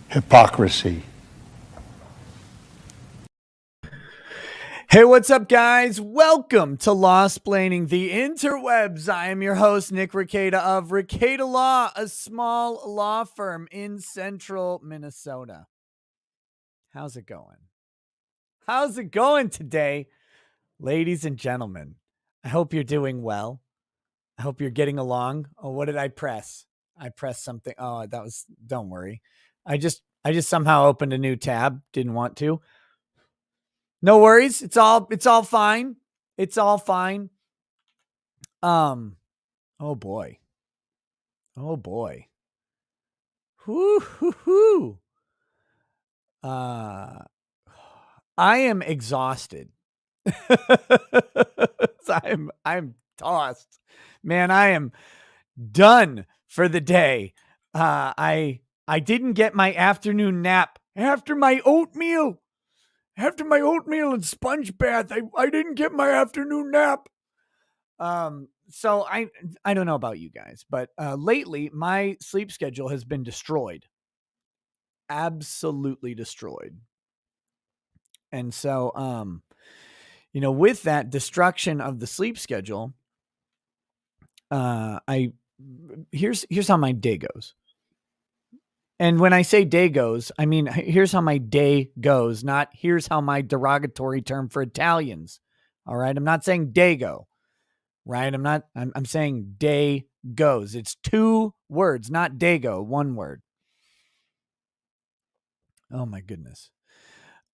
Hypocrisy. Hey, what's up, guys? Welcome to Law-splaining the Interwebs. I am your host, Nick Rekieta of Rekieta Law, a small law firm in central Minnesota. How's it going? How's it going today, ladies and gentlemen? I hope you're doing well. I hope you're getting along. Oh, what did I press? I pressed something. Oh, don't worry. I just somehow opened a new tab. Didn't want to. No worries. It's all fine. It's all fine. Oh boy. Oh boy. Whoo hoo hoo. I am exhausted. I'm tossed. Man, I am done for the day. I didn't get my afternoon nap after my oatmeal. After my oatmeal and sponge bath, I didn't get my afternoon nap. So I don't know about you guys, but lately my sleep schedule has been destroyed. Absolutely destroyed. And so, with that destruction of the sleep schedule, here's how my day goes. And when I say day goes, I mean, here's how my day goes, not here's how my derogatory term for Italians. All right. I'm not saying dago, right? I'm saying day goes. It's two words, not dago, one word. Oh my goodness.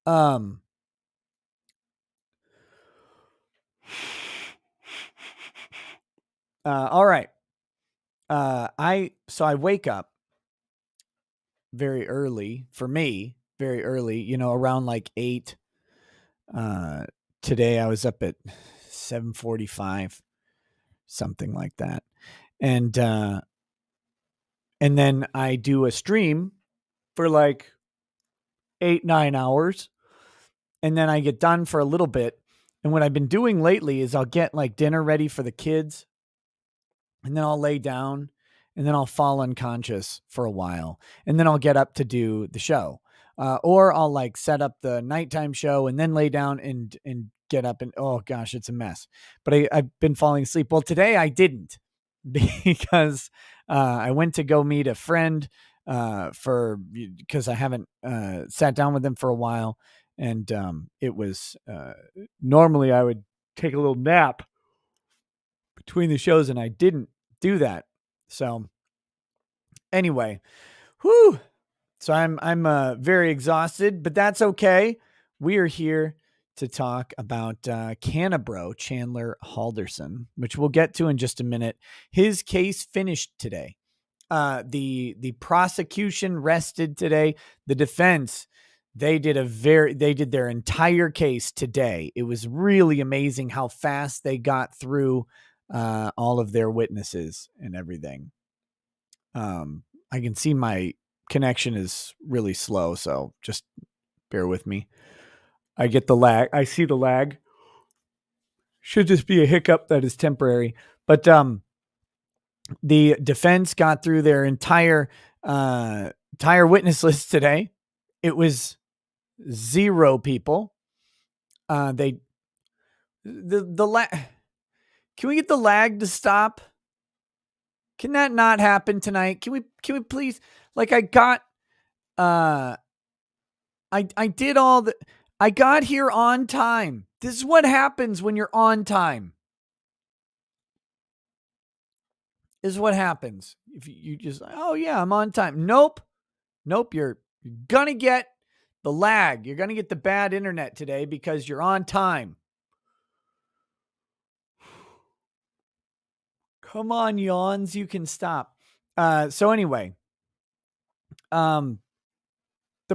All right. I wake up very early for me, very early, around like 8. Today I was up at 7:45, something like that. And then I do a stream for like 8-9 hours. And then I get done for a little bit. And what I've been doing lately is I'll get like dinner ready for the kids, and then I'll lay down, and then I'll fall unconscious for a while. And then I'll get up to do the show. Or I'll like set up the nighttime show and then lay down and get up, and oh gosh, it's a mess. But I've been falling asleep. Well, today I didn't because I went to go meet a friend because I haven't sat down with them for a while. And it was normally I would take a little nap between the shows, and I didn't do that. So anyway, whew. So I'm very exhausted, but that's okay. We are here to talk about Cannabro Chandler Halderson, which we'll get to in just a minute. His case finished today. The prosecution rested today. The defense, they did their entire case today. It was really amazing how fast they got through all of their witnesses and everything. I can see my connection is really slow, so just bear with me. I get the lag. I see the lag. Should just be a hiccup that is temporary. But the defense got through their entire witness list today. It was 0 people. The lag. Can we get the lag to stop? Can that not happen tonight? Can we please? Like I got, I did all I got here on time. This is what happens when you're on time. This is what happens. If you just, oh yeah, I'm on time. Nope. You're gonna get the lag. You're gonna get the bad internet today because you're on time. Come on, yawns. You can stop. So anyway, the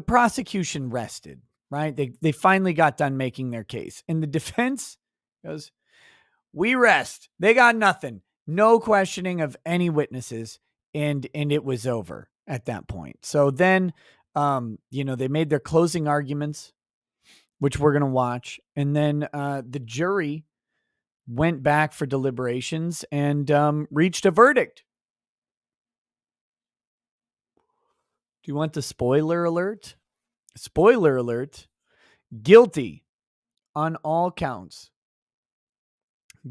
prosecution rested, right? They finally got done making their case. And the defense goes, we rest. They got nothing. No questioning of any witnesses. And it was over at that point. So then, they made their closing arguments, which we're going to watch. And then the jury went back for deliberations and reached a verdict. Do you want the spoiler alert? Spoiler alert. Guilty on all counts.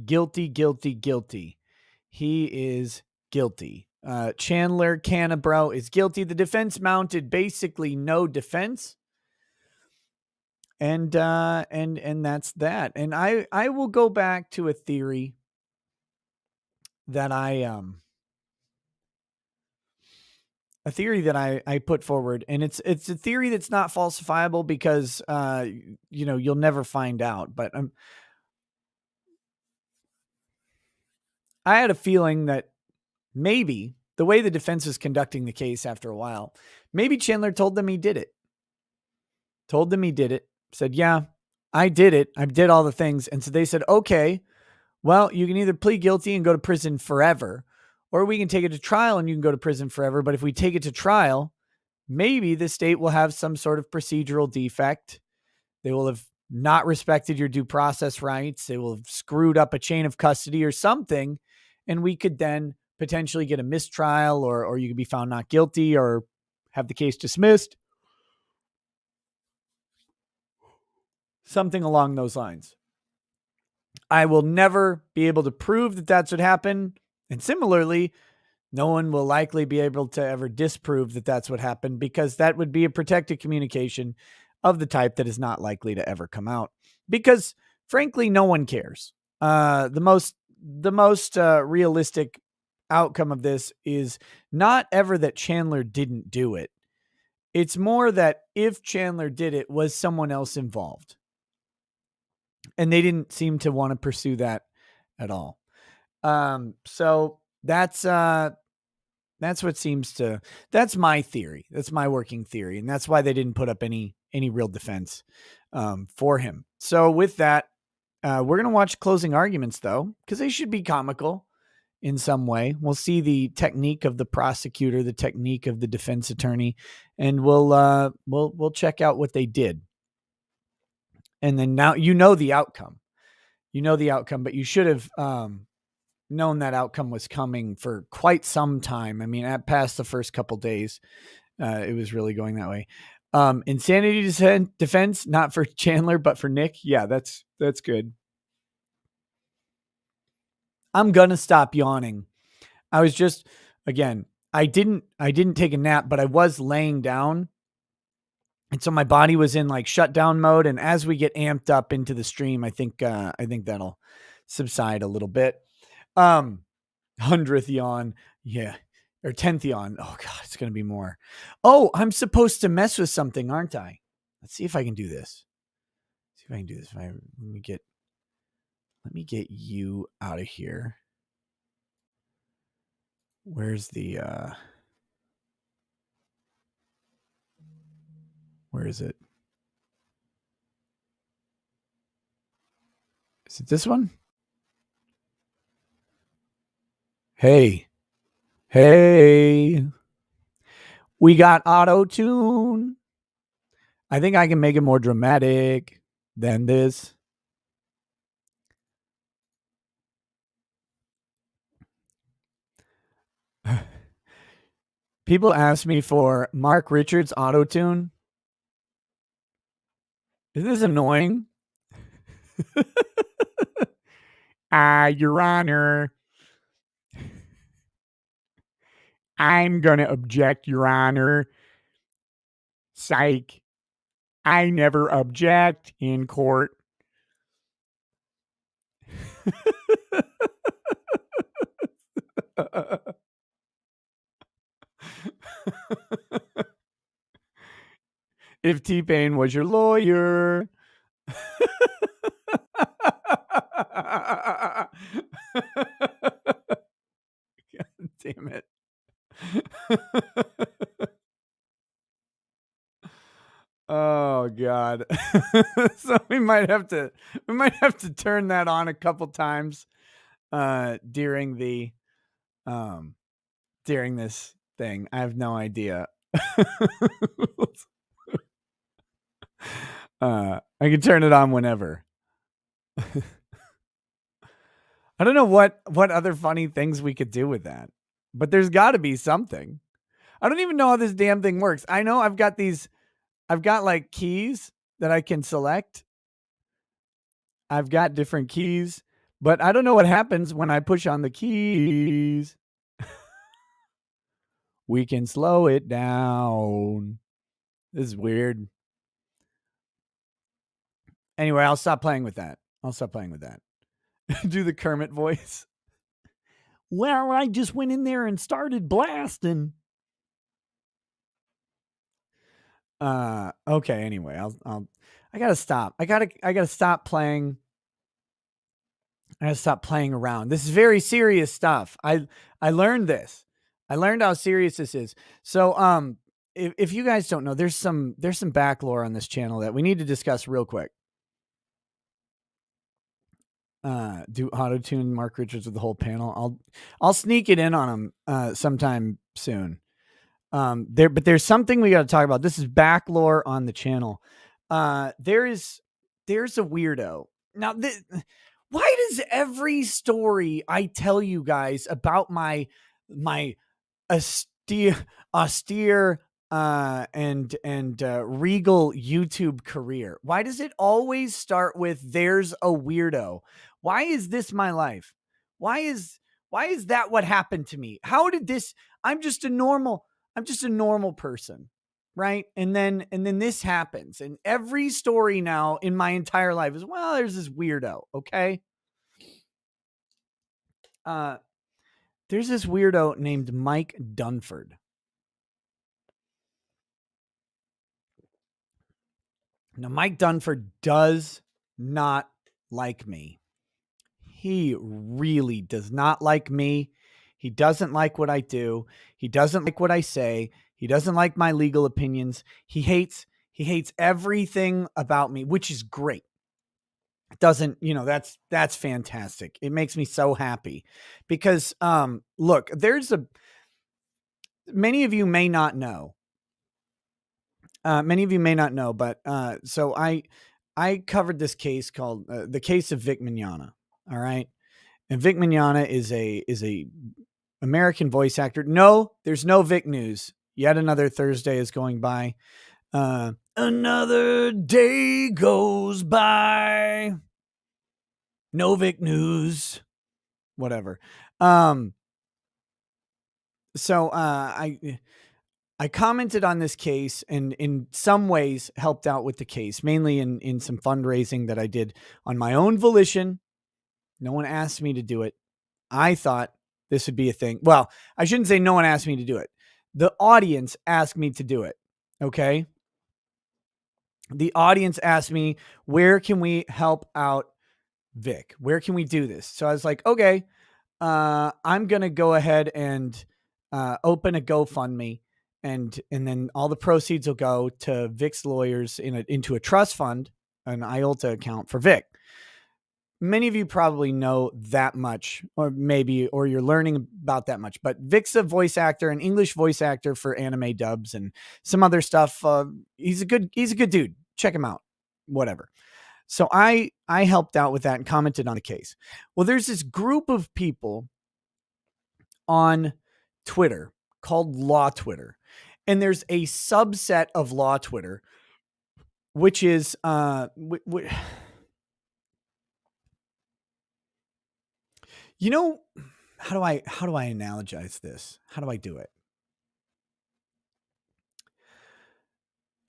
Guilty, guilty, guilty. He is guilty. Chandler Cannabro is guilty. The defense mounted basically no defense. And that's that. And I will go back to a theory that I put forward, and it's a theory that's not falsifiable because you'll never find out. But I had a feeling that maybe the way the defense was conducting the case after a while, maybe Chandler told them he did it. Said, yeah, I did it. I did all the things. And so they said, okay, well, you can either plead guilty and go to prison forever, or we can take it to trial and you can go to prison forever. But if we take it to trial, maybe the state will have some sort of procedural defect. They will have not respected your due process rights. They will have screwed up a chain of custody or something. And we could then potentially get a mistrial, or you could be found not guilty or have the case dismissed. Something along those lines. I will never be able to prove that that's what happened. And similarly, no one will likely be able to ever disprove that that's what happened, because that would be a protected communication of the type that is not likely to ever come out, because frankly, no one cares. The most realistic outcome of this is not ever that Chandler didn't do it. It's more that if Chandler did it, was someone else involved? And they didn't seem to want to pursue that at all. So that's what seems to, that's my theory. That's my working theory. And that's why they didn't put up any real defense for him. So with that, we're going to watch closing arguments though, because they should be comical in some way. We'll see the technique of the prosecutor, the technique of the defense attorney, and we'll check out what they did. And then now you know the outcome. But you should have known that outcome was coming for quite some time. I mean, at past the first couple days, it was really going that way. Insanity defense, not for Chandler, but for Nick. Yeah, that's good. I'm gonna stop yawning. I was just, again, I didn't take a nap, but I was laying down. And so my body was in like shutdown mode. And as we get amped up into the stream, I think that'll subside a little bit. 100th yawn. Yeah. Or 10th yawn. Oh God, it's going to be more. Oh, I'm supposed to mess with something, aren't I? Let's see if I can do this. Let me get you out of here. Where's the, where is it? Is it this one? Hey, we got auto tune. I think I can make it more dramatic than this. People ask me for Mark Richards auto tune. Is this annoying? Your Honor, I'm going to object, Your Honor. Psych. I never object in court. If T-Pain was your lawyer. God damn it. Oh God. So we might have to turn that on a couple times during this thing. I have no idea. I can turn it on whenever. I don't know what other funny things we could do with that, but there's got to be something. I don't even know how this damn thing works. I know I've got like keys that I can select. I've got different keys, but I don't know what happens when I push on the keys. We can slow it down. This is weird. Anyway, I'll stop playing with that. Do the Kermit voice. Well, I just went in there and started blasting. Okay, anyway, I gotta stop. I gotta stop playing. I gotta stop playing around. This is very serious stuff. I learned this. I learned how serious this is. So if you guys don't know, there's some back lore on this channel that we need to discuss real quick. Do auto tune Mark Richards with the whole panel. I'll sneak it in on him sometime soon. But there's something we got to talk about. This is back lore on the channel. There's a weirdo. Now, why does every story I tell you guys about my austere and regal YouTube career, why does it always start with "there's a weirdo"? Why is this my life? Why is that what happened to me? How did this? I'm just a normal person, right? And then this happens, and every story now in my entire life is, well, there's this weirdo. Okay. There's this weirdo named Mike Dunford. Now, Mike Dunford does not like me. He really does not like me. He doesn't like what I do. He doesn't like what I say. He doesn't like my legal opinions. He hates everything about me, which is great. It doesn't, that's fantastic. It makes me so happy because, look, many of you may not know, but, so I covered this case called the case of Vic Mignogna. All right. And Vic Mignogna is a American voice actor. No, there's no Vic news. Yet another Thursday is going by. Another day goes by. No Vic news. Whatever. So I commented on this case and in some ways helped out with the case, mainly in some fundraising that I did on my own volition. No one asked me to do it. I thought this would be a thing. Well, I shouldn't say no one asked me to do it. The audience asked me to do it. Okay. The audience asked me, where can we help out Vic? Where can we do this? So I was like, okay, I'm going to go ahead and open a GoFundMe, and then all the proceeds will go to Vic's lawyers into a trust fund, an IOLTA account for Vic. Many of you probably know that much, or you're learning about that much, but Vic's a voice actor, an English voice actor for anime dubs and some other stuff. He's a good dude. Check him out. Whatever. So I helped out with that and commented on the case. Well, there's this group of people on Twitter called Law Twitter. And there's a subset of Law Twitter, which is, how do I analogize this? How do I do it?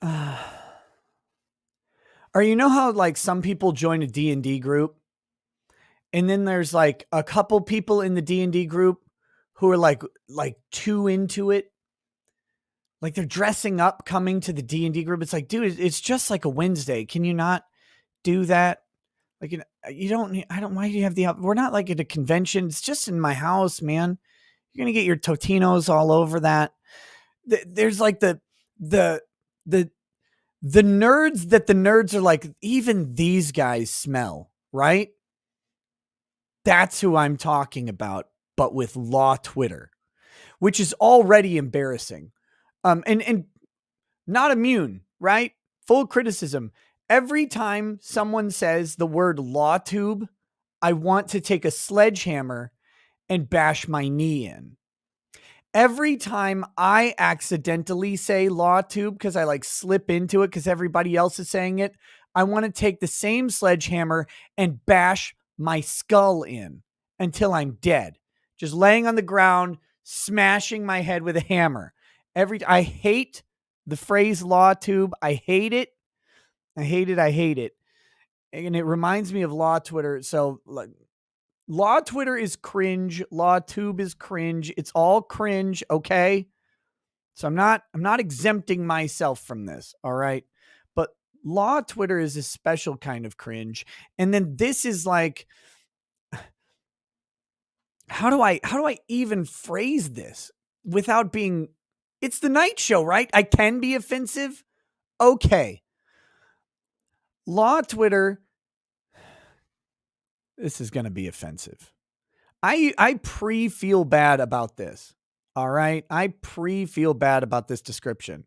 Or how like some people join a D&D group and then there's like a couple people in the D&D group who are like too into it. Like they're dressing up, coming to the D&D group. It's like, dude, it's just like a Wednesday. Can you not do that? Like, why do you have we're not like at a convention. It's just in my house, man. You're going to get your Totinos all over that. There's like the nerds that the nerds are like, even these guys smell, right? That's who I'm talking about, but with Law Twitter, which is already embarrassing. And not immune, right? Full criticism. Every time someone says the word law tube, I want to take a sledgehammer and bash my knee in. Every time I accidentally say law tube because I like slip into it because everybody else is saying it, I want to take the same sledgehammer and bash my skull in until I'm dead. Just laying on the ground, smashing my head with a hammer. I hate the phrase law tube. I hate it. I hate it. I hate it. And it reminds me of law Twitter. So like, law Twitter is cringe. Law tube is cringe. It's all cringe. Okay. So I'm not exempting myself from this. All right. But law Twitter is a special kind of cringe. And then this is like, how do I even phrase this without being, it's the night show, right? I can be offensive. Okay. Law Twitter. This is going to be offensive. I feel bad about this. All right. I feel bad about this description.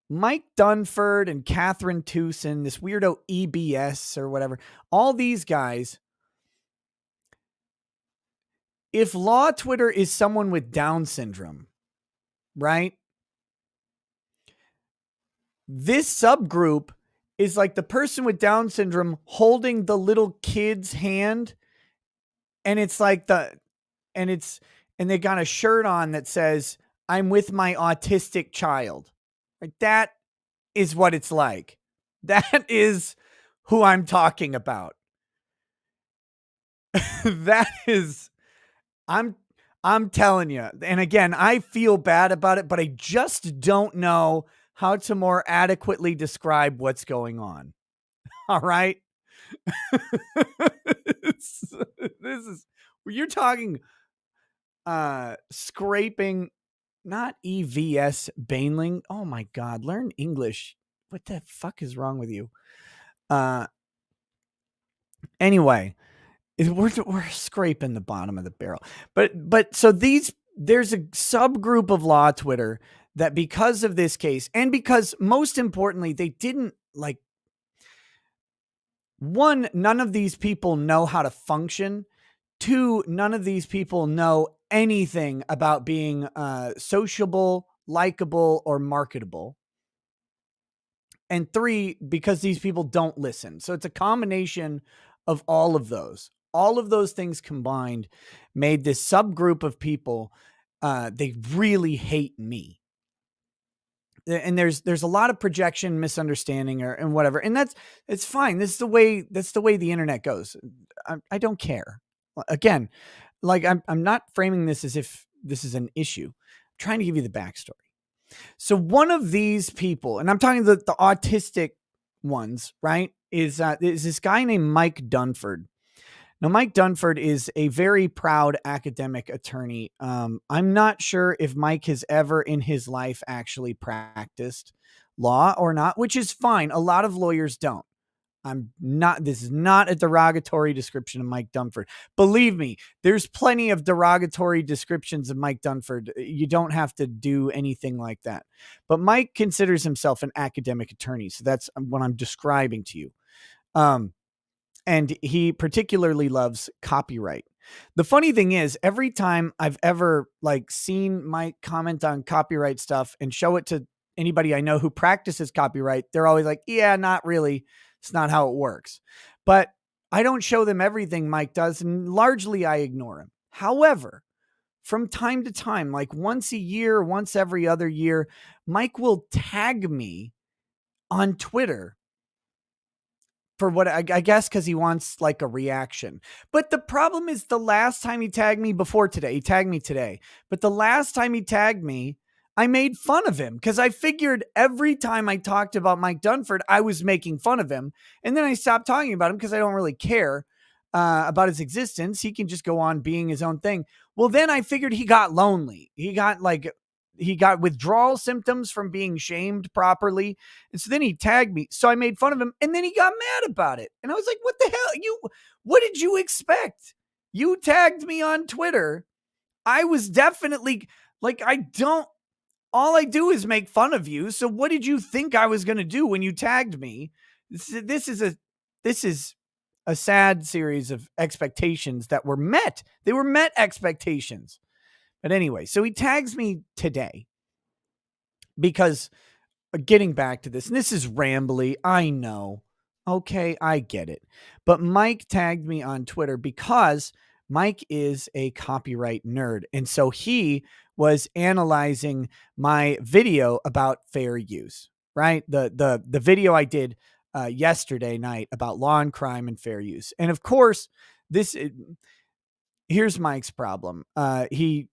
Mike Dunford and Catherine Tewson, this weirdo EBS or whatever, all these guys. If law Twitter is someone with Down syndrome, right? This subgroup is like the person with Down syndrome holding the little kid's hand. And it's like and they got a shirt on that says, I'm with my autistic child. Like that is what it's like. That is who I'm talking about. That is, I'm telling you. And again, I feel bad about it, but I just don't know how to more adequately describe what's going on. All right. This is, you're talking scraping, not EVS Bainling. Oh my God, learn English. What the fuck is wrong with you? Anyway, we're scraping the bottom of the barrel. But so there's a subgroup of law Twitter that because of this case, and because most importantly, they didn't like, one, none of these people know how to function. Two, none of these people know anything about being sociable, likable, or marketable. And three, because these people don't listen. So it's a combination of all of those. All of those things combined made this subgroup of people, they really hate me. And there's a lot of projection, misunderstanding, and whatever. And it's fine. That's the way the internet goes. I don't care. Again, like I'm not framing this as if this is an issue. I'm trying to give you the backstory. So one of these people, and I'm talking the autistic ones, right, is this guy named Mike Dunford. Now, Mike Dunford is a very proud academic attorney. I'm not sure if Mike has ever in his life actually practiced law or not, which is fine. A lot of lawyers don't. This is not a derogatory description of Mike Dunford. Believe me, there's plenty of derogatory descriptions of Mike Dunford. You don't have to do anything like that. But Mike considers himself an academic attorney. So that's what I'm describing to you. And he particularly loves copyright. The funny thing is, every time I've ever like seen Mike comment on copyright stuff and show it to anybody I know who practices copyright, they're always like, yeah, not really. It's not how it works. But I don't show them everything Mike does, and largely I ignore him. However, from time to time, like once a year, once every other year, Mike will tag me on Twitter for what I guess because he wants like a reaction. But the problem is the last time he tagged me he tagged me today. But the last time he tagged me, I made fun of him because I figured every time I talked about Mike Dunford, I was making fun of him. And then I stopped talking about him because I don't really care about his existence. He can just go on being his own thing. Well, then I figured he got lonely. He got withdrawal symptoms from being shamed properly. And so then he tagged me. So I made fun of him and then he got mad about it. And I was like, what the hell? What did you expect? You tagged me on Twitter. I was definitely like, all I do is make fun of you. So what did you think I was going to do when you tagged me? This is a sad series of expectations that were met. They were met expectations. But anyway, so he tags me today because getting back to this, and this is rambly, I know. Okay, I get it. But Mike tagged me on Twitter because Mike is a copyright nerd. And so he was analyzing my video about fair use, right? The video I did yesterday night about law and crime and fair use. And of course, here's Mike's problem. He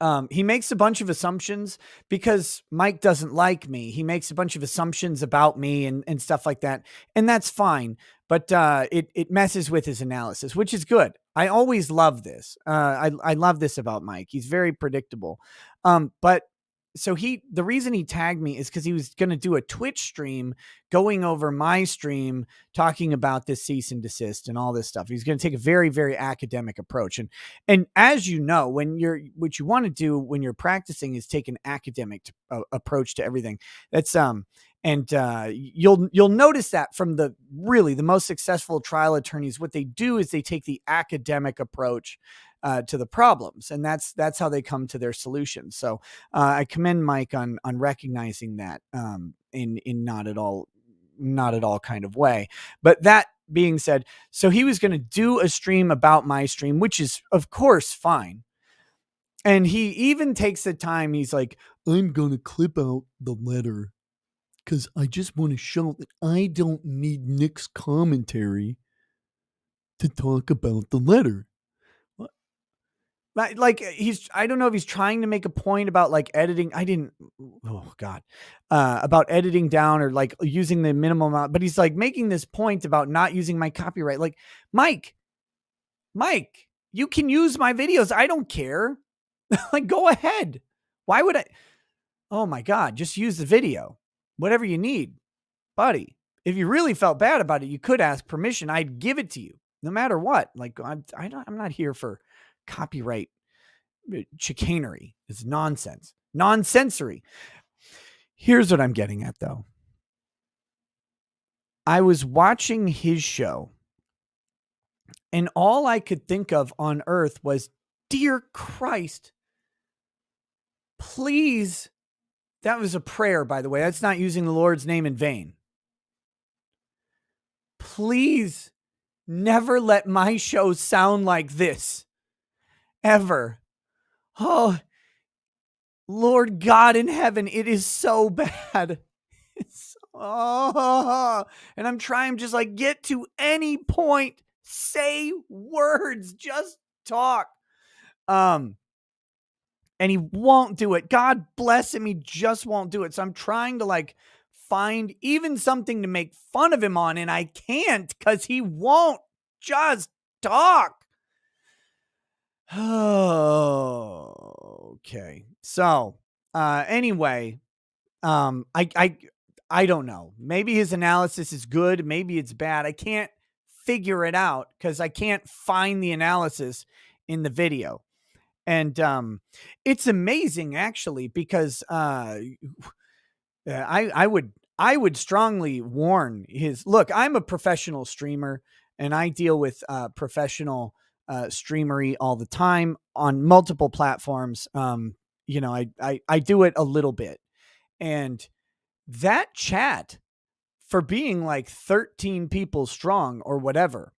makes a bunch of assumptions because Mike doesn't like me. He makes a bunch of assumptions about me and stuff like that. And that's fine. But it messes with his analysis, which is good. I always love this. I love this about Mike. He's very predictable. But so the reason he tagged me is because he was going to do a Twitch stream going over my stream, talking about this cease and desist and all this stuff. He's going to take a very, very academic approach. And as you know, what you want to do when you're practicing is take an academic approach to everything. That's, you'll notice that from the most successful trial attorneys, what they do is they take the academic approach to the problems, and that's how they come to their solutions. So I commend Mike on recognizing that in not at all kind of way. But that being said, so he was going to do a stream about my stream, which is of course fine. And he even takes the time. He's like, I'm going to clip out the letter because I just want to show that I don't need Nick's commentary to talk about the letter. Like I don't know if he's trying to make a point about like editing. About editing down or like using the minimum amount, but he's like making this point about not using my copyright. Like, Mike, you can use my videos. I don't care. Like, go ahead. Why would I? Oh my God, just use the video, whatever you need, buddy. If you really felt bad about it, you could ask permission. I'd give it to you no matter what. Like, I'm not here for copyright chicanery. It's nonsense. Nonsensory. Here's what I'm getting at, though. I was watching his show, and all I could think of on earth was, dear Christ, please. That was a prayer, by the way. That's not using the Lord's name in vain. Please never let my show sound like this. Ever. Oh, Lord God in heaven, it is so bad. And I'm trying just like get to any point, say words, just talk. And he won't do it. God bless him. He just won't do it. So I'm trying to like find even something to make fun of him on, and I can't because he won't just talk. Oh, okay. So, anyway, I don't know. Maybe his analysis is good. Maybe it's bad. I can't figure it out because I can't find the analysis in the video. And, it's amazing actually, because, I would strongly warn look, I'm a professional streamer and I deal with, professional streamery all the time on multiple platforms. I do it a little bit, and that chat, for being like 13 people strong or whatever,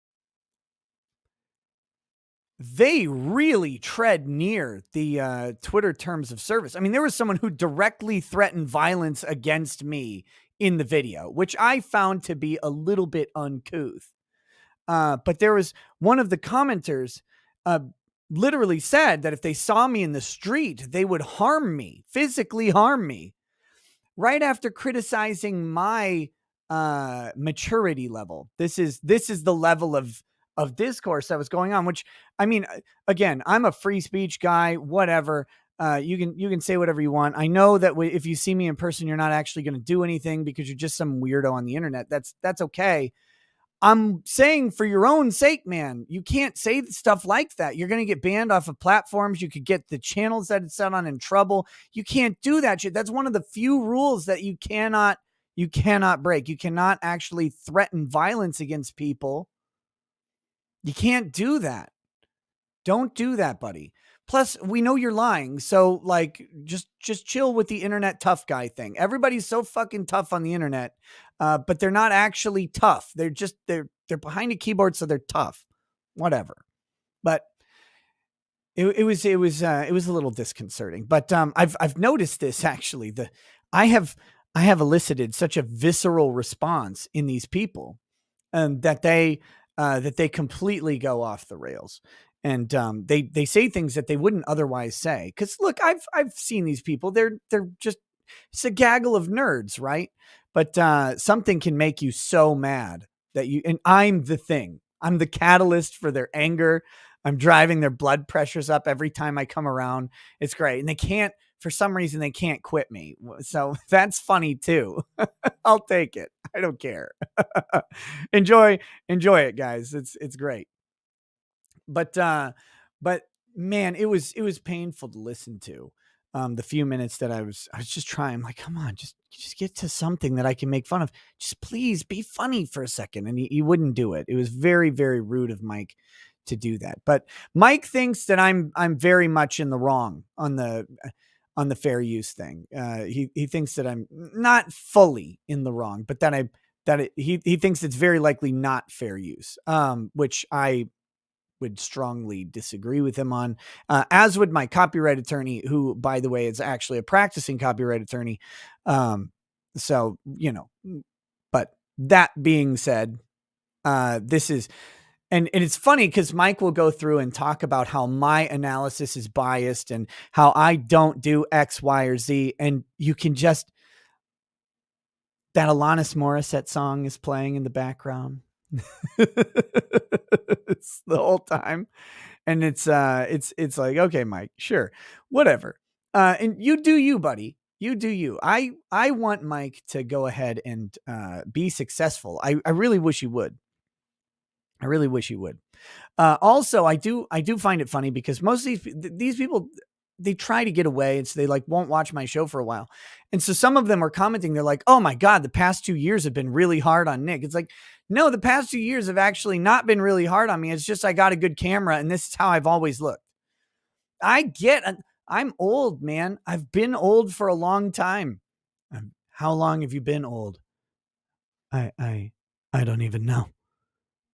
they really tread near the Twitter terms of service. I mean, there was someone who directly threatened violence against me in the video, which I found to be a little bit uncouth. But there was one of the commenters literally said that if they saw me in the street, they would harm me, physically harm me, right after criticizing my maturity level. This is the level of discourse that was going on, which, I mean, again, I'm a free speech guy, whatever. You can say whatever you want. I know that if you see me in person, you're not actually going to do anything because you're just some weirdo on the internet. That's okay. I'm saying for your own sake, man, you can't say stuff like that. You're going to get banned off of platforms. You could get the channels that it's set on in trouble. You can't do that shit. That's one of the few rules that you cannot You cannot break. You cannot actually threaten violence against people. You can't do that. Don't do that, buddy. Plus, we know you're lying. So like just chill with the internet tough guy thing. Everybody's so fucking tough on the internet, but they're not actually tough. They're behind a keyboard, so they're tough. Whatever. But it was a little disconcerting. But I've noticed this actually. I have elicited such a visceral response in these people, that they completely go off the rails, and they say things that they wouldn't otherwise say. Because look, I've seen these people. They're just, it's a gaggle of nerds, right? But something can make you so mad that and I'm the catalyst for their anger. I'm driving their blood pressures up every time I come around. It's great. And for some reason, they can't quit me. So that's funny too. I'll take it. I don't care. enjoy it, guys. It's great. But man, it was painful to listen to. The few minutes that I was just trying, I'm like, come on, just get to something that I can make fun of. Just please be funny for a second. And he wouldn't do it. It was very, very rude of Mike to do that. But Mike thinks that I'm very much in the wrong on the fair use thing. He thinks that I'm not fully in the wrong, but he thinks it's very likely not fair use, which I would strongly disagree with him on, as would my copyright attorney, who, by the way, is actually a practicing copyright attorney. So, but that being said, this is, and it's funny because Mike will go through and talk about how my analysis is biased and how I don't do X, Y, or Z. And you can just, that Alanis Morissette song is playing in the background. It's the whole time. And it's like, okay, Mike, sure, whatever. And you do you, buddy. You do you. I want Mike to go ahead and be successful. I really wish he would. I really wish he would. Also, I do find it funny because most of these people, they try to get away, and so they like won't watch my show for a while. And so some of them are commenting. They're like, "Oh my God, the past 2 years have been really hard on Nick." It's like, no, the past 2 years have actually not been really hard on me. It's just I got a good camera, and this is how I've always looked. I'm old, man. I've been old for a long time. How long have you been old? I don't even know.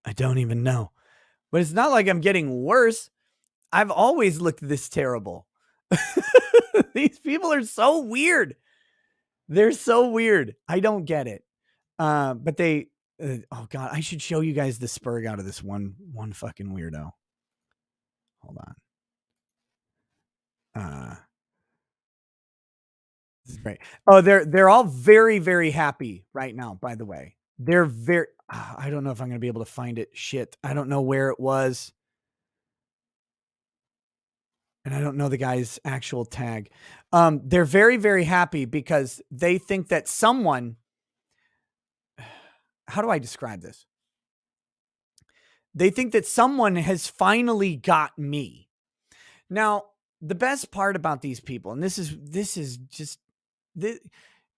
I don't even know. But it's not like I'm getting worse. I've always looked this terrible. These people are so weird. They're so weird. I don't get it. But they, oh God, I should show you guys the spurg out of this one fucking weirdo. Hold on. This is great. Oh, they're all very, very happy right now, by the way. They're very, I don't know if I'm going to be able to find it. Shit. I don't know where it was. And I don't know the guy's actual tag. They're very, very happy because they think that someone, how do I describe this? They think that someone has finally got me. Now, the best part about these people, and this is just,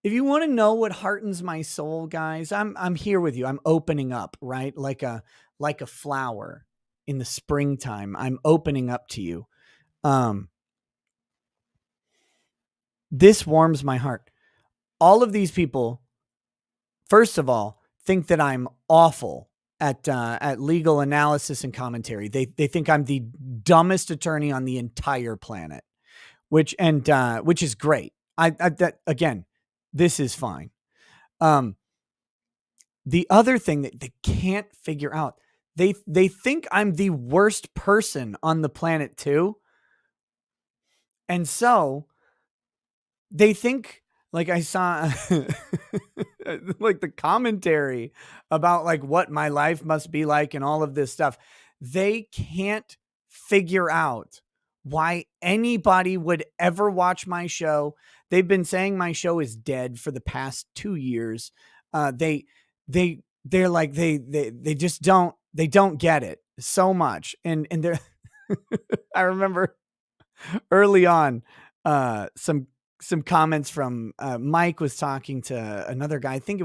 if you want to know what heartens my soul, guys, I'm here with you. I'm opening up, right? Like a flower in the springtime. I'm opening up to you. This warms my heart. All of these people, first of all, think that I'm awful at legal analysis and commentary. They think I'm the dumbest attorney on the entire planet, which is great. That again, this is fine. The other thing that they can't figure out, they think I'm the worst person on the planet too. And so they think, like, I saw like the commentary about like what my life must be like and all of this stuff. They can't figure out why anybody would ever watch my show. They've been saying my show is dead for the past 2 years. They're like, they just don't get it so much. And they're, I remember early on, some some comments from Mike was talking to another guy. I think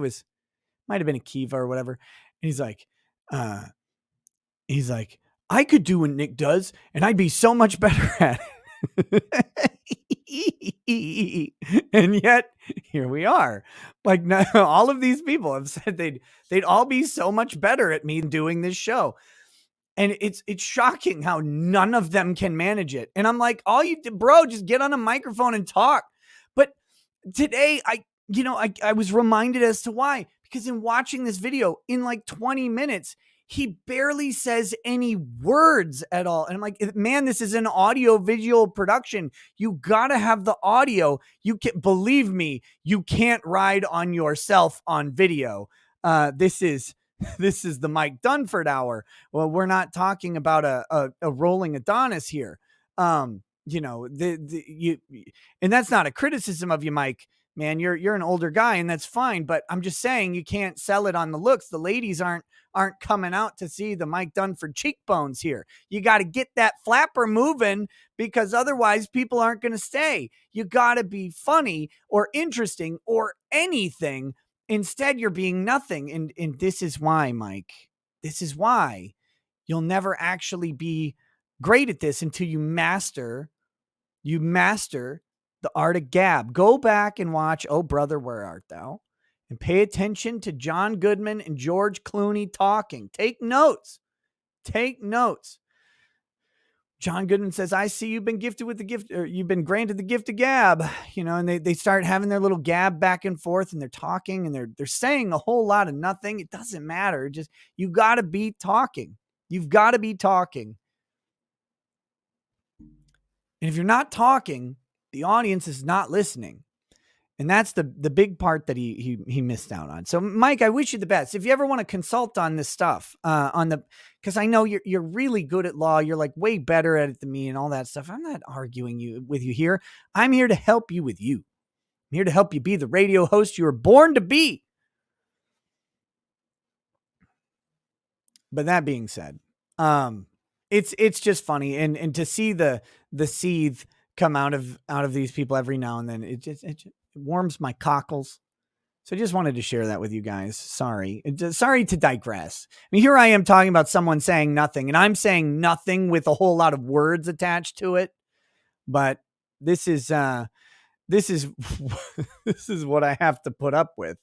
might have been Akiva or whatever. And he's like, I could do what Nick does and I'd be so much better at it. And yet here we are. Like, now, all of these people have said they'd all be so much better at me doing this show. And it's shocking how none of them can manage it. And I'm like, all you do, bro, just get on a microphone and talk. But today I was reminded as to why, because in watching this video in like 20 minutes, he barely says any words at all. And I'm like, man, this is an audio visual production. You got to have the audio. You can believe me. You can't ride on yourself on video. This is the Mike Dunford hour. Well, we're not talking about a rolling Adonis here. And that's not a criticism of you, Mike. Man, you're an older guy and that's fine, but I'm just saying you can't sell it on the looks. The ladies aren't coming out to see the Mike Dunford cheekbones here. You got to get that flapper moving, because otherwise people aren't going to stay. You got to be funny or interesting or anything. Instead, you're being nothing. And this is why, Mike, this is why you'll never actually be great at this until you master the art of gab. Go back and watch Oh Brother, Where Art Thou? And pay attention to John Goodman and George Clooney talking. Take notes. Take notes. John Goodman says, I see you've been gifted with the gift, or you've been granted the gift of gab, and they start having their little gab back and forth, and they're talking and they're saying a whole lot of nothing. It doesn't matter. Just, you got to be talking. You've got to be talking. And if you're not talking, the audience is not listening. And that's the big part that he missed out on. So, Mike, I wish you the best. If you ever want to consult on this stuff, because I know you're really good at law, you're like way better at it than me and all that stuff. I'm not arguing with you here. I'm here to help you with you. I'm here to help you be the radio host you were born to be. But that being said, it's just funny, and to see the seethe come out of these people every now and then, it warms my cockles. So I just wanted to share that with you guys. Sorry to digress. I mean, here I am talking about someone saying nothing, and I'm saying nothing with a whole lot of words attached to it. But this is this is what I have to put up with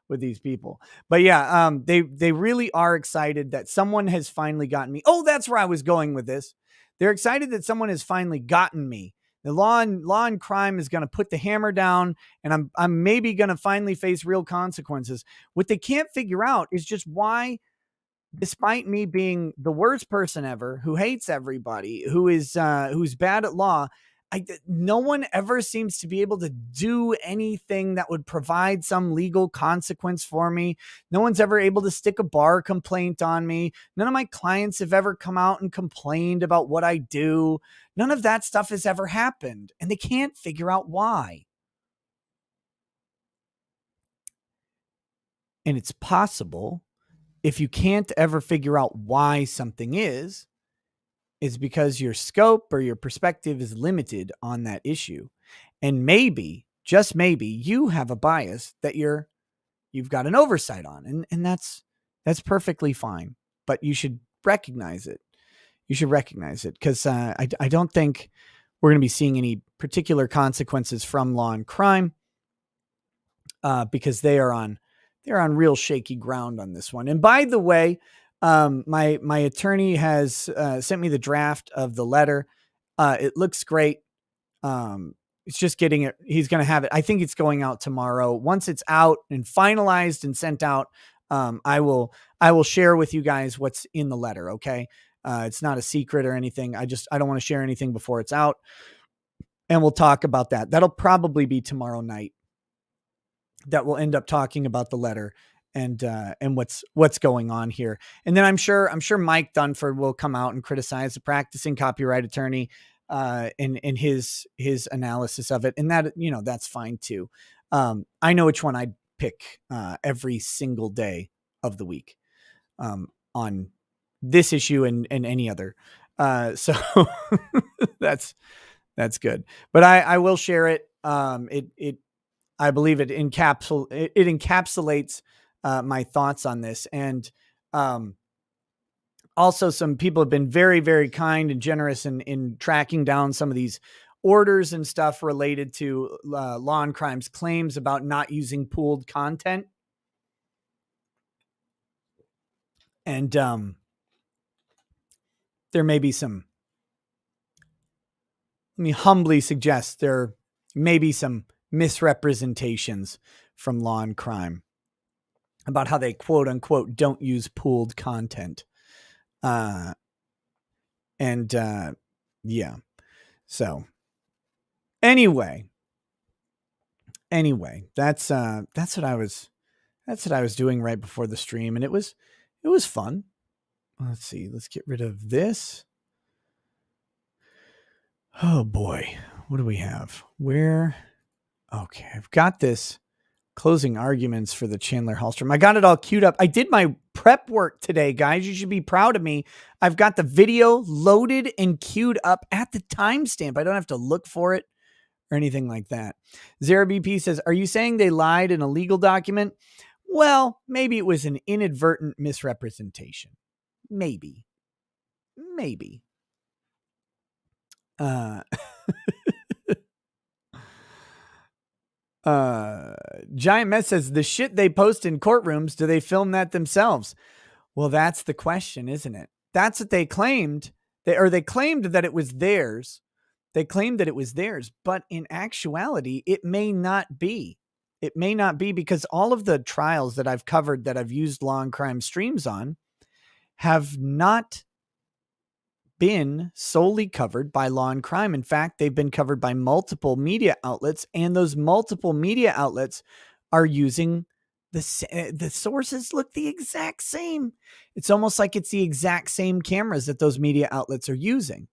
these people. But yeah, they really are excited that someone has finally gotten me. Oh, that's where I was going with this. They're excited that someone has finally gotten me. The law and crime is going to put the hammer down, and I'm maybe going to finally face real consequences. What they can't figure out is just why, despite me being the worst person ever, who hates everybody, who's bad at law, no one ever seems to be able to do anything that would provide some legal consequence for me. No one's ever able to stick a bar complaint on me. None of my clients have ever come out and complained about what I do. None of that stuff has ever happened, and they can't figure out why. And it's possible, if you can't ever figure out why something is because your scope or your perspective is limited on that issue. And maybe, just maybe, you have a bias that you've got an oversight on. And that's perfectly fine. But you should recognize it. You should recognize it, because I don't think we're going to be seeing any particular consequences from law and crime, because they're on real shaky ground on this one. And by the way, my attorney has sent me the draft of the letter. It looks great. It's just getting it. He's going to have it. I think it's going out tomorrow. Once it's out and finalized and sent out, I will share with you guys what's in the letter. Okay. It's not a secret or anything. I don't want to share anything before it's out, and we'll talk about that. That'll probably be tomorrow night that we'll end up talking about the letter and what's going on here. And then I'm sure Mike Dunford will come out and criticize the practicing copyright attorney in his analysis of it. And that, that's fine too. I know which one I'd pick every single day of the week on this issue and any other. So that's good. But I will share it. I believe it encapsulates my thoughts on this. And also, some people have been very, very kind and generous in tracking down some of these orders and stuff related to Law and Crime's claims about not using pooled content. And there may be some, let me humbly suggest there may be some misrepresentations from Law and Crime about how they quote unquote don't use pooled content. Yeah. So anyway, that's what I was doing right before the stream, and it was fun. Let's see. Let's get rid of this. Oh boy. What do we have? Where? Okay. I've got this closing arguments for the Chandler Halderson. I got it all queued up. I did my prep work today, guys. You should be proud of me. I've got the video loaded and queued up at the timestamp. I don't have to look for it or anything like that. Zara BP says, are you saying they lied in a legal document? Well, maybe it was an inadvertent misrepresentation. Maybe. Giant Mess says, the shit they post in courtrooms, do they film that themselves? Well, that's the question, isn't it? That's what they claimed. They claimed that it was theirs. They claimed that it was theirs, but in actuality, it may not be. It may not be, because all of the trials that I've covered that I've used Law and Crime streams on have not been solely covered by Law and Crime. In fact, they've been covered by multiple media outlets, and those multiple media outlets are using the sources look the exact same. It's almost like it's the exact same cameras that those media outlets are using.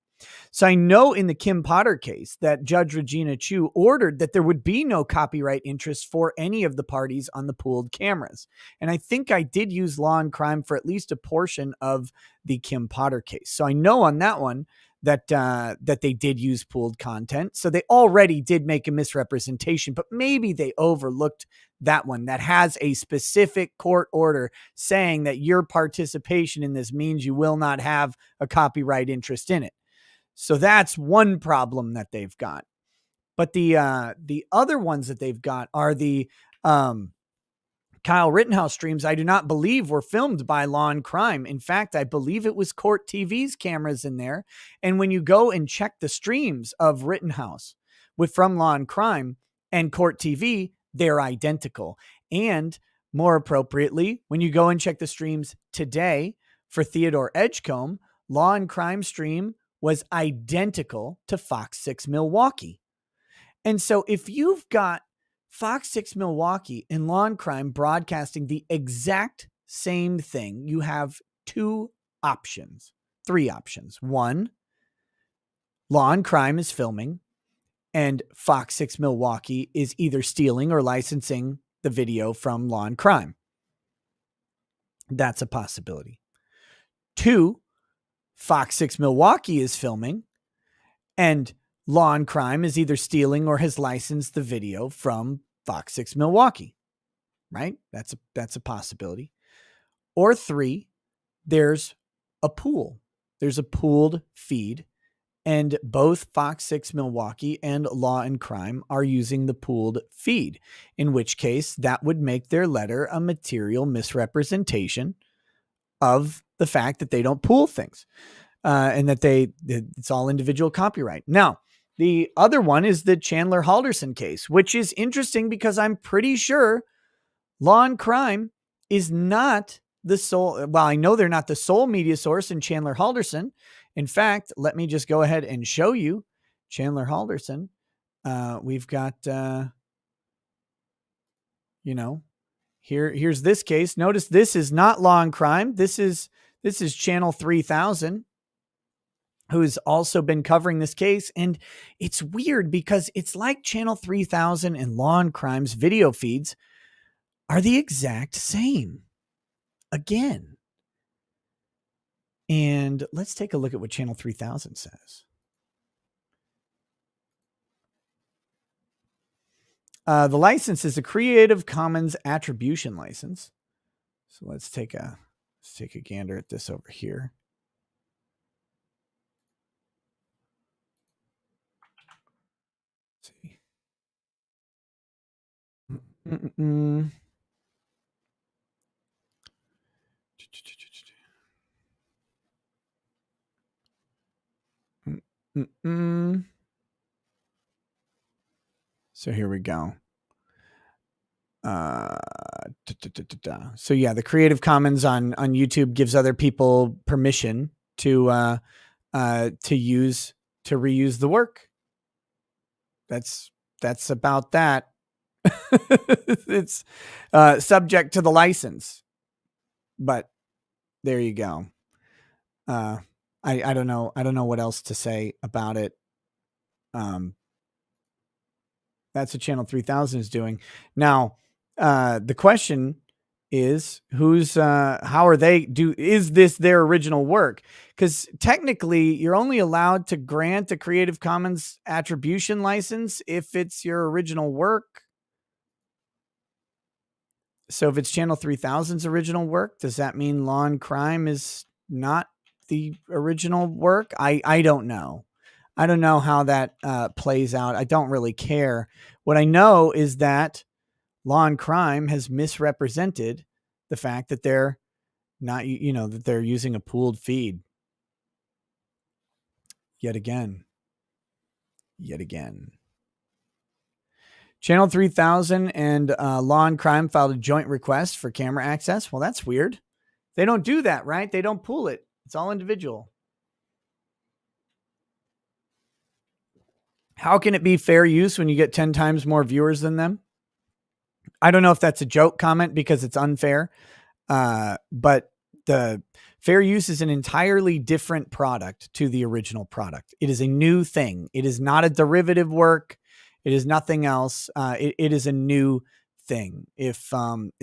So I know in the Kim Potter case that Judge Regina Chu ordered that there would be no copyright interest for any of the parties on the pooled cameras. And I think I did use Law and Crime for at least a portion of the Kim Potter case. So I know on that one that they did use pooled content. So they already did make a misrepresentation, but maybe they overlooked that one that has a specific court order saying that your participation in this means you will not have a copyright interest in it. So that's one problem that they've got. But the other ones that they've got are the Kyle Rittenhouse streams. I do not believe were filmed by Law and Crime. In fact, I believe it was Court TV's cameras in there. And when you go and check the streams of Rittenhouse from Law and Crime and Court TV, they're identical. And more appropriately, when you go and check the streams today for Theodore Edgecomb, Law and Crime stream was identical to Fox 6 Milwaukee. And so if you've got Fox 6 Milwaukee and Law and Crime broadcasting the exact same thing, you have three options. One, Law and Crime is filming and Fox 6 Milwaukee is either stealing or licensing the video from Law and Crime. That's a possibility. Two, Fox 6 Milwaukee is filming and Law and Crime is either stealing or has licensed the video from Fox 6 Milwaukee, right? That's a possibility. Or three, there's a pool. There's a pooled feed, and both Fox 6 Milwaukee and Law and Crime are using the pooled feed, in which case that would make their letter a material misrepresentation of the fact that they don't pool things, and that it's all individual copyright. Now, the other one is the Chandler Halderson case, which is interesting because I'm pretty sure Law and Crime is not the sole. Well, I know they're not the sole media source in Chandler Halderson. In fact, let me just go ahead and show you Chandler Halderson. We've got, here's this case. Notice this is not Law and Crime. This is Channel 3000. Who's also been covering this case. And it's weird because it's like Channel 3000 and Law and Crime's video feeds are the exact same again. And let's take a look at what Channel 3000 says. The license is a Creative Commons attribution license. So let's take a gander at this over here. Let's see. So here we go. So yeah, the Creative Commons on YouTube gives other people permission to reuse the work. That's about that. It's subject to the license, but there you go. I don't know. I don't know what else to say about it. That's what Channel 3000 is doing. Now, the question is how are they is this their original work? Because technically you're only allowed to grant a Creative Commons attribution license if it's your original work. So if it's Channel 3000's original work, does that mean Law and Crime is not the original work? I don't know. I don't know how that plays out. I don't really care. What I know is that Law and Crime has misrepresented the fact that they're not, that they're using a pooled feed. Yet again. Channel 3000 and Law and Crime filed a joint request for camera access. Well, that's weird. They don't do that, right? They don't pool it. It's all individual. How can it be fair use when you get 10 times more viewers than them? I don't know if that's a joke comment because it's unfair. But the fair use is an entirely different product to the original product. It is a new thing. It is not a derivative work. It is nothing else. It is a new thing. If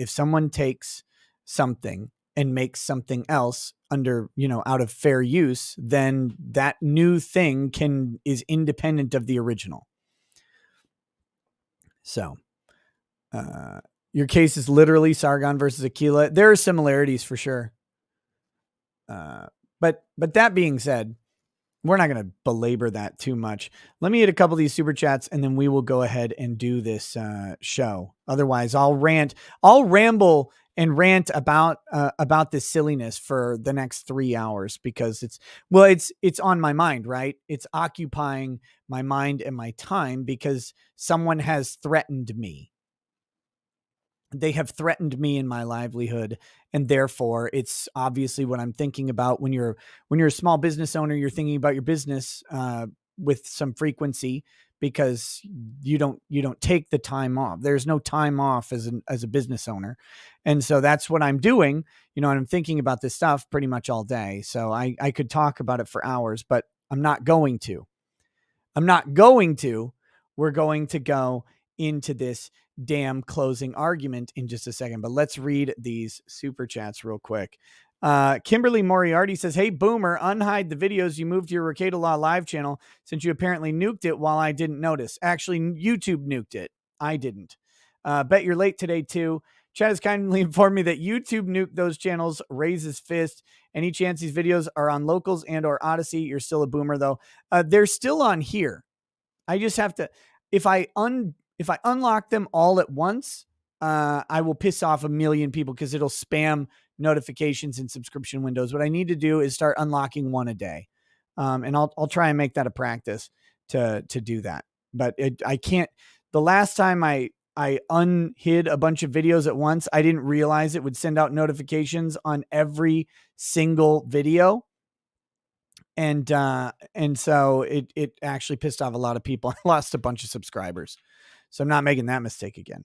someone takes something and makes something else under, out of fair use, then that new thing is independent of the original. So, your case is literally Sargon versus Aquila. There are similarities for sure. But that being said, we're not going to belabor that too much. Let me hit a couple of these super chats and then we will go ahead and do this show. Otherwise, I'll ramble and rant about this silliness for the next 3 hours because it's on my mind, right? It's occupying my mind and my time because someone has threatened me. They have threatened me in my livelihood. And therefore it's obviously what I'm thinking about when you're a small business owner, you're thinking about your business with some frequency because you don't take the time off. There's no time off as a business owner. And so that's what I'm doing, and I'm thinking about this stuff pretty much all day. So I could talk about it for hours, but I'm not going to. We're going to go into this damn closing argument in just a second, but let's read these super chats real quick. Kimberly Moriarty says, "Hey Boomer, unhide the videos you moved to your Ricada Law live channel since you apparently nuked it while I didn't notice. Actually, YouTube nuked it. I didn't. Bet you're late today too. Chad has kindly informed me that YouTube nuked those channels. Raise his fist. Any chance these videos are on Locals and or Odyssey? You're still a boomer though. They're still on here. I just have to, if I unlock them all at once, I will piss off a million people because it'll spam notifications and subscription windows. What I need to do is start unlocking one a day. And I'll try and make that a practice to do that. But I can't, the last time I unhid a bunch of videos at once, I didn't realize it would send out notifications on every single video. And so it actually pissed off a lot of people. I lost a bunch of subscribers. So I'm not making that mistake again.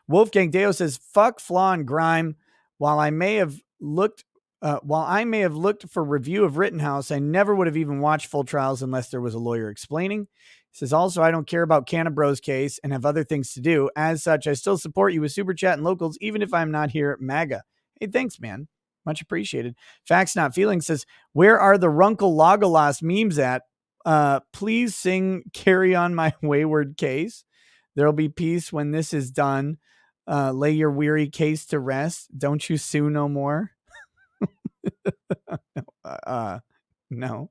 Wolfgang Deo says, "Fuck Flaw and Grime. While I may have looked for review of Rittenhouse, I never would have even watched full trials unless there was a lawyer explaining." He says, "Also, I don't care about Cannabro's case and have other things to do. As such, I still support you with Super Chat and Locals, even if I'm not here at MAGA." Hey, thanks, man. Much appreciated. Facts Not Feelings says, "Where are the Runkle Logolas memes at? Please sing Carry On My Wayward Case." There'll be peace when this is done. Lay your weary case to rest. Don't you sue no more? No.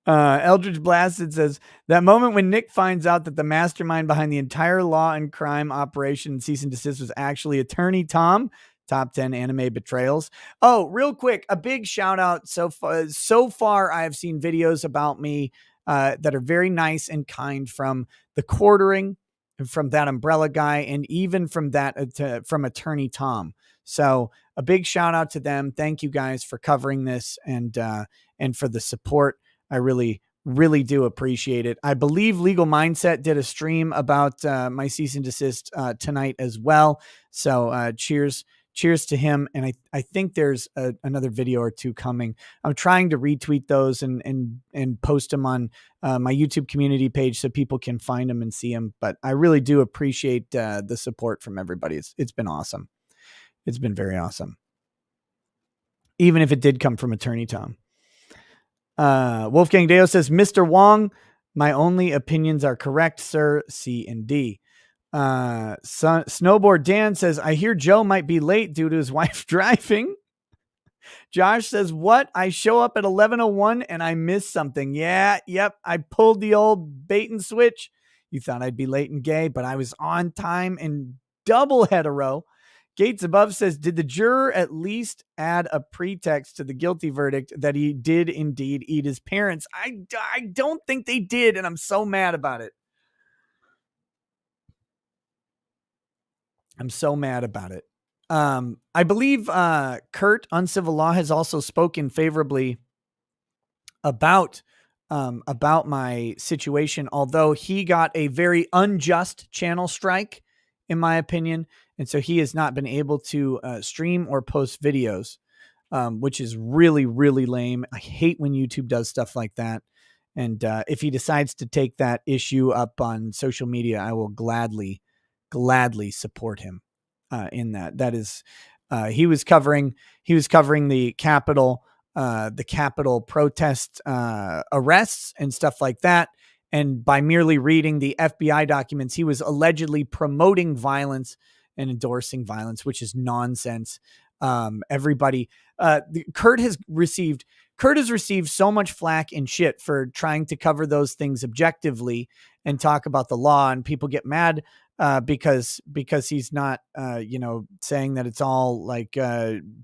Eldridge Blasted says, that moment when Nick finds out that the mastermind behind the entire law and crime operation cease and desist was actually Attorney Tom. Top 10 anime betrayals. Oh, real quick, a big shout out. So far, I have seen videos about me that are very nice and kind from the Quartering, from that Umbrella guy, and even from from Attorney Tom. So a big shout out to them. Thank you guys for covering this and for the support. I really, really do appreciate it. I believe Legal Mindset did a stream about my cease and desist tonight as well. So cheers to him. And I think there's another video or two coming. I'm trying to retweet those and post them on my YouTube community page so people can find them and see them. But I really do appreciate the support from everybody. It's been awesome. It's been very awesome. Even if it did come from Attorney Tom. Wolfgang Deo says, Mr. Wong, my only opinions are correct, sir. C and D. Snowboard Dan says, I hear Joe might be late due to his wife driving. Josh says, what? I show up at 11:01 and I missed something. Yeah, yep. I pulled the old bait and switch. You thought I'd be late and gay, but I was on time and double hetero. Gates Above says, did the juror at least add a pretext to the guilty verdict that he did indeed eat his parents? I don't think they did, and I'm so mad about it. I believe Kurt Uncivil Law has also spoken favorably about my situation, although he got a very unjust channel strike, in my opinion. And so he has not been able to stream or post videos, which is really, really lame. I hate when YouTube does stuff like that. And if he decides to take that issue up on social media, I will gladly support him in that. That is, he was covering the Capitol protest arrests and stuff like that. And by merely reading the FBI documents, he was allegedly promoting violence and endorsing violence, which is nonsense. Kurt has received so much flack and shit for trying to cover those things objectively and talk about the law, and people get mad because he's not, saying that it's all like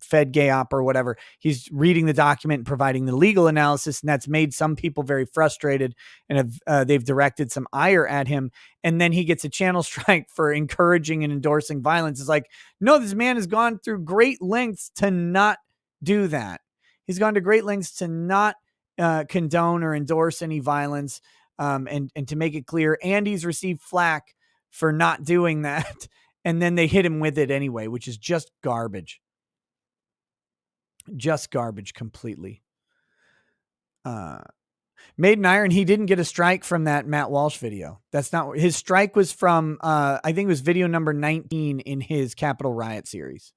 Fed gay op or whatever. He's reading the document and providing the legal analysis, and that's made some people very frustrated, and they've directed some ire at him. And then he gets a channel strike for encouraging and endorsing violence. It's like, no, this man has gone through great lengths to not do that. He's gone to great lengths to not condone or endorse any violence, and to make it clear. And he's received flack for not doing that. And then they hit him with it anyway, which is just garbage. Just garbage completely. Maiden Iron, he didn't get a strike from that Matt Walsh video. That's not, his strike was from, I think it was video number 19 in his Capitol Riot series.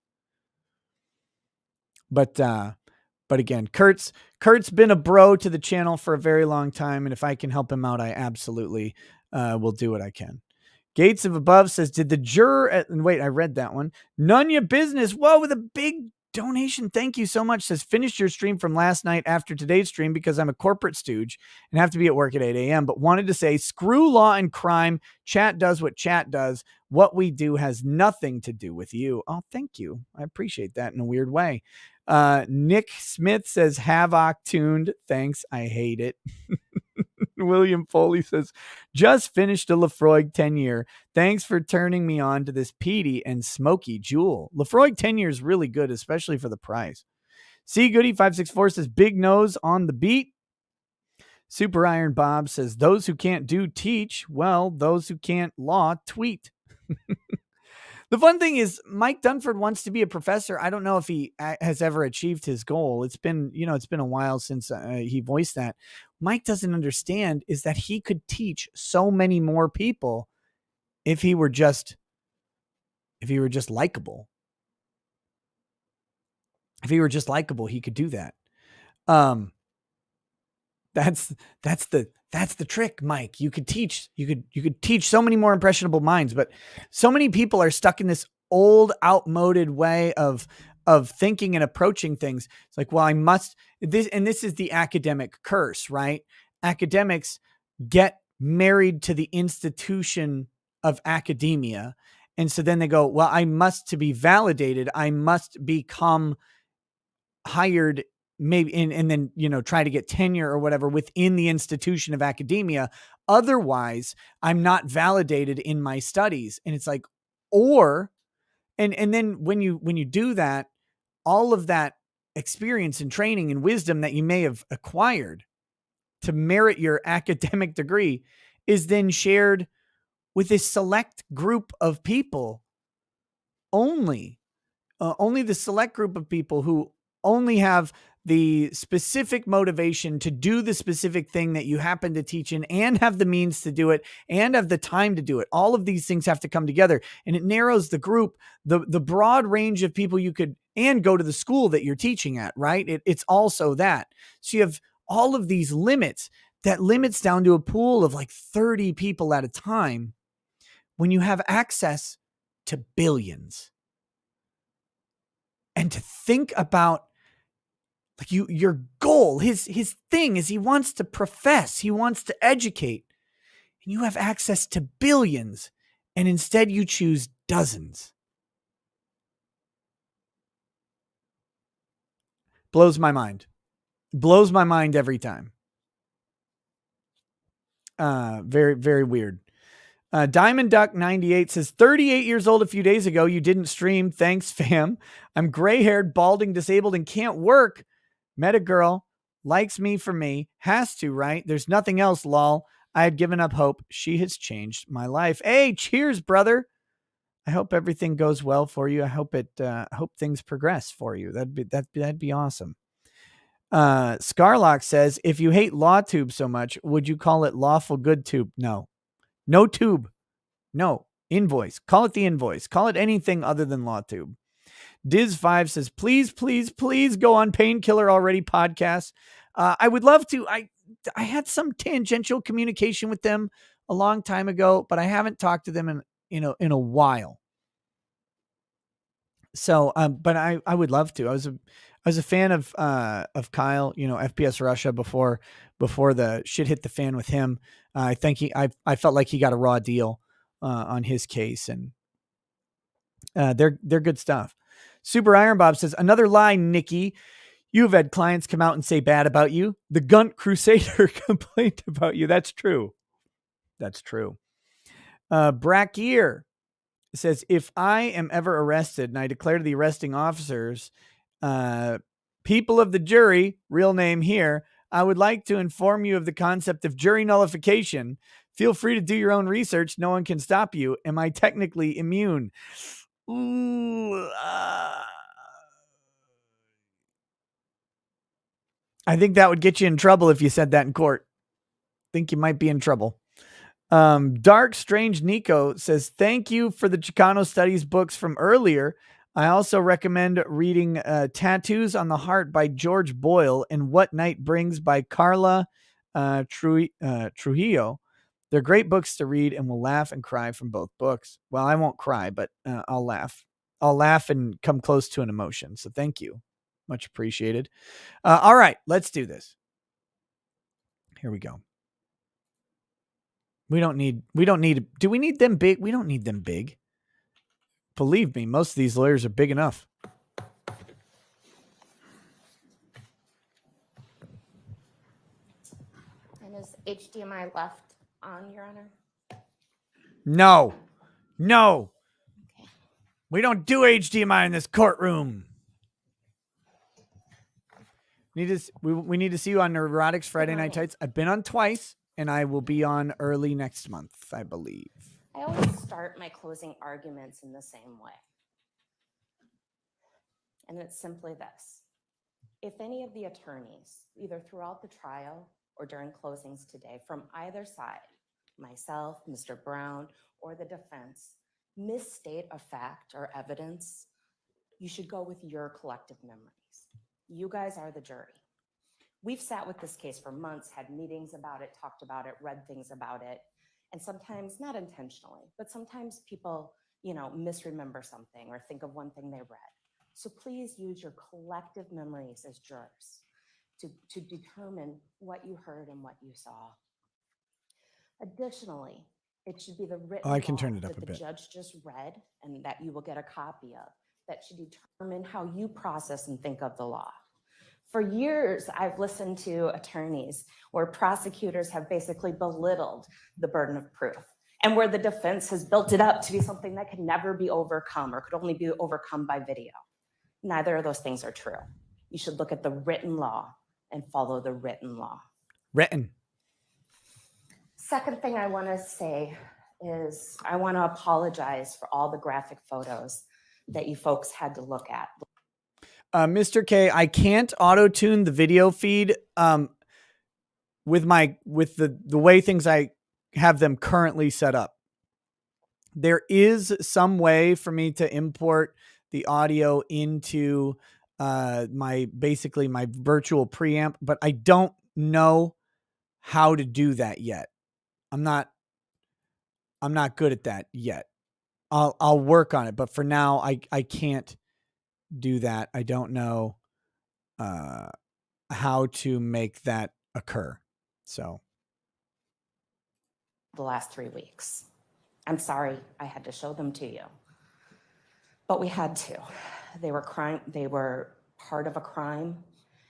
But again, Kurt's been a bro to the channel for a very long time. And if I can help him out, I absolutely will do what I can. Gates of Above says, did the juror wait, I read that one. None your business. Whoa, with a big donation. Thank you so much. Says, finished your stream from last night after today's stream because I'm a corporate stooge and have to be at work at 8 a.m. But wanted to say, screw law and crime. Chat does what chat does. What we do has nothing to do with you. Oh, thank you. I appreciate that in a weird way. Nick Smith says, Havoc tuned. Thanks. I hate it. William Foley says, just finished a Lafroig 10-year. Thanks for turning me on to this peaty and smoky jewel. Lafroig 10-year is really good, especially for the price. C Goody 564 says, big nose on the beat. Super Iron Bob says, those who can't do teach. Well, those who can't law tweet. The fun thing is Mike Dunford wants to be a professor. I don't know if he has ever achieved his goal. It's been a while since he voiced that. Mike doesn't understand is that he could teach so many more people if he were just likable. If he were just likable, he could do that. That's the trick, Mike. You could teach so many more impressionable minds, but so many people are stuck in this old, outmoded way of thinking and approaching things. It's like, well, I must this, and this is the academic curse, right? Academics get married to the institution of academia. And so then they go, well, I must, to be validated, I must become hired maybe and then, try to get tenure or whatever within the institution of academia. Otherwise, I'm not validated in my studies. And it's like, and then when you do that, all of that experience and training and wisdom that you may have acquired to merit your academic degree is then shared with a select group of people only. Only the select group of people who only have the specific motivation to do the specific thing that you happen to teach in and have the means to do it and have the time to do it. All of these things have to come together, and it narrows the group, the broad range of people you could, and go to the school that you're teaching at, right? It's also that. So you have all of these limits that limits down to a pool of like 30 people at a time when you have access to billions. And to think about like your goal, his thing is he wants to profess, he wants to educate, and you have access to billions, and instead you choose dozens. Blows my mind. Blows my mind every time. Very, very weird. Diamond Duck 98 says, 38 years old a few days ago. You didn't stream. Thanks, fam. I'm gray-haired, balding, disabled, and can't work. Met a girl, likes me for me, has to, right? There's nothing else, lol. I had given up hope. She has changed my life. Hey, cheers, brother. I hope everything goes well for you. I hope hope things progress for you. That'd be awesome. Scarlock says, if you hate LawTube so much, would you call it Lawful Good Tube? No. No tube. No. Invoice. Call it the invoice. Call it anything other than LawTube. Diz5 says, please, please, please go on Painkiller Already podcast. I would love to. I had some tangential communication with them a long time ago, but I haven't talked to them in a while. So, but I would love to. I was a fan of Kyle, FPS Russia before the shit hit the fan with him. I think I felt like he got a raw deal on his case, and they're good stuff. Super Iron Bob says, another lie, Nikki. You've had clients come out and say bad about you. The Gunt Crusader complained about you. That's true. That's true. Brackier says, if I am ever arrested and I declare to the arresting officers, people of the jury, real name here, I would like to inform you of the concept of jury nullification. Feel free to do your own research. No one can stop you. Am I technically immune? Ooh, I think that would get you in trouble if you said that in court. Think you might be in trouble. Dark Strange Nico says, thank you for the Chicano Studies books from earlier. I also recommend reading Tattoos on the Heart by George Boyle and What Night Brings by Carla Trujillo. They're great books to read and will laugh and cry from both books. Well, I won't cry, but I'll laugh. I'll laugh and come close to an emotion. So thank you. Much appreciated. All right, let's do this. Here we go. Do we need them big? We don't need them big. Believe me, most of these lawyers are big enough. And is HDMI left on, Your Honor? No. Okay. We don't do HDMI in this courtroom. We need to see you on Neurotics Friday Night Tights. I've been on twice, and I will be on early next month, I believe. I always start my closing arguments in the same way. And it's simply this. If any of the attorneys, either throughout the trial or during closings today, from either side, myself, Mr. Brown, or the defense, misstate a fact or evidence, you should go with your collective memories. You guys are the jury. We've sat with this case for months, had meetings about it, talked about it, read things about it, and sometimes not intentionally, but sometimes people, misremember something or think of one thing they read. So please use your collective memories as jurors to determine what you heard and what you saw. Additionally, it should be the written I can law turn it up that a the bit. judge just read and that you will get a copy of that should determine how you process and think of the law. For years, I've listened to attorneys where prosecutors have basically belittled the burden of proof and where the defense has built it up to be something that could never be overcome or could only be overcome by video. Neither of those things are true. You should look at the written law and follow the written law. Written. Second thing I want to say is I want to apologize for all the graphic photos that you folks had to look at. Mr. K, I can't auto-tune the video feed with the way things I have them currently set up. There is some way for me to import the audio into my virtual preamp, but I don't know how to do that yet. I'm not good at that yet. I'll work on it, but for now I can't do that. I don't know how to make that occur. So The last 3 weeks. I'm sorry I had to show them to you, but we had to. They were part of a crime,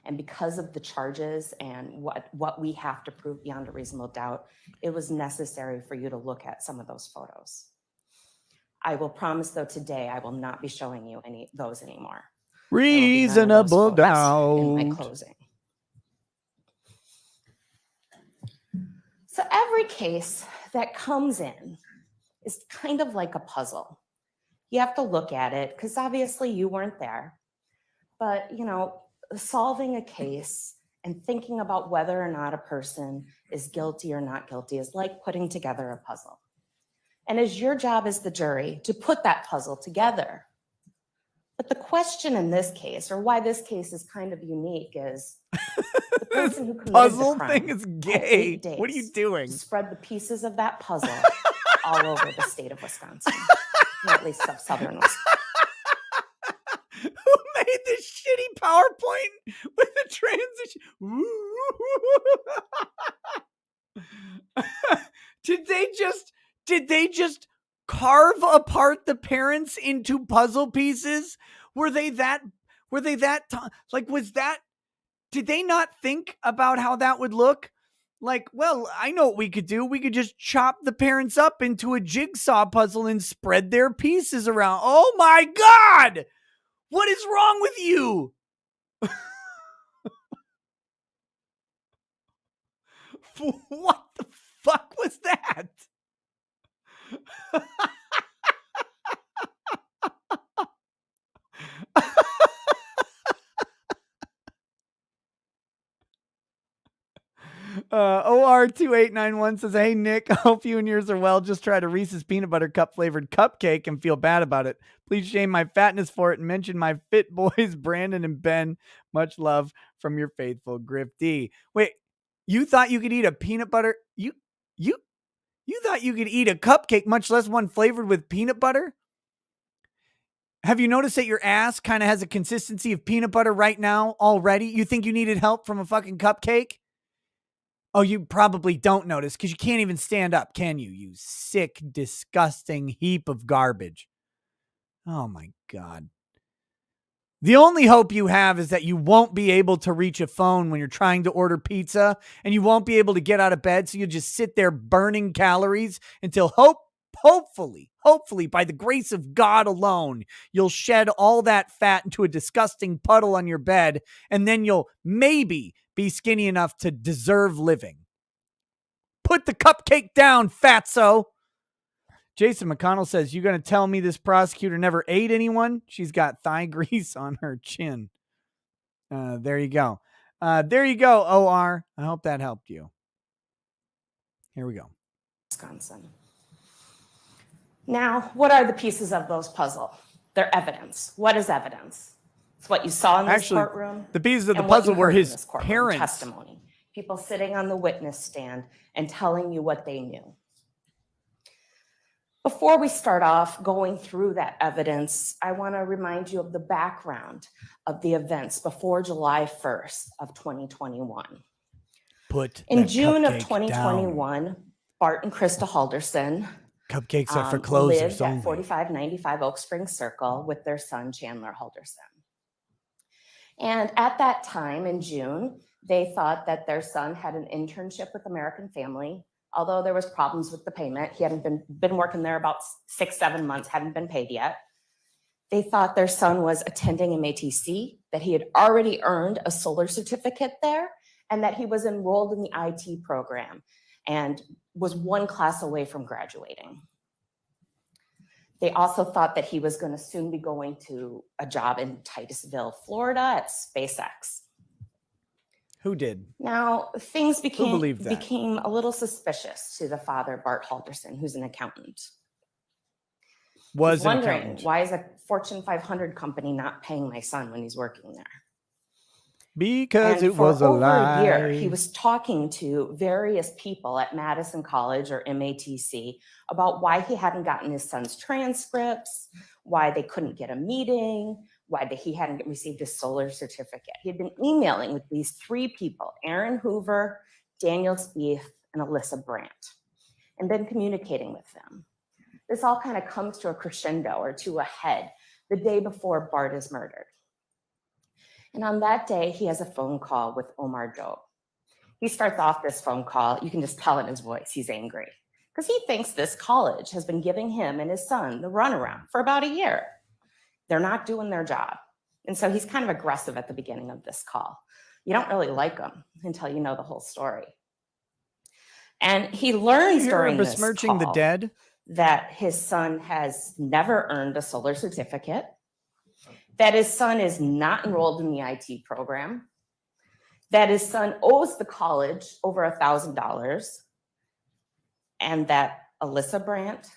and because of the charges and what we have to prove beyond a reasonable doubt, it was necessary for you to look at some of those photos. I will promise, though, today I will not be showing you those anymore. Reasonable doubt in my closing. So every case that comes in is kind of like a puzzle. You have to look at it because obviously you weren't there. But, solving a case and thinking about whether or not a person is guilty or not guilty is like putting together a puzzle. And it's your job as the jury to put that puzzle together. But the question in this case, or why this case is kind of unique, is the person who committed puzzle the crime thing is had gay. 8 days What are you doing? to spread the pieces of that puzzle all over the state of Wisconsin, or at least of southern Wisconsin. Who made this shitty PowerPoint with a transition? Did they just carve apart the parents into puzzle pieces? Did they not think about how that would look? Like, well, I know what we could do. We could just chop the parents up into a jigsaw puzzle and spread their pieces around. Oh my God! What is wrong with you? What the fuck was that? OR2891 says, hey, Nick, I hope you and yours are well. Just tried a Reese's peanut butter cup flavored cupcake and feel bad about it. Please shame my fatness for it and mention my fit boys, Brandon and Ben. Much love from your faithful Griff D. Wait, you thought you could eat a peanut butter? You thought you could eat a cupcake, much less one flavored with peanut butter? Have you noticed that your ass kind of has a consistency of peanut butter right now already? You think you needed help from a fucking cupcake? Oh, you probably don't notice because you can't even stand up, can you? You sick, disgusting heap of garbage. Oh my God. The only hope you have is that you won't be able to reach a phone when you're trying to order pizza, and you won't be able to get out of bed, so you'll just sit there burning calories until hopefully, by the grace of God alone, you'll shed all that fat into a disgusting puddle on your bed, and then you'll maybe be skinny enough to deserve living. Put the cupcake down, fatso. Jason McConnell says, you going to tell me this prosecutor never ate anyone? She's got thigh grease on her chin. There you go. There you go, OR. I hope that helped you. Here we go. Wisconsin. Now, what are the pieces of those puzzle? They're evidence. What is evidence? It's what you saw in this Actually, courtroom. the pieces of the and what puzzle you were heard in his this courtroom parents. testimony. People sitting on the witness stand and telling you what they knew. Before we start off going through that evidence, I want to remind you of the background of the events before July 1st of 2021. In June of 2021, Bart and Krista Halderson Cupcakes are for closers lived only. at 4595 Oak Spring Circle with their son, Chandler Halderson. And at that time in June, they thought that their son had an internship with American Family, although there was problems with the payment. He hadn't been working there about 6-7 months, hadn't been paid yet. They thought their son was attending MATC, that he had already earned a solar certificate there, and that he was enrolled in the IT program and was one class away from graduating. They also thought that he was going to soon be going to a job in Titusville, Florida at SpaceX. Who did? Now, things became believed that? a little suspicious to the father, Bart Halderson, who's an accountant. Was He's an wondering, accountant. why is a Fortune 500 company not paying my son when he's working there? Because And it was a for over lie. a year, he was talking to various people at Madison College or MATC about why he hadn't gotten his son's transcripts, why they couldn't get a meeting, why he hadn't received his solar certificate. He had been emailing with these 3 people, Aaron Hoover, Daniel Spieth, and Alyssa Brandt, and been communicating with them. This all kind of comes to a crescendo or to a head the day before Bart is murdered. And on that day, he has a phone call with Omar Job. He starts off this phone call, you can just tell in his voice, he's angry, because he thinks this college has been giving him and his son the runaround for about a year. They're not doing their job. And so he's kind of aggressive at the beginning of this call. You don't really like him until you know the whole story. And he learns during this besmirching call the dead that his son has never earned a solar certificate, that his son is not enrolled in the IT program, that his son owes the college over $1,000, and that Alyssa Brandt,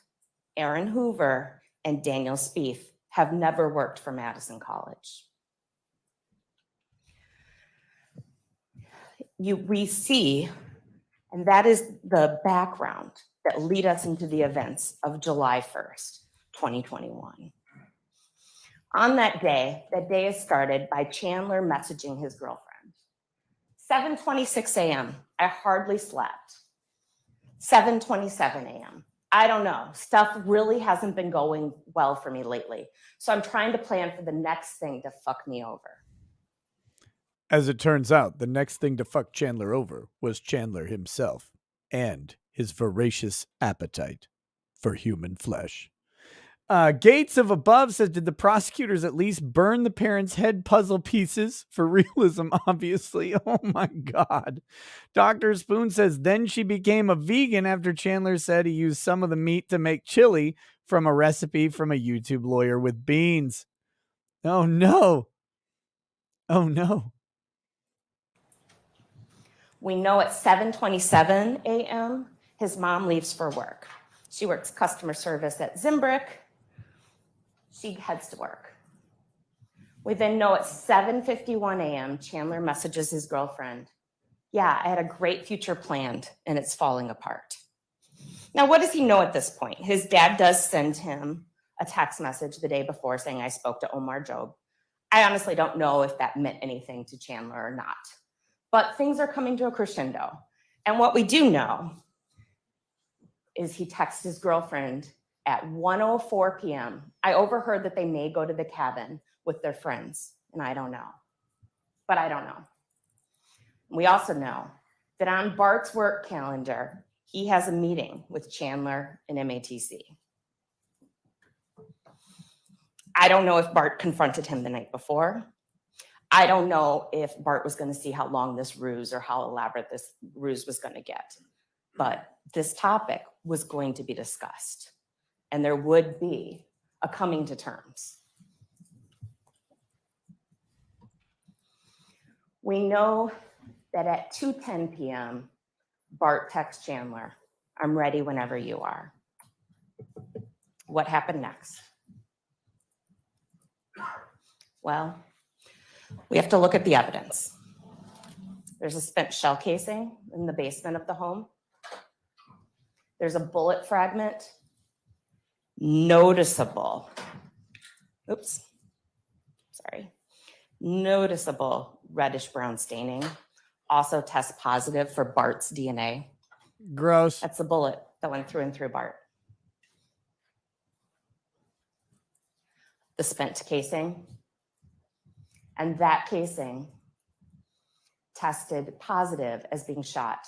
Aaron Hoover, and Daniel Spieth have never worked for Madison College. We see, and that is the background that lead us into the events of July 1st, 2021. On that day is started by Chandler messaging his girlfriend. 7:26 a.m., I hardly slept. 7:27 a.m., I don't know, stuff really hasn't been going well for me lately. So I'm trying to plan for the next thing to fuck me over. As it turns out, the next thing to fuck Chandler over was Chandler himself and his voracious appetite for human flesh. Gates of Above says, did the prosecutors at least burn the parents' head puzzle pieces for realism? Obviously. Oh my God. Dr. Spoon says, then she became a vegan after Chandler said he used some of the meat to make chili from a recipe from a YouTube lawyer with beans. Oh no. Oh no. We know at 7:27 a.m., his mom leaves for work. She works customer service at Zimbrick. She heads to work. We then know at 7:51 a.m., Chandler messages his girlfriend, yeah, I had a great future planned and it's falling apart. Now, what does he know at this point? His dad does send him a text message the day before saying, I spoke to Omar Job. I honestly don't know if that meant anything to Chandler or not, but things are coming to a crescendo. And what we do know is he texts his girlfriend at 1:04 p.m. I overheard that they may go to the cabin with their friends, and I don't know. But I don't know. We also know that on Bart's work calendar, he has a meeting with Chandler and MATC. I don't know if Bart confronted him the night before. I don't know if Bart was going to see how long this ruse or how elaborate this ruse was going to get. But this topic was going to be discussed, and there would be a coming to terms. We know that at 2:10 p.m., Bart texts Chandler, I'm ready whenever you are. What happened next? Well, We have to look at the evidence. There's a spent shell casing in the basement of the home. There's a bullet fragment, noticeable reddish brown staining, also test positive for Bart's DNA. Gross. That's the bullet that went through and through Bart. The spent casing, and that casing tested positive as being shot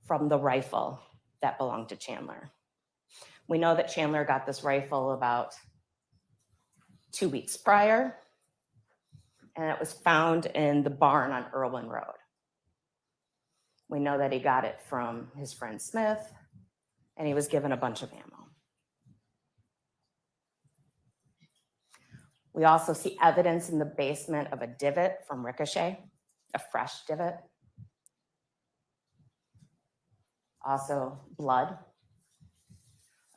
from the rifle that belonged to Chandler. We know that Chandler got this rifle about 2 weeks prior, and it was found in the barn on Irwin Road. We know that he got it from his friend Smith, and he was given a bunch of ammo. We also see evidence in the basement of a divot from Ricochet, a fresh divot. Also blood,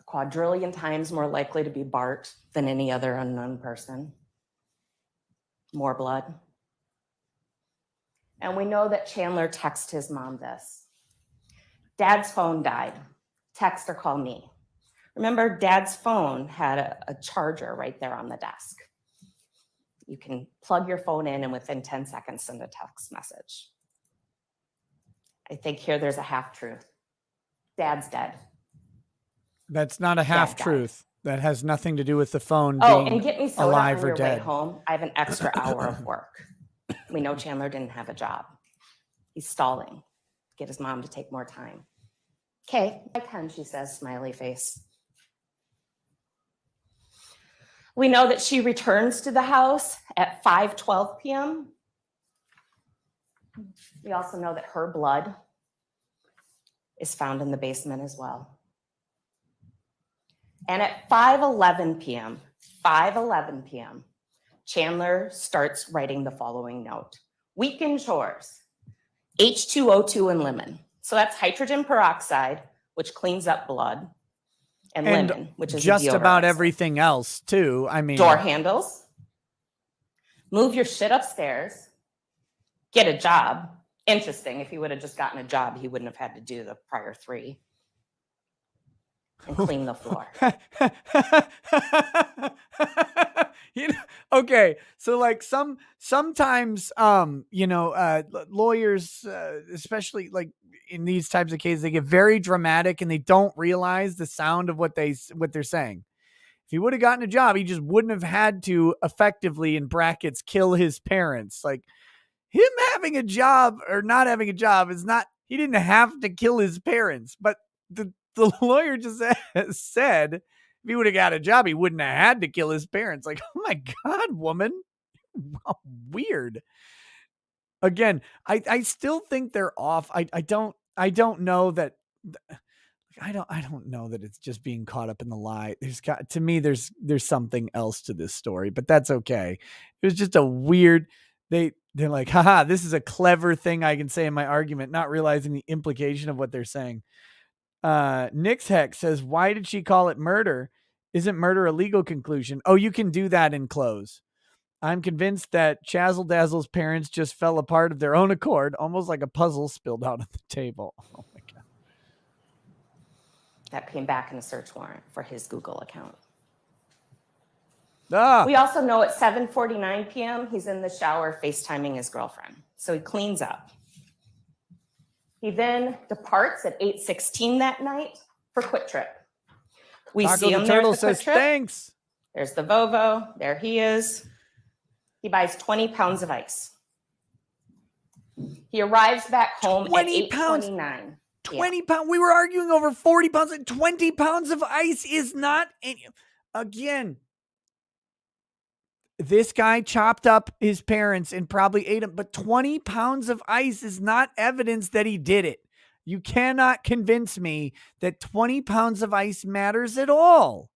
a quadrillion times more likely to be Bart than any other unknown person. More blood. And we know that Chandler texted his mom this: Dad's phone died. Text or call me. Remember, Dad's phone had a charger right there on the desk. You can plug your phone in and within 10 seconds send a text message. I think here there's a half-truth. Dad's dead. That's not a half-truth. That has nothing to do with the phone Oh, being and get me soda alive on or your way dead. home. I have an extra hour of work. We know Chandler didn't have a job. He's stalling to get his mom to take more time. Okay, I can, she says, smiley face. We know that she returns to the house at 5:12 p.m. We also know that her blood is found in the basement as well. And at 5:11 p.m., Chandler starts writing the following note: weekend chores, H2O2 and lemon. So that's hydrogen peroxide, which cleans up blood, and lemon, which is just a about deodorizer. everything else too. I mean, Door handles, move your shit upstairs, get a job. Interesting, if he would have just gotten a job, he wouldn't have had to do the prior three. And clean the floor. You know, okay, so like sometimes lawyers, especially like in these types of cases, they get very dramatic and they don't realize the sound of what they're saying. If he would have gotten a job, he just wouldn't have had to effectively, in brackets, kill his parents. Like, him having a job or not having a job is not, he didn't have to kill his parents, but the lawyer just said if he would have got a job, he wouldn't have had to kill his parents. Like, oh my God, woman. Weird. Again, I still think they're off. I don't know that. I don't know that it's just being caught up in the lie. There's something else to this story, but that's okay. It was just a weird, they're like, haha, this is a clever thing I can say in my argument, not realizing the implication of what they're saying. Nick's Heck says, why did she call it murder? Isn't murder a legal conclusion? Oh, you can do that in close. I'm convinced that Chazzle Dazzle's parents just fell apart of their own accord, almost like a puzzle spilled out on the table. Oh my God. That came back in a search warrant for his Google account. Ah. We also know at 7:49 p.m., he's in the shower FaceTiming his girlfriend. So he cleans up. He then departs at 8:16 that night for Quick Trip. We Taco see him the there at Turtle the Quick says, Trip. thanks. There's the Vovo. There he is. He buys 20 pounds of ice. He arrives back home at 8:29. 20 pounds. We were arguing over 40 pounds. 20 pounds of ice is not any. Again, this guy chopped up his parents and probably ate them, but 20 pounds of ice is not evidence that he did it. You cannot convince me that 20 pounds of ice matters at all.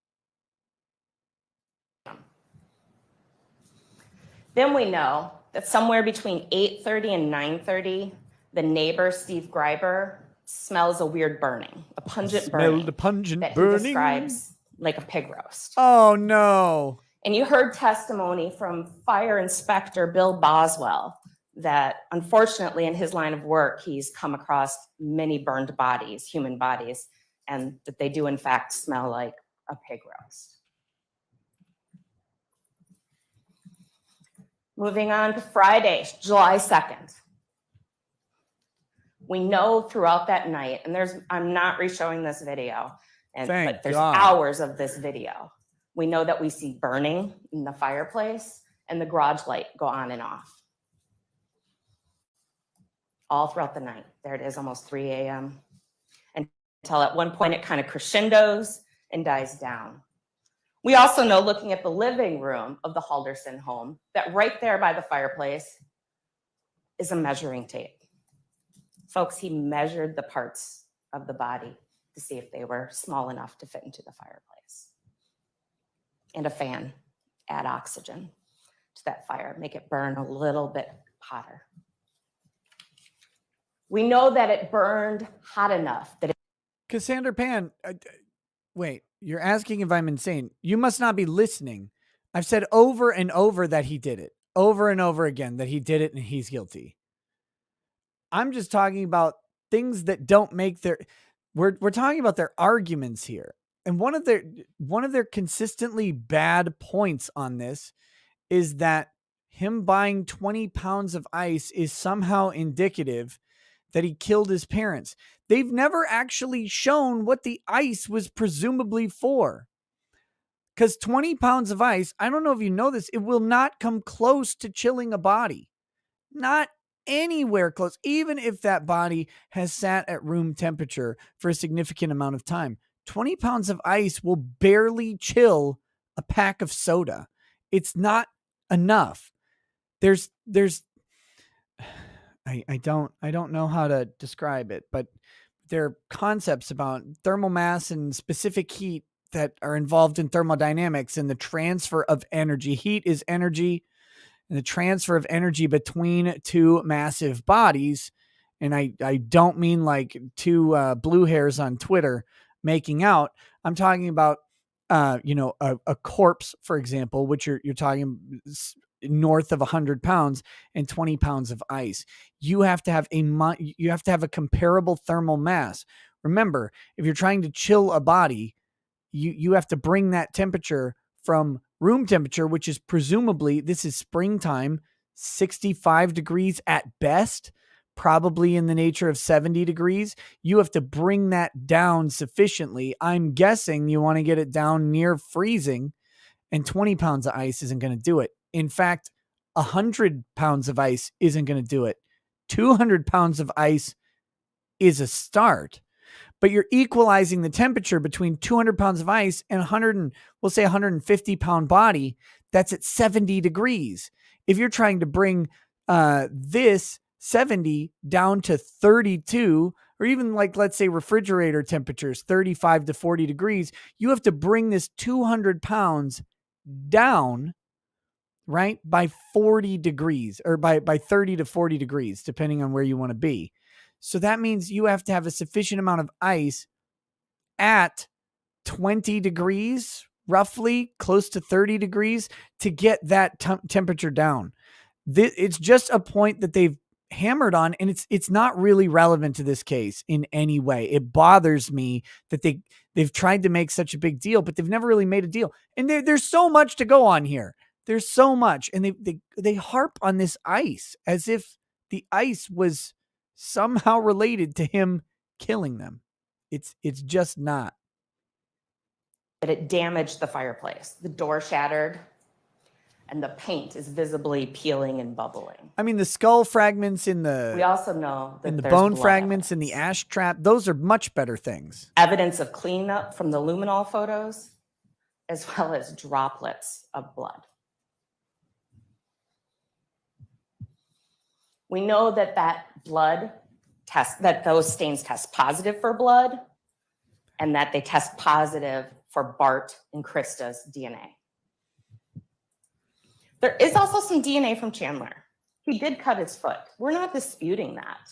Then we know that somewhere between 8:30 and 9:30, the neighbor, Steve Greiber, smells a weird burning, a pungent burning. Smelled a pungent that burning. he describes like a pig roast. Oh, no. And you heard testimony from Fire Inspector Bill Boswell that unfortunately in his line of work, he's come across many burned bodies, human bodies, and that they do in fact smell like a pig roast. Moving on to Friday, July 2nd. We know throughout that night, and I'm not re-showing this video, but there's hours of this video. We know that we see burning in the fireplace and the garage light go on and off. All throughout the night. There it is, almost 3 a.m. Until at one point it kind of crescendos and dies down. We also know, looking at the living room of the Halderson home, that right there by the fireplace is a measuring tape. Folks, he measured the parts of the body to see if they were small enough to fit into the fireplace. And a fan, add oxygen to that fire, make it burn a little bit hotter. We know that it burned hot enough that Cassandra Pan, wait, you're asking if I'm insane. You must not be listening. I've said over and over that he did it. Over and over again that he did it and he's guilty. I'm just talking about things that don't make their... We're talking about their arguments here. And one of their consistently bad points on this is that him buying 20 pounds of ice is somehow indicative that he killed his parents. They've never actually shown what the ice was presumably for. Because 20 pounds of ice, I don't know if you know this, it will not come close to chilling a body. Not anywhere close, even if that body has sat at room temperature for a significant amount of time. 20 pounds of ice will barely chill a pack of soda. It's not enough. I don't know how to describe it, but there are concepts about thermal mass and specific heat that are involved in thermodynamics and the transfer of energy. Heat is energy, and the transfer of energy between two massive bodies. And I don't mean like two blue hairs on Twitter making out. I'm talking about, a corpse, for example, which you're talking north of 100 pounds and 20 pounds of ice. You have to have a comparable thermal mass. Remember, if you're trying to chill a body, you have to bring that temperature from room temperature, which is presumably, this is springtime, 65 degrees at best, probably in the nature of 70 degrees. You have to bring that down sufficiently. I'm guessing you want to get it down near freezing, and 20 pounds of ice isn't going to do it. In fact, 100 pounds of ice isn't going to do it. 200 pounds of ice is a start, but you're equalizing the temperature between 200 pounds of ice and 150 pound body. That's at 70 degrees. If you're trying to bring this 70 down to 32, or even like, let's say refrigerator temperatures, 35 to 40 degrees, you have to bring this 200 pounds down, right, by 40 degrees or by 30 to 40 degrees, depending on where you want to be. So that means you have to have a sufficient amount of ice at 20 degrees, roughly close to 30 degrees, to get that temperature down. It's just a point that they've hammered on, and it's not really relevant to this case in any way. It bothers me that they've tried to make such a big deal, but they've never really made a deal. And there's so much to go on here. There's so much, and they harp on this ice as if the ice was somehow related to him killing them. It's just not. That it damaged the fireplace. The door shattered, and the paint is visibly peeling and bubbling. I mean, the skull fragments in the... We also know that in the there's bone blood fragments in evidence. the ash trap, those are much better things. Evidence of cleanup from the luminol photos, as well as droplets of blood. We know that blood test, that those stains test positive for blood, and that they test positive for Bart and Krista's DNA. There is also some DNA from Chandler. He did cut his foot. We're not disputing that,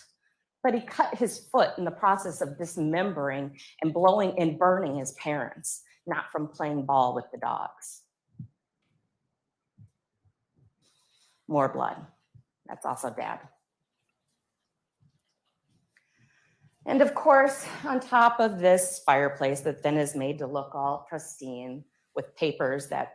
but he cut his foot in the process of dismembering and blowing and burning his parents, not from playing ball with the dogs. More blood. That's also Dad. And of course, on top of this fireplace that then is made to look all pristine with papers that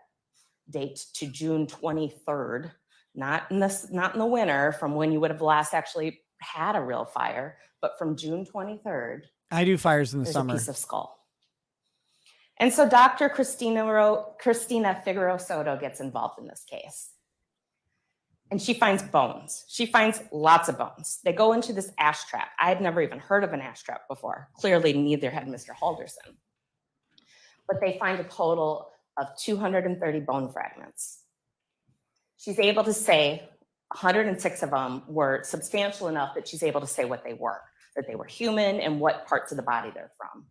date to June 23rd, not in the winter from when you would have last actually had a real fire, but from June 23rd. I do fires in the there's summer. A piece of skull. And so Dr. Christina Figueroa Soto gets involved in this case. And she finds bones. She finds lots of bones. They go into this ash trap. I had never even heard of an ash trap before. Clearly, neither had Mr. Halderson. But they find a total of 230 bone fragments. She's able to say 106 of them were substantial enough that she's able to say what they were, that they were human and what parts of the body they're from.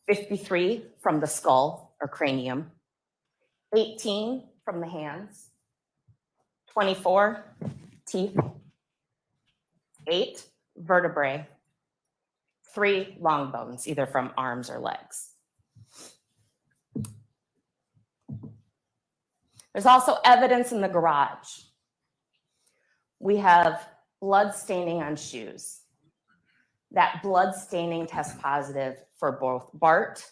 53 from the skull or cranium, 18 from the hands, 24 teeth, 8 vertebrae, 3 long bones, either from arms or legs. There's also evidence in the garage. We have blood staining on shoes. That blood staining tests positive for both Bart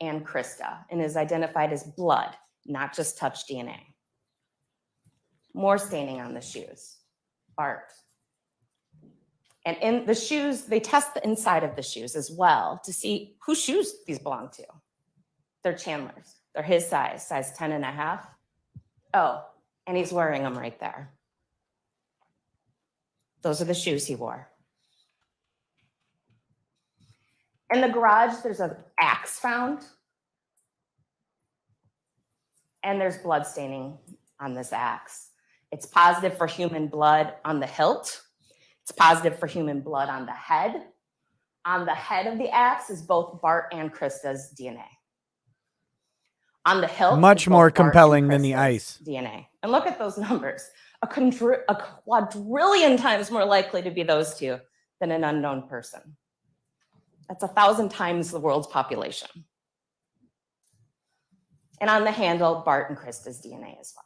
and Krista and is identified as blood, not just touch DNA. More staining on the shoes, Bart. And in the shoes, they test the inside of the shoes as well to see whose shoes these belong to. They're Chandler's. They're his size 10 and a half. Oh, and he's wearing them right there. Those are the shoes he wore. In the garage, there's an axe found. And there's blood staining on this axe. It's positive for human blood on the hilt. It's positive for human blood on the head. On the head of the axe is both Bart and Krista's DNA. On the hilt, much more compelling than the ice DNA. And look at those numbers. A quadrillion times more likely to be those two than an unknown person. That's 1,000 times the world's population. And on the handle, Bart and Krista's DNA as well.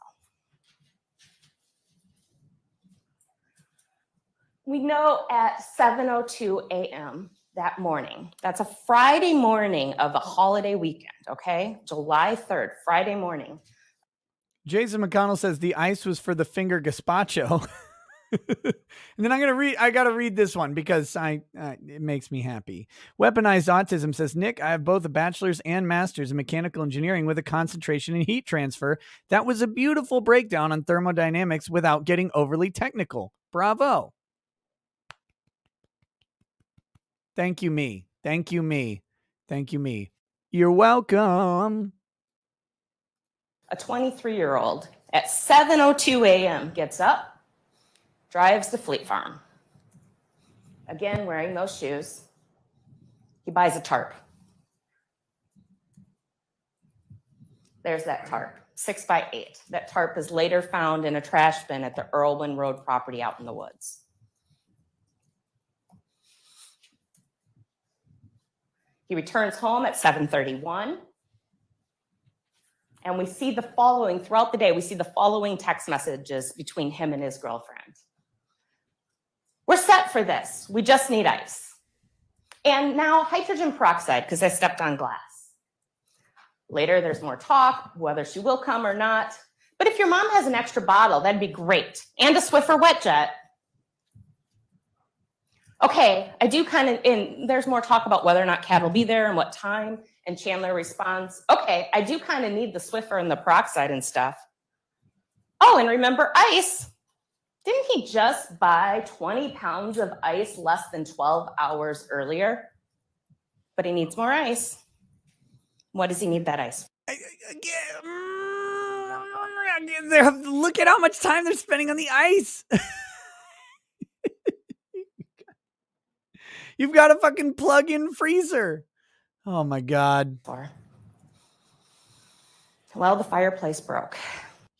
We know at 7:02 a.m. that morning, that's a Friday morning of a holiday weekend, okay? July 3rd, Friday morning. Jason McConnell says the ice was for the finger gazpacho. And then I got to read this one because it makes me happy. Weaponized Autism says, Nick, I have both a bachelor's and master's in mechanical engineering with a concentration in heat transfer. That was a beautiful breakdown on thermodynamics without getting overly technical. Bravo. Thank you, me. Thank you, me. Thank you, me. You're welcome. A 23-year-old at 7:02 a.m. gets up, drives to Fleet Farm. Again, wearing those shoes. He buys a tarp. There's that tarp, 6x8. That tarp is later found in a trash bin at the Irwin Road property out in the woods. He returns home at 7:31. And we see the following, throughout the day, we see the following text messages between him and his girlfriend. We're set for this. We just need ice. And now hydrogen peroxide, because I stepped on glass. Later, there's more talk, whether she will come or not. But if your mom has an extra bottle, that'd be great. And a Swiffer wet jet. Okay, I do kind of, and there's more talk about whether or not Kat will be there and what time. And Chandler responds, okay, I do kind of need the Swiffer and the peroxide and stuff. Oh, and remember ice. Didn't he just buy 20 pounds of ice less than 12 hours earlier? But he needs more ice. What does he need that ice? Look at how much time they're spending on the ice. You've got a fucking plug-in freezer. Oh my God. Well, the fireplace broke.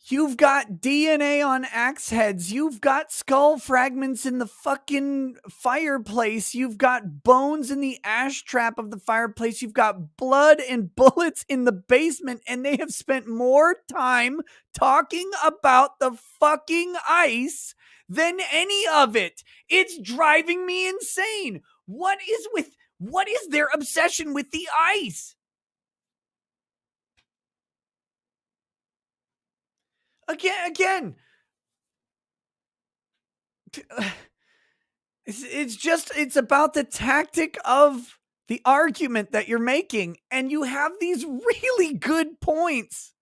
You've got DNA on axe heads. You've got skull fragments in the fucking fireplace. You've got bones in the ash trap of the fireplace. You've got blood and bullets in the basement. And they have spent more time talking about the fucking ice than any of it. It's driving me insane. What is their obsession with the ice? Again, it's about the tactic of the argument that you're making, and you have these really good points.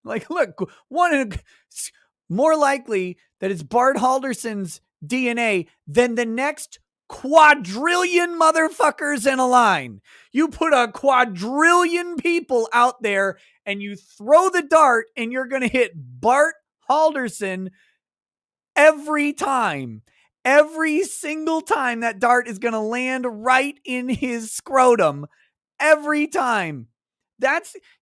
Like, look, more likely that it's Bart Halderson's DNA than the next quadrillion motherfuckers in a line. You put a quadrillion people out there and you throw the dart and you're going to hit Bart Halderson every time. Every single time that dart is going to land right in his scrotum. Every time.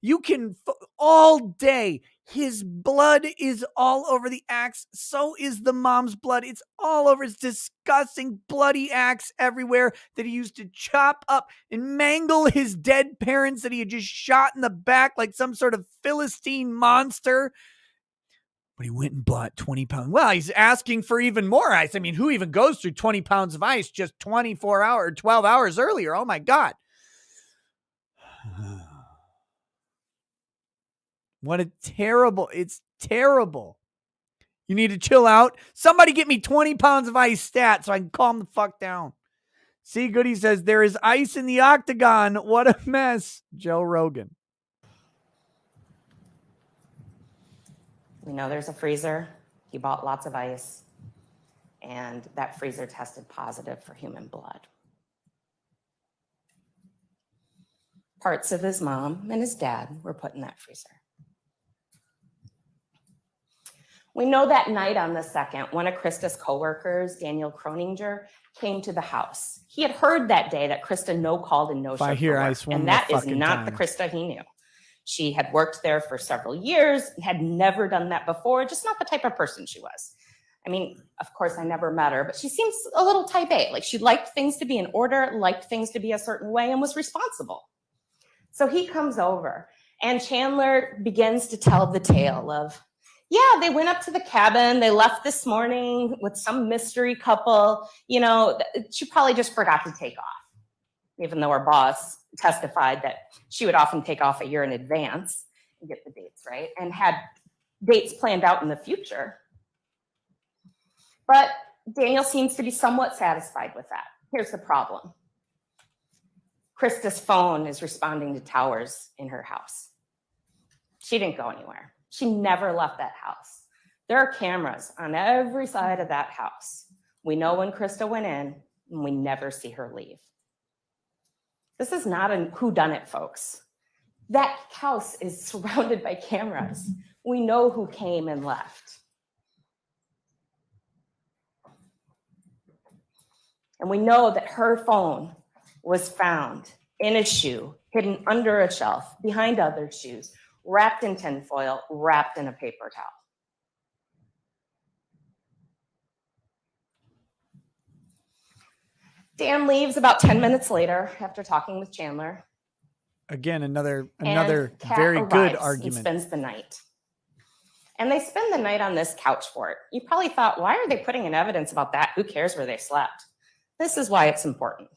You can all day. His blood is all over the axe. So is the mom's blood. It's all over. It's disgusting, bloody axe everywhere that he used to chop up and mangle his dead parents that he had just shot in the back like some sort of Philistine monster. But he went and bought 20 pounds. Well, he's asking for even more ice. I mean, who even goes through 20 pounds of ice just 24 hours, 12 hours earlier? Oh my God. It's terrible. You need to chill out. Somebody get me 20 pounds of ice stat so I can calm the fuck down. See, Goody says, there is ice in the octagon. What a mess. Joe Rogan. We know there's a freezer. He bought lots of ice, and that freezer tested positive for human blood. Parts of his mom and his dad were put in that freezer. We know that night on the 2nd, one of Krista's coworkers, Daniel Croninger, came to the house. He had heard that day that Krista no-called and no-showed for work, and that is not the Krista he knew. She had worked there for several years, had never done that before, just not the type of person she was. I mean, of course, I never met her, but she seems a little type A. Like, she liked things to be in order, liked things to be a certain way, and was responsible. So he comes over, and Chandler begins to tell the tale of, yeah, they went up to the cabin. They left this morning with some mystery couple. You know, she probably just forgot to take off, even though her boss testified that she would often take off a year in advance and get the dates right and had dates planned out in the future. But Daniel seems to be somewhat satisfied with that. Here's the problem. Krista's phone is responding to towers in her house. She didn't go anywhere. She never left that house. There are cameras on every side of that house. We know when Krista went in, and we never see her leave. This is not a whodunit, folks. That house is surrounded by cameras. We know who came and left. And we know that her phone was found in a shoe, hidden under a shelf, behind other shoes, wrapped in tinfoil, wrapped in a paper towel. Dan leaves about 10 minutes later after talking with Chandler. Again, another very good argument. And spends the night. And they spend the night on this couch fort. You probably thought, why are they putting in evidence about that? Who cares where they slept? This is why it's important.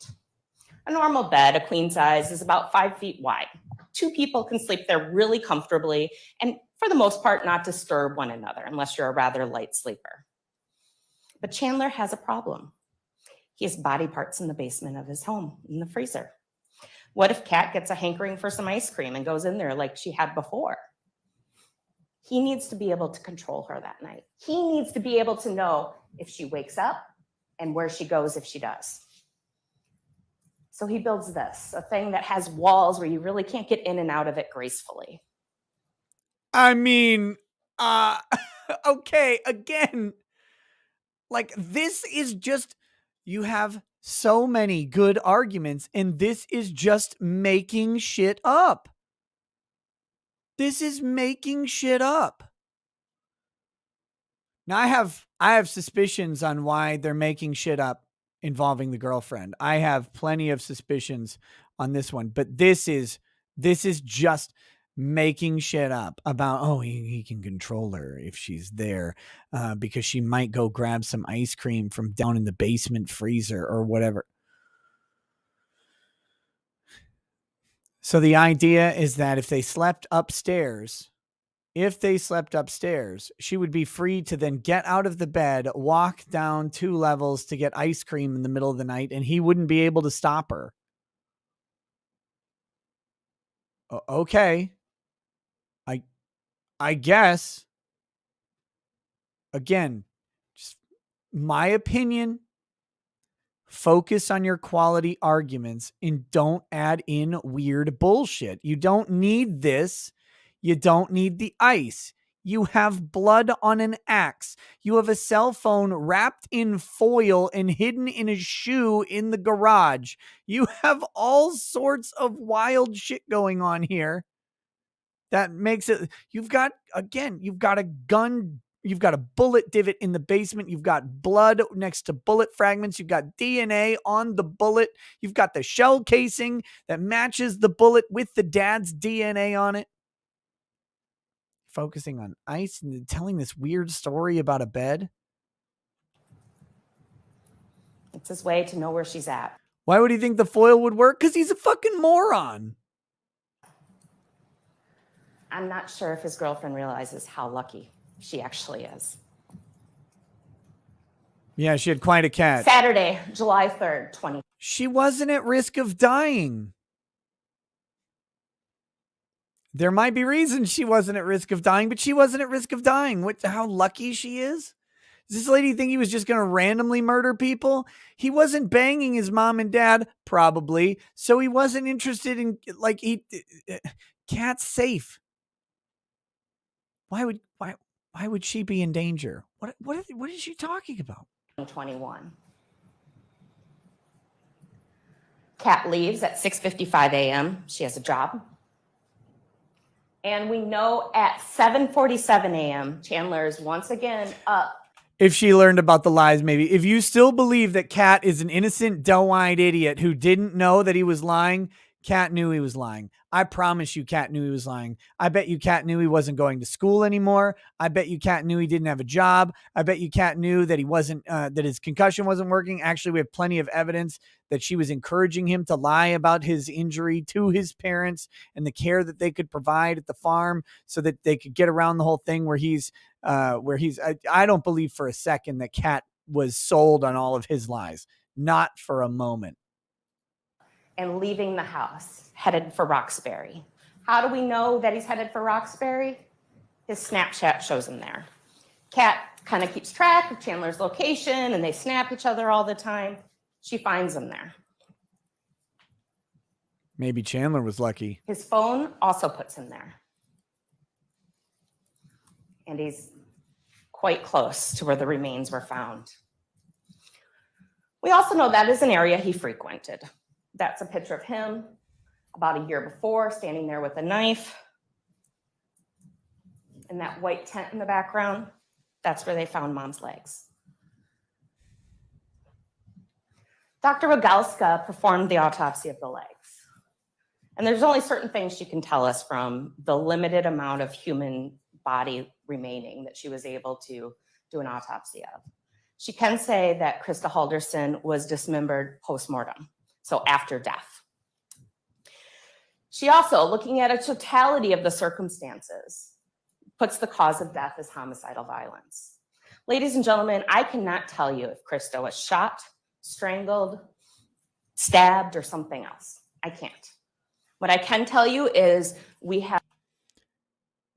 A normal bed, a queen size, is about 5 feet wide. 2 people can sleep there really comfortably and, for the most part, not disturb one another unless you're a rather light sleeper. But Chandler has a problem. He has body parts in the basement of his home, in the freezer. What if Kat gets a hankering for some ice cream and goes in there like she had before? He needs to be able to control her that night. He needs to be able to know if she wakes up and where she goes if she does. So he builds this, a thing that has walls where you really can't get in and out of it gracefully. I mean, okay, again, like, this is just, you have so many good arguments, and this is just making shit up. This is making shit up. Now I have suspicions on why they're making shit up involving the girlfriend. I have plenty of suspicions on this one, but this is just making shit up about, oh, he can control her if she's there because she might go grab some ice cream from down in the basement freezer or whatever. So the idea is that if they slept upstairs, she would be free to then get out of the bed, walk down 2 levels to get ice cream in the middle of the night, and he wouldn't be able to stop her. Okay. I guess. Again, just my opinion. Focus on your quality arguments and don't add in weird bullshit. You don't need this. You don't need the ice. You have blood on an axe. You have a cell phone wrapped in foil and hidden in a shoe in the garage. You have all sorts of wild shit going on here. That makes it, you've got a gun, you've got a bullet divot in the basement, you've got blood next to bullet fragments, you've got DNA on the bullet, you've got the shell casing that matches the bullet with the dad's DNA on it. Focusing on ice and telling this weird story about a bed. It's his way to know where she's at. Why would he think the foil would work? Because he's a fucking moron. I'm not sure if his girlfriend realizes how lucky she actually is. Yeah, she had quite a catch. Saturday, July 3rd, 20. She wasn't at risk of dying. There might be reasons she wasn't at risk of dying, but she wasn't at risk of dying. How lucky she is? Does this lady think he was just going to randomly murder people? He wasn't banging his mom and dad, probably. So he wasn't interested in, Kat's safe. Why would she be in danger? What is she talking about? 2021. Kat leaves at 6:55 a.m. She has a job. And we know at 7:47 a.m., Chandler is once again up. If she learned about the lies, maybe. If you still believe that Kat is an innocent, doe-eyed idiot who didn't know that he was lying, Kat knew he was lying. I promise you Kat knew he was lying. I bet you Kat knew he wasn't going to school anymore. I bet you Kat knew he didn't have a job. I bet you Kat knew that he wasn't, that his concussion wasn't working. Actually, we have plenty of evidence that she was encouraging him to lie about his injury to his parents and the care that they could provide at the farm so that they could get around the whole thing where I don't believe for a second that Kat was sold on all of his lies. Not for a moment. And leaving the house, headed for Roxbury. How do we know that he's headed for Roxbury? His Snapchat shows him there. Kat kind of keeps track of Chandler's location and they snap each other all the time. She finds him there. Maybe Chandler was lucky. His phone also puts him there. And he's quite close to where the remains were found. We also know that is an area he frequented. That's a picture of him about a year before, standing there with a knife. And that white tent in the background, that's where they found Mom's legs. Dr. Rogalska performed the autopsy of the legs. And there's only certain things she can tell us from the limited amount of human body remaining that she was able to do an autopsy of. She can say that Krista Halderson was dismembered post-mortem, so after death. She also, looking at a totality of the circumstances, puts the cause of death as homicidal violence. Ladies and gentlemen, I cannot tell you if Krista was shot, strangled, stabbed, or something else. I can't. What I can tell you is we have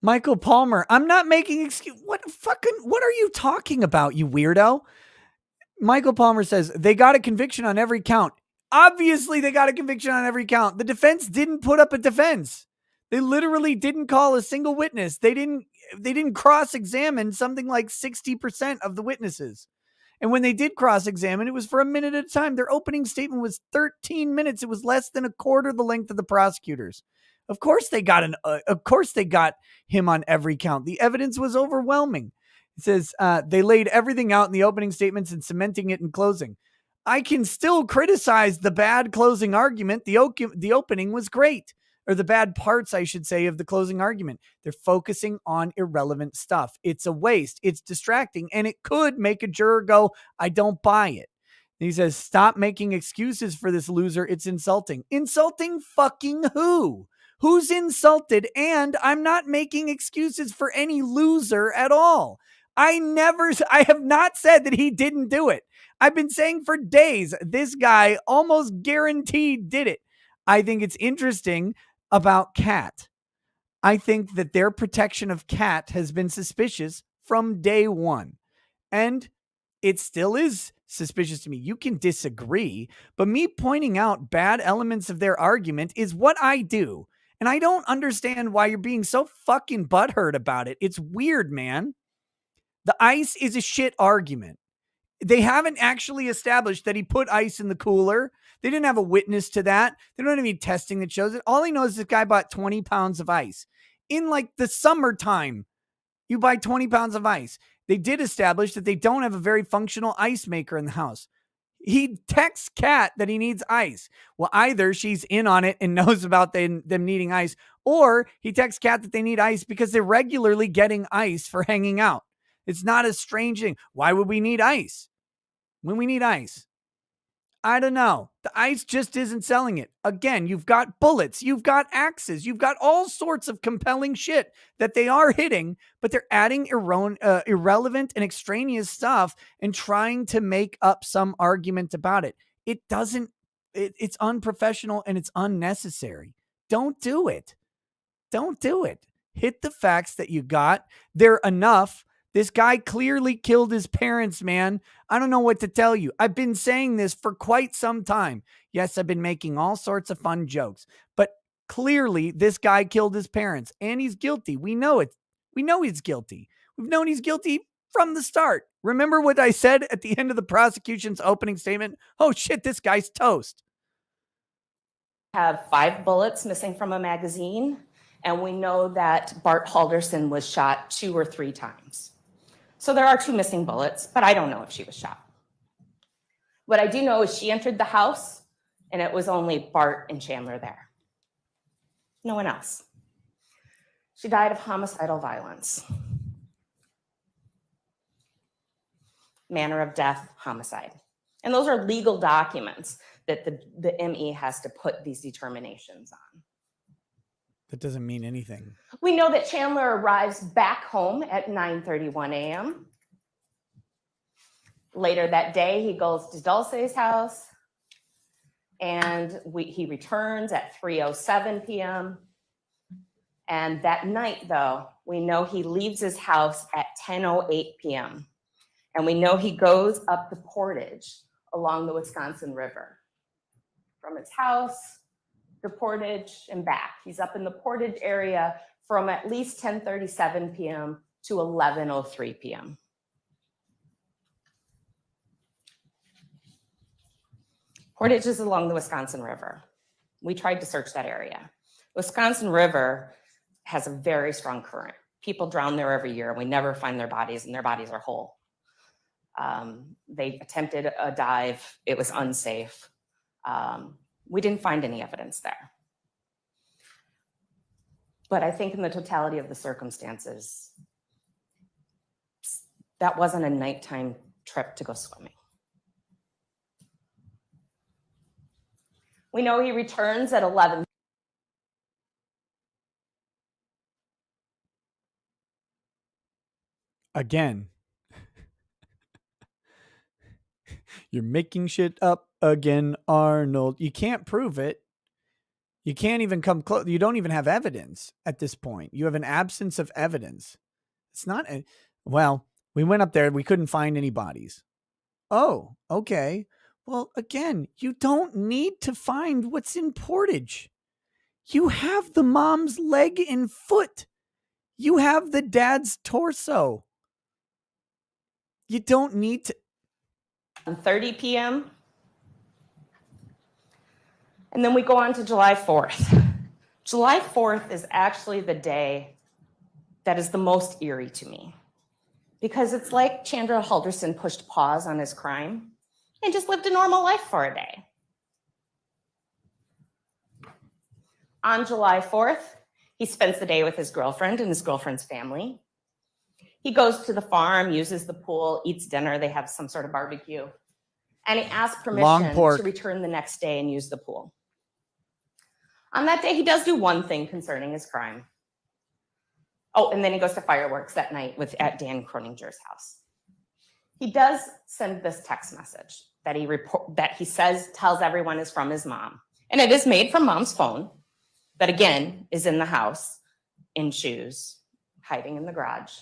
Michael Palmer, I'm not making excuse. What are you talking about, you weirdo? Michael Palmer says they got a conviction on every count. Obviously, they got a conviction on every count. The defense didn't put up a defense. They literally didn't call a single witness. They didn't cross-examine something like 60% of the witnesses. And when they did cross-examine, it was for a minute at a time. Their opening statement was 13 minutes. It was less than a quarter the length of the prosecutors. Of course they got him on every count. The evidence was overwhelming. It says, they laid everything out in the opening statements and cementing it in closing. I can still criticize the bad closing argument. The opening was great, or the bad parts, I should say, of the closing argument. They're focusing on irrelevant stuff. It's a waste. It's distracting, and it could make a juror go, I don't buy it. And he says, stop making excuses for this loser. It's insulting. Insulting fucking who? Who's insulted? And I'm not making excuses for any loser at all. I have not said that he didn't do it. I've been saying for days, this guy almost guaranteed did it. I think it's interesting about Kat. I think that their protection of Kat has been suspicious from day one. And it still is suspicious to me. You can disagree, but me pointing out bad elements of their argument is what I do. And I don't understand why you're being so fucking butthurt about it. It's weird, man. The ice is a shit argument. They haven't actually established that he put ice in the cooler. They didn't have a witness to that. They don't have any testing that shows it. All he knows is this guy bought 20 pounds of ice. In like the summertime, you buy 20 pounds of ice. They did establish that they don't have a very functional ice maker in the house. He texts Kat that he needs ice. Well, either she's in on it and knows about them needing ice, or he texts Kat that they need ice because they're regularly getting ice for hanging out. It's not a strange thing. Why would we need ice when we need ice? I don't know. The ice just isn't selling it. Again, you've got bullets, you've got axes, you've got all sorts of compelling shit that they are hitting, but they're adding irrelevant and extraneous stuff and trying to make up some argument about it. It's unprofessional and it's unnecessary. Don't do it. Don't do it. Hit the facts that you got. They're enough. This guy clearly killed his parents, man. I don't know what to tell you. I've been saying this for quite some time. Yes, I've been making all sorts of fun jokes, but clearly this guy killed his parents and he's guilty. We know it. We know he's guilty. We've known he's guilty from the start. Remember what I said at the end of the prosecution's opening statement? Oh shit, this guy's toast. Have 5 bullets missing from a magazine, and we know that Bart Halderson was shot 2 or 3 times. So there are 2 missing bullets, but I don't know if she was shot. What I do know is she entered the house and it was only Bart and Chandler there. No one else. She died of homicidal violence. Manner of death, homicide. And those are legal documents that the ME has to put these determinations on. That doesn't mean anything. We know that Chandler arrives back home at 9:31 a.m. Later that day, he goes to Dulce's house, and he returns at 3:07 p.m. And that night, though, we know he leaves his house at 10:08 p.m. And we know he goes up the portage along the Wisconsin River. From his house, the portage, and back. He's up in the portage area from at least 10:37 p.m. to 11:03 p.m. Portage is along the Wisconsin River. We tried to search that area. Wisconsin River has a very strong current. People drown there every year, and we never find their bodies, and their bodies are whole. They attempted a dive. It was unsafe. We didn't find any evidence there. But I think in the totality of the circumstances, that wasn't a nighttime trip to go swimming. We know he returns at 11. Again, you're making shit up again, Arnold. You can't prove it. You can't even come close. You don't even have evidence at this point. You have an absence of evidence. It's not, well, we went up there. We couldn't find any bodies. Oh, okay. Well, again, you don't need to find what's in Portage. You have the mom's leg and foot. You have the dad's torso. You don't need to. 30 p.m. And then we go on to July 4th. July 4th is actually the day that is the most eerie to me, because it's like Chandler Halderson pushed pause on his crime and just lived a normal life for a day. On July 4th, he spends the day with his girlfriend and his girlfriend's family. He goes to the farm, uses the pool, eats dinner. They have some sort of barbecue. And he asks permission to return the next day and use the pool. On that day, he does do one thing concerning his crime. Oh, and then he goes to fireworks that night at Dan Croninger's house. He does send this text message that he says tells everyone is from his mom. And it is made from mom's phone, that again is in the house, in shoes, hiding in the garage.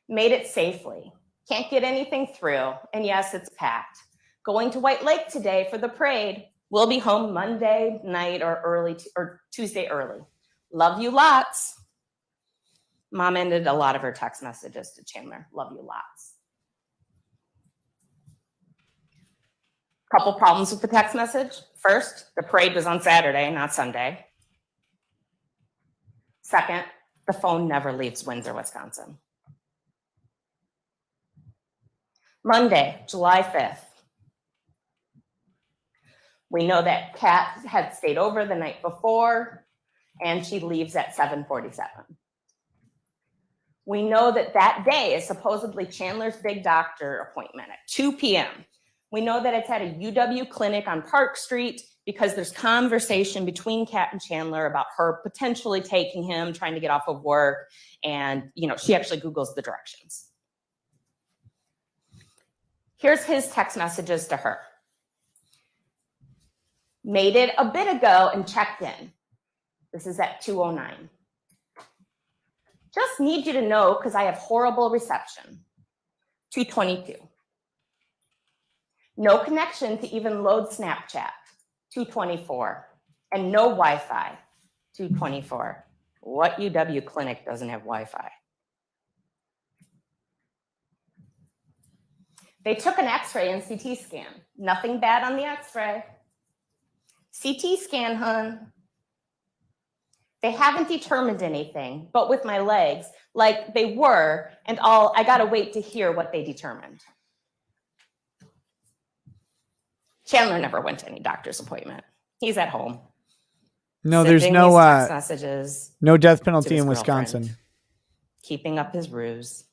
Made it safely. Can't get anything through. And yes, it's packed. Going to White Lake today for the parade. We'll be home Monday night or Tuesday early. Love you lots. Mom ended a lot of her text messages to Chandler. Love you lots. Couple problems with the text message. First, the parade was on Saturday, not Sunday. Second, the phone never leaves Windsor, Wisconsin. Monday, July 5th. We know that Kat had stayed over the night before, and she leaves at 7:47. We know that that day is supposedly Chandler's big doctor appointment at 2 p.m. We know that it's at a UW clinic on Park Street because there's conversation between Kat and Chandler about her potentially taking him, trying to get off of work, and she actually Googles the directions. Here's his text messages to her. Made it a bit ago and checked in. This is at 2:09. Just need you to know because I have horrible reception. 2:22. No connection to even load Snapchat. 2:24. And no Wi-Fi. 2:24. What UW clinic doesn't have Wi-Fi? They took an X-ray and CT scan. Nothing bad on the X-ray. CT scan, hun. They haven't determined anything, but with my legs, like they were, and I gotta wait to hear what they determined. Chandler never went to any doctor's appointment. He's at home. No, there's no text messages. No death penalty in Wisconsin. Keeping up his ruse.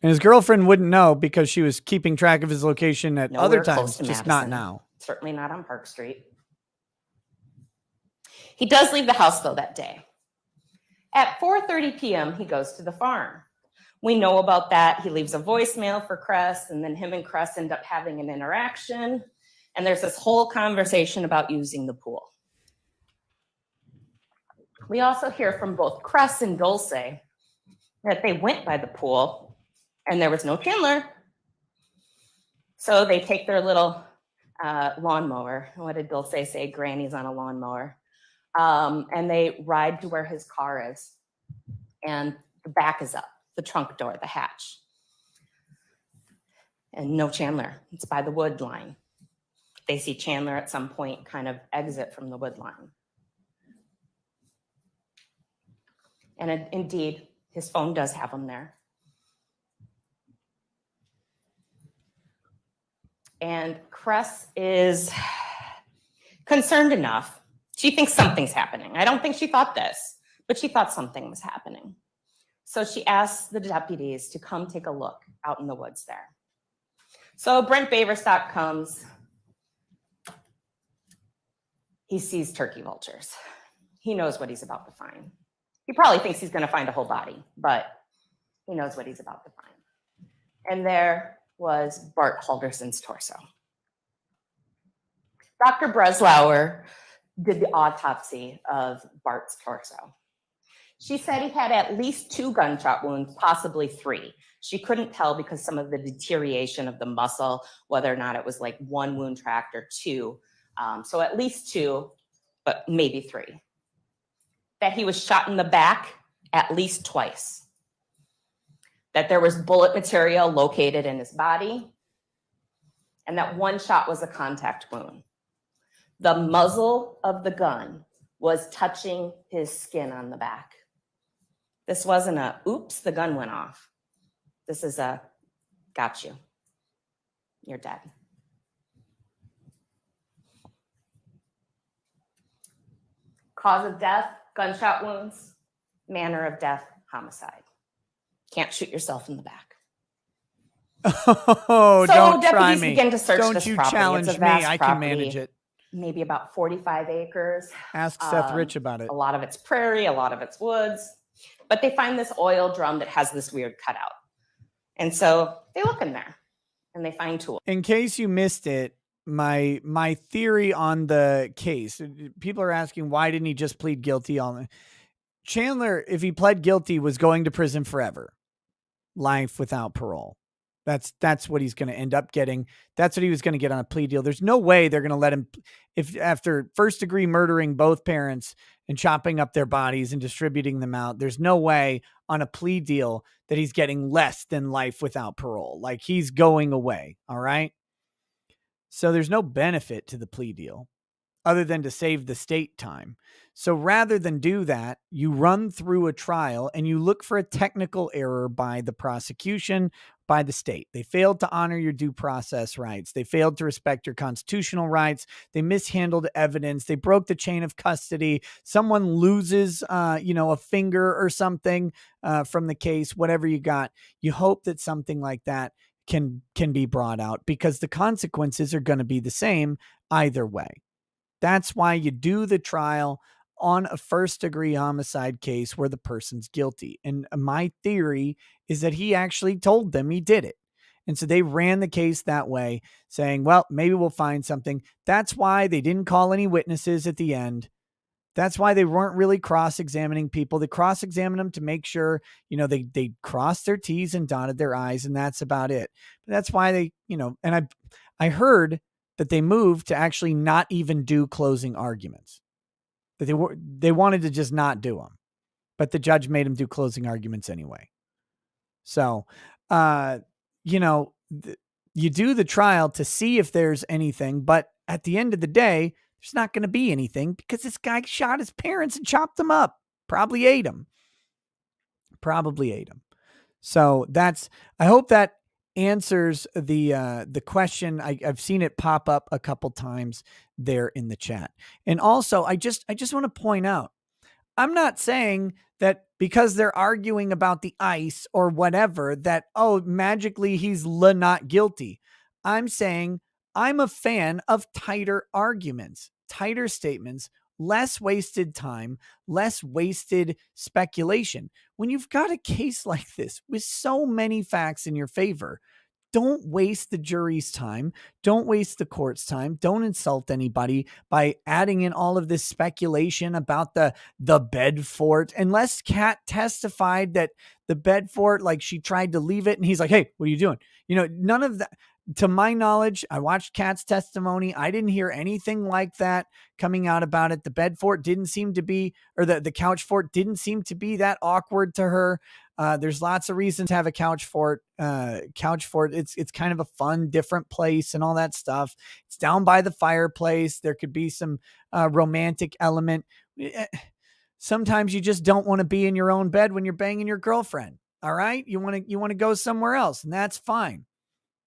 And his girlfriend wouldn't know because she was keeping track of his location at other times, just not now. Certainly not on Park Street. He does leave the house, though, that day. At 4:30 p.m., he goes to the farm. We know about that. He leaves a voicemail for Cress, and then him and Cress end up having an interaction. And there's this whole conversation about using the pool. We also hear from both Cress and Dulce that they went by the pool, and there was no Chandler. So they take their little lawnmower. What did Dulce say? Granny's on a lawnmower. And they ride to where his car is. And the back is up, the trunk door, the hatch. And no Chandler. It's by the wood line. They see Chandler at some point kind of exit from the wood line. And indeed, his phone does have him there. And Cress is concerned enough. She thinks something's happening. I don't think she thought this, but she thought something was happening. So she asks the deputies to come take a look out in the woods there. So Brent Baverstock comes. He sees turkey vultures. He knows what he's about to find. He probably thinks he's going to find a whole body, but he knows what he's about to find. And there was Bart Halderson's torso. Dr. Breslauer did the autopsy of Bart's torso. She said he had at least 2 gunshot wounds, possibly 3. She couldn't tell because some of the deterioration of the muscle, whether or not it was like 1 wound tract or 2. So at least 2, but maybe 3. That he was shot in the back at least twice. That there was bullet material located in his body. And that 1 shot was a contact wound. The muzzle of the gun was touching his skin on the back. This wasn't a, oops, the gun went off. This is a got you. You're dead. Cause of death, gunshot wounds. Manner of death, homicide. Can't shoot yourself in the back. Oh, So don't try deputies me. begin to search Don't this you property. challenge It's a me. vast I can property, manage it. Maybe about 45 acres. Ask Seth Rich about it. A lot of it's prairie, a lot of it's woods. But they find this oil drum that has this weird cutout. And so they look in there and they find tools. In case you missed it, my theory on the case, people are asking, why didn't he just plead guilty? Chandler, if he pled guilty, was going to prison forever. Life without parole. That's what he's going to end up getting. That's what he was going to get on a plea deal. There's no way they're going to let him, if after first degree murdering both parents and chopping up their bodies and distributing them out, there's no way on a plea deal that he's getting less than life without parole. Like, he's going away. All right. So there's no benefit to the plea deal other than to save the state time. So rather than do that, you run through a trial and you look for a technical error by the prosecution, by the state. They failed to honor your due process rights. They failed to respect your constitutional rights. They mishandled evidence. They broke the chain of custody. Someone loses, a finger or something from the case, whatever you got. You hope that something like that can be brought out, because the consequences are going to be the same either way. That's why you do the trial on a first degree homicide case where the person's guilty. And my theory is that he actually told them he did it. And so they ran the case that way, saying, well, maybe we'll find something. That's why they didn't call any witnesses at the end. That's why they weren't really cross-examining people. They cross-examined them to make sure, they crossed their T's and dotted their I's, and that's about it. But that's why they, and I heard that they moved to actually not even do closing arguments. That they wanted to just not do them, but the judge made them do closing arguments anyway. So, you do the trial to see if there's anything, but at the end of the day, there's not going to be anything, because this guy shot his parents and chopped them up. Probably ate them. So I hope that answers the question. I've seen it pop up a couple times there in the chat. And also, I just want to point out, I'm not saying that because they're arguing about the ice or whatever that, magically he's not guilty. I'm saying I'm a fan of tighter arguments, tighter statements, less wasted time, less wasted speculation. When you've got a case like this with so many facts in your favor, don't waste the jury's time. Don't waste the court's time. Don't insult anybody by adding in all of this speculation about the bed fort. Unless Kat testified that the bed fort, like, she tried to leave it and he's like, hey, what are you doing? None of that. To my knowledge, I watched Kat's testimony. I didn't hear anything like that coming out about it. The bed fort didn't seem to be, or the couch fort didn't seem to be that awkward to her. There's lots of reasons to have a couch fort. It's kind of a fun, different place and all that stuff. It's down by the fireplace. There could be some romantic element. Sometimes you just don't want to be in your own bed when you're banging your girlfriend. All right. You want to go somewhere else, and that's fine.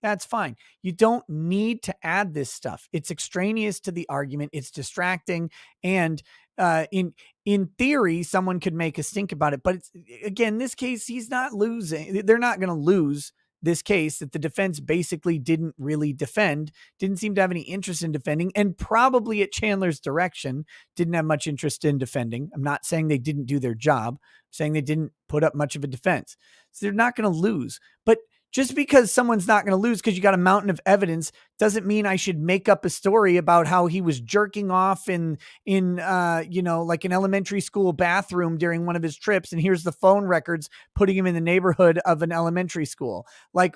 That's fine. You don't need to add this stuff. It's extraneous to the argument. It's distracting. And in theory, someone could make a stink about it. But again, this case, he's not losing. They're not going to lose this case that the defense basically didn't really defend, didn't seem to have any interest in defending, and probably at Chandler's direction didn't have much interest in defending. I'm not saying they didn't do their job. I'm saying they didn't put up much of a defense. So they're not going to lose. But just because someone's not going to lose because you got a mountain of evidence doesn't mean I should make up a story about how he was jerking off in like an elementary school bathroom during one of his trips. And here's the phone records putting him in the neighborhood of an elementary school. Like,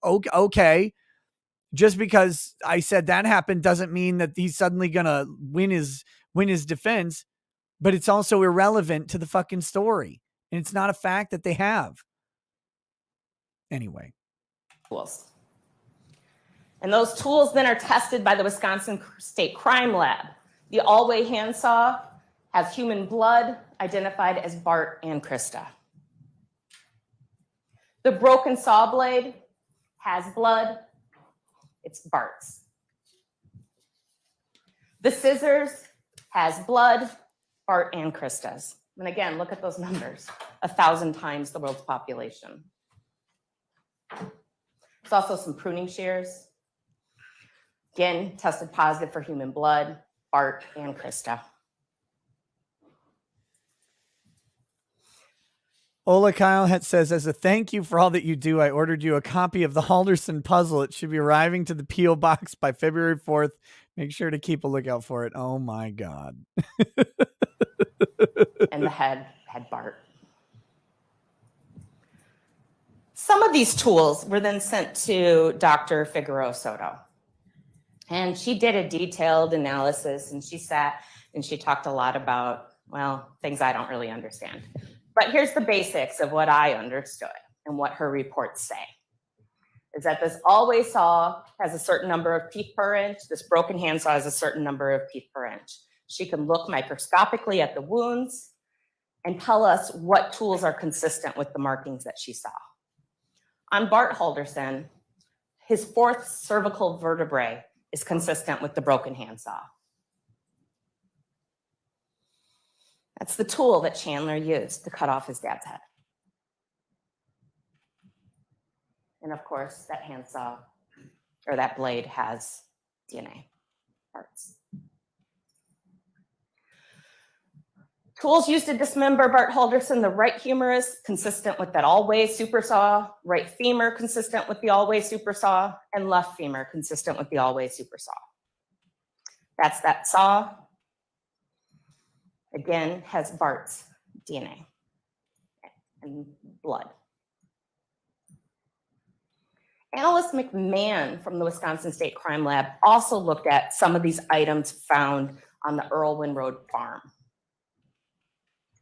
okay. Just because I said that happened doesn't mean that he's suddenly going to win his defense, but it's also irrelevant to the fucking story. And it's not a fact that they have. Anyway. Tools. And those tools then are tested by the Wisconsin State Crime Lab. The all-way handsaw has human blood identified as Bart and Krista. The broken saw blade has blood. It's Bart's. The scissors has blood, Bart and Krista's. And again, look at those numbers, 1,000 times the world's population. There's also some pruning shears. Again, tested positive for human blood, Bart and Krista. Ola Kyle says, as a thank you for all that you do, I ordered you a copy of the Halderson puzzle. It should be arriving to the P.O. box by February 4th. Make sure to keep a lookout for it. Oh my God. And the head had Bart. Some of these tools were then sent to Dr. Figueroa Soto. And she did a detailed analysis, and she sat and she talked a lot about, well, things I don't really understand. But here's the basics of what I understood and what her reports say. Is that this always saw has a certain number of teeth per inch. This broken handsaw has a certain number of teeth per inch. She can look microscopically at the wounds and tell us what tools are consistent with the markings that she saw. On Bart Halderson, his fourth cervical vertebrae is consistent with the broken handsaw. That's the tool that Chandler used to cut off his dad's head. And of course, that handsaw or that blade has DNA parts. Tools used to dismember Bart Halderson, the right humerus, consistent with that all-way super saw, right femur, consistent with the all-way super saw, and left femur, consistent with the all-way super saw. That's that saw. Again, has Bart's DNA and blood. Analyst McMahon from the Wisconsin State Crime Lab also looked at some of these items found on the Irwin Road farm.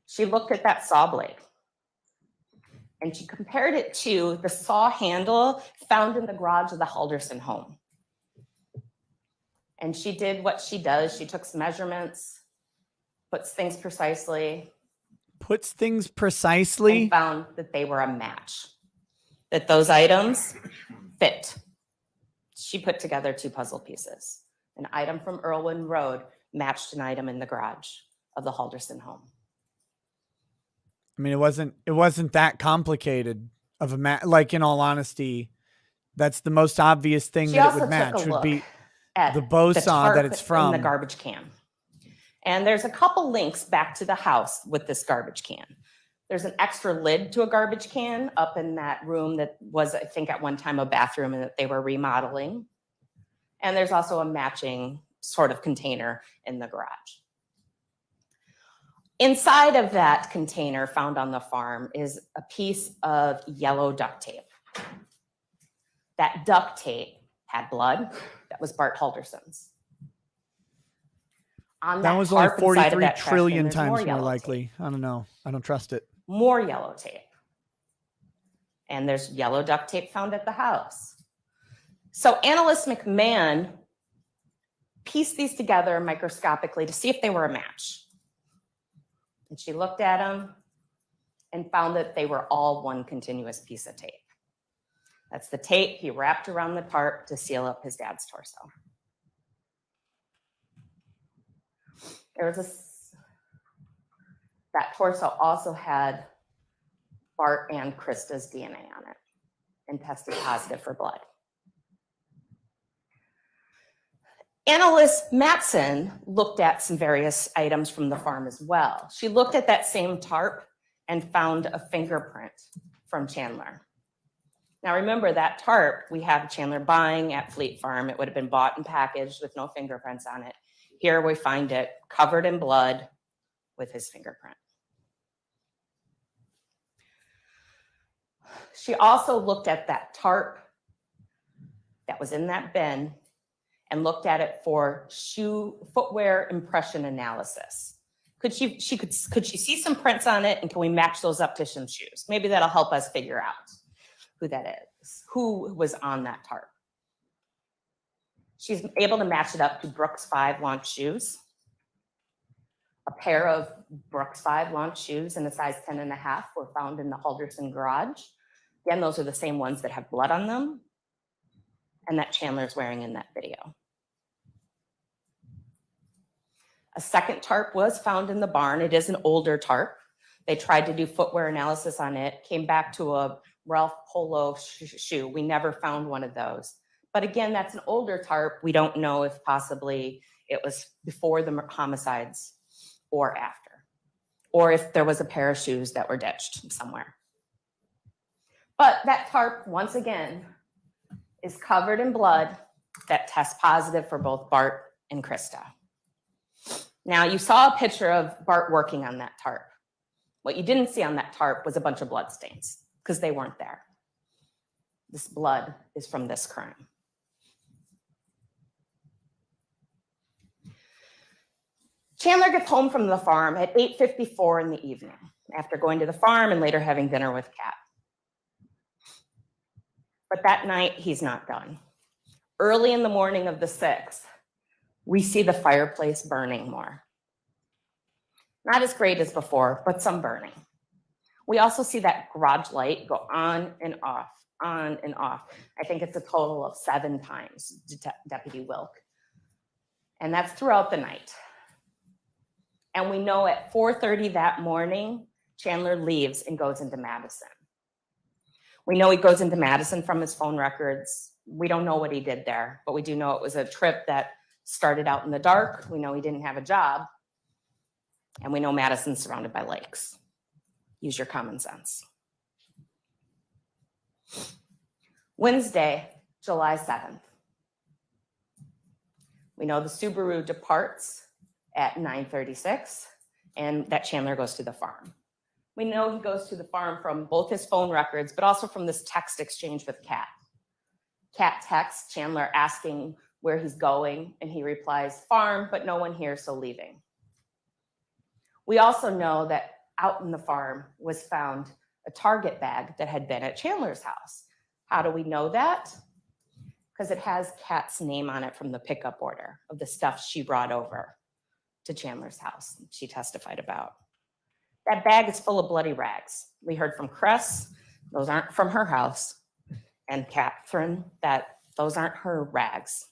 She looked at that saw blade and she compared it to the saw handle found in the garage of the Halderson home. And she did what she does. She took some measurements, puts things precisely. Puts things precisely? And found that they were a match, that those items fit. She put together two puzzle pieces. An item from Irwin Road matched an item in the garage of the Halderson home. I mean, it wasn't that complicated of a match. Like, in all honesty, that's the most obvious thing that it would match would be the bow saw that it's from. The garbage can. And there's a couple links back to the house with this garbage can. There's an extra lid to a garbage can up in that room that was, I think, at one time a bathroom and that they were remodeling. And there's also a matching sort of container in the garage. Inside of that container found on the farm is a piece of yellow duct tape. That duct tape had blood. That was Bart Halderson's. That was only 43 trillion times more likely. I don't know. I don't trust it. More yellow tape. And there's yellow duct tape found at the house. So analyst McMahon pieced these together microscopically to see if they were a match. And she looked at them and found that they were all one continuous piece of tape. That's the tape he wrapped around the tarp to seal up his dad's torso. That torso also had Bart and Krista's DNA on it and tested positive for blood. Analyst Matson looked at some various items from the farm as well. She looked at that same tarp and found a fingerprint from Chandler. Now remember, that tarp we have Chandler buying at Fleet Farm. It would have been bought and packaged with no fingerprints on it. Here we find it covered in blood with his fingerprint. She also looked at that tarp that was in that bin and looked at it for footwear impression analysis. Could she see some prints on it, and can we match those up to some shoes? Maybe that'll help us figure out who that is, who was on that tarp. She's able to match it up to Brooks 5 launch shoes. A pair of Brooks 5 launch shoes in a size 10.5 were found in the Halderson garage. Again, those are the same ones that have blood on them and that Chandler's wearing in that video. A second tarp was found in the barn. It is an older tarp. They tried to do footwear analysis on it, came back to a Ralph Polo shoe. We never found one of those. But again, that's an older tarp. We don't know if possibly it was before the homicides or after, or if there was a pair of shoes that were ditched somewhere. But that tarp, once again, is covered in blood that tests positive for both Bart and Krista. Now, you saw a picture of Bart working on that tarp. What you didn't see on that tarp was a bunch of blood stains, because they weren't there. This blood is from this crime. Chandler gets home from the farm at 8:54 in the evening, after going to the farm and later having dinner with Kat. But that night, he's not done. Early in the morning of the 6th, we see the fireplace burning more. Not as great as before, but some burning. We also see that garage light go on and off, on and off. I think it's a total of 7 times, Deputy Wilk. And that's throughout the night. And we know at 4:30 that morning, Chandler leaves and goes into Madison. We know he goes into Madison from his phone records. We don't know what he did there, but we do know it was a trip that started out in the dark. We know he didn't have a job. And we know Madison's surrounded by lakes. Use your common sense. Wednesday, July 7th. We know the Subaru departs at 9:36 and that Chandler goes to the farm. We know he goes to the farm from both his phone records, but also from this text exchange with Kat. Kat texts Chandler asking where he's going, and he replies, farm, but no one here, so leaving. We also know that out in the farm was found a Target bag that had been at Chandler's house. How do we know that? Because it has Kat's name on it from the pickup order of the stuff she brought over to Chandler's house, she testified about. That bag is full of bloody rags. We heard from Chris, those aren't from her house, and Catherine, that those aren't her rags.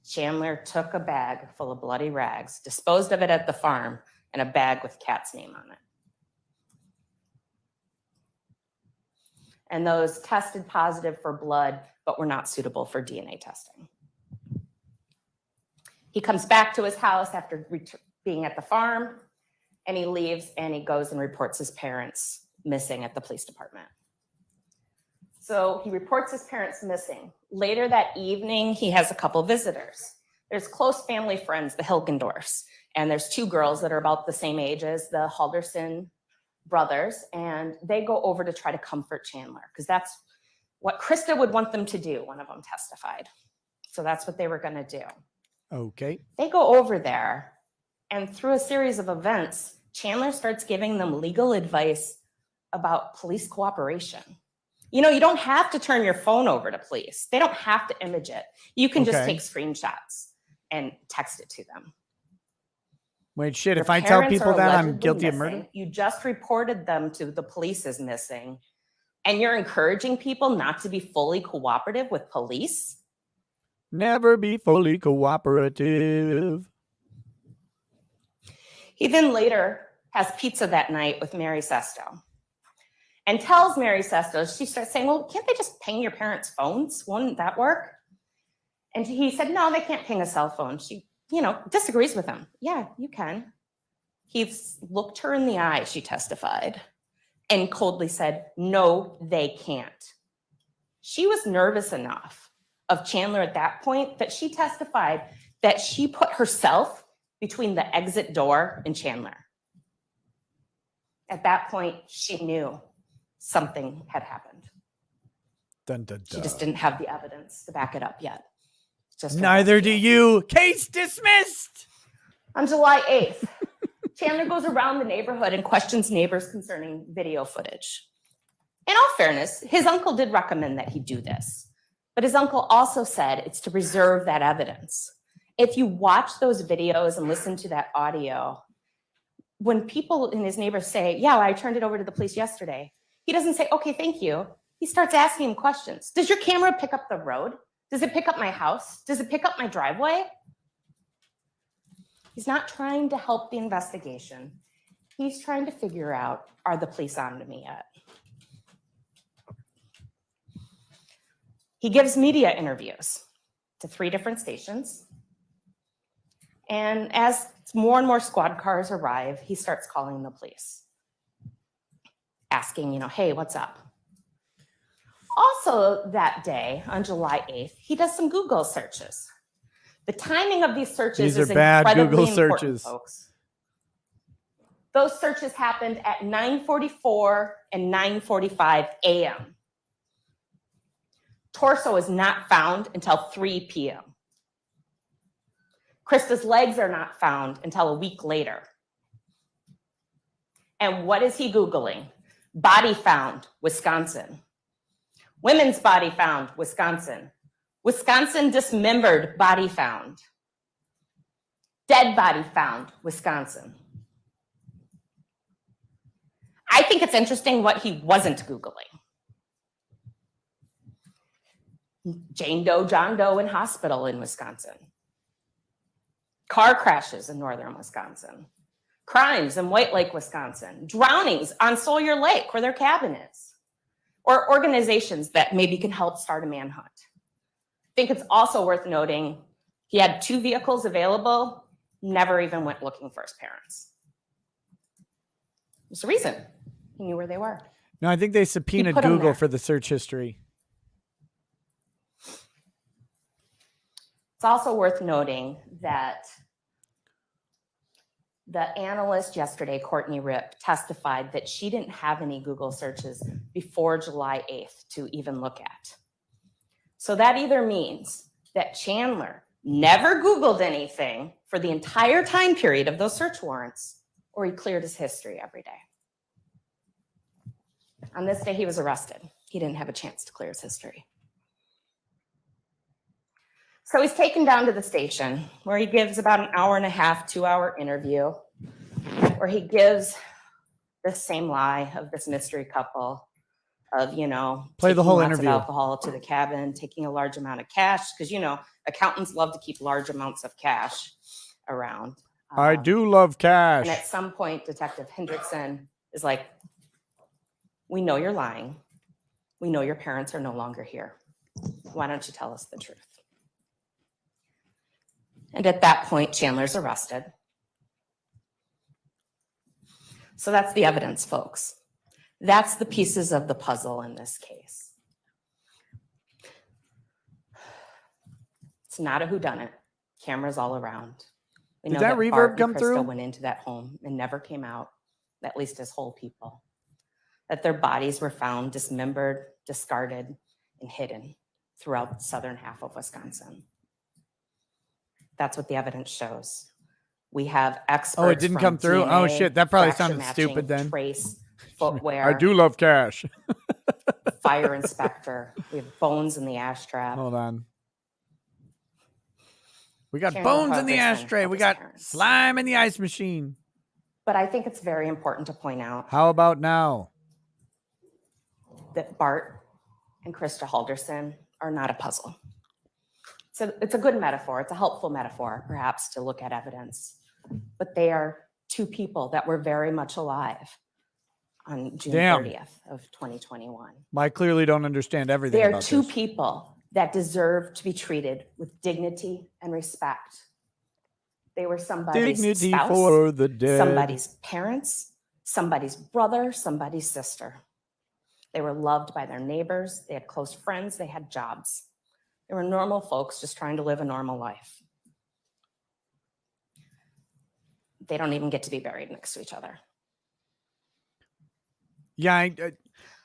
Chandler took a bag full of bloody rags, disposed of it at the farm, and a bag with Kat's name on it. And those tested positive for blood, but were not suitable for DNA testing. He comes back to his house after being at the farm, and he leaves and he goes and reports his parents missing at the police department. So he reports his parents missing. Later that evening, he has a couple visitors. There's close family friends, the Hilgendorfs, and there's 2 girls that are about the same age as the Halderson brothers, and they go over to try to comfort Chandler, because that's what Krista would want them to do, one of them testified. So that's what they were gonna do. Okay. They go over there, and through a series of events, Chandler starts giving them legal advice about police cooperation. You know, you don't have to turn your phone over to police. They don't have to image it. You can just take screenshots and text it to them. Wait, shit, Your if I tell parents people are that I'm allegedly guilty of missing. murder? You just reported them to the police as missing, and you're encouraging people not to be fully cooperative with police? Never be fully cooperative. He then later has pizza that night with Mary Sesto and tells Mary Sesto, she starts saying, well, can't they just ping your parents' phones? Wouldn't that work? And he said, no, they can't ping a cell phone. She, disagrees with him. Yeah, you can. He looked her in the eye, she testified, and coldly said, no, they can't. She was nervous enough of Chandler at that point that she testified that she put herself between the exit door and Chandler. At that point, she knew something had happened. Dun, dun, dun. She just didn't have the evidence to back it up yet. Just Neither do you. Case dismissed. On July 8th, Chandler goes around the neighborhood and questions neighbors concerning video footage. In all fairness, his uncle did recommend that he do this, but his uncle also said it's to preserve that evidence. If you watch those videos and listen to that audio, when people and his neighbors say, yeah, I turned it over to the police yesterday, He doesn't say, okay, thank you. He starts asking him questions. Does your camera pick up the road? Does it pick up my house? Does it pick up my driveway? He's not trying to help the investigation. He's trying to figure out, are the police on to me yet? He gives media interviews to 3 different stations. And as more and more squad cars arrive, he starts calling the police, asking, hey, what's up? Also that day, on July 8th, he does some Google searches. The timing of these searches is incredibly Google important, searches. folks. Those searches happened at 9:44 and 9:45 a.m. Torso is not found until 3 p.m. Krista's legs are not found until a week later. And what is he Googling? Body found, Wisconsin. Women's body found, Wisconsin. Wisconsin dismembered body found. Dead body found, Wisconsin. I think it's interesting what he wasn't Googling. Jane Doe, John Doe in hospital in Wisconsin. Car crashes in northern Wisconsin. Crimes in White Lake, Wisconsin. Drownings on Sawyer Lake, where their cabin is. Or organizations that maybe can help start a manhunt. I think it's also worth noting he had 2 vehicles available, never even went looking for his parents. There's a reason. He knew where they were. No, I think they subpoenaed Google for the search history. It's also worth noting that the analyst yesterday, Courtney Ripp, testified that she didn't have any Google searches before July 8th to even look at. So that either means that Chandler never Googled anything for the entire time period of those search warrants, or he cleared his history every day. On this day, he was arrested. He didn't have a chance to clear his history. So he's taken down to the station where he gives about an hour and a half, 2-hour interview, where he gives the same lie of this mystery couple of, play the whole interview. Alcohol to the cabin, taking a large amount of cash, because, accountants love to keep large amounts of cash around. I do love cash. And at some point, Detective Hendrickson is like, we know you're lying. We know your parents are no longer here. Why don't you tell us the truth? And at that point, Chandler's arrested. So that's the evidence, folks. That's the pieces of the puzzle in this case. It's not a whodunit. Cameras all around. We know that reverb Bart come and Krista through? went into that home and never came out, at least as whole people. That their bodies were found dismembered, discarded, and hidden throughout the southern half of Wisconsin. That's what the evidence shows. We have experts. Oh, it didn't come through? DNA, Oh, shit. That probably fracture sounded stupid then. Trace, footwear. I do love cash. Fire inspector. We have bones in the ash trap. Hold on. We got Chandler bones in the Halderson ashtray. of We his got parents. slime in the ice machine. But I think it's very important to point out How about now? that Bart and Krista Halderson are not a puzzle. So it's a good metaphor. It's a helpful metaphor, perhaps, to look at evidence. But they are 2 people that were very much alive on June 30th of 2021. I clearly don't understand everything They are about 2 this. people that deserve to be treated with dignity and respect. They were somebody's Dignity spouse, for the dead. somebody's parents, somebody's brother, somebody's sister. They were loved by their neighbors. They had close friends. They had jobs. They were normal folks just trying to live a normal life. They don't even get to be buried next to each other. Yeah.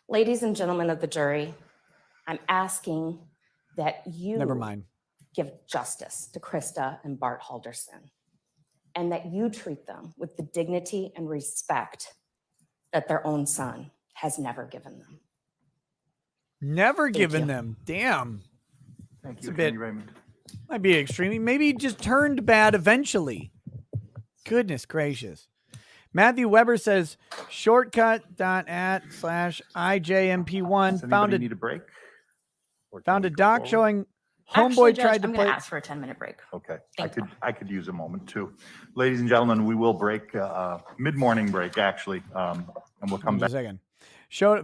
Ladies and gentlemen of the jury, I'm asking that you Never mind. give justice to Krista and Bart Halderson, and that you treat them with the dignity and respect that their own son has never given them. Never given you. them. Damn. Thank It's you, a bit- Attorney Raymond. Might be extreme. Maybe he just turned bad eventually. Goodness gracious. Matthew Weber says shortcut.at/IJMP1 Does anybody need a break? Or can found we a go doc forward? showing Actually, homeboy Judge, tried to I'm going play. to ask for a 10-minute break. Okay, Thank you. I could use a moment too. Ladies and gentlemen, we will break, mid-morning break actually, and we'll come Hold on back. a second.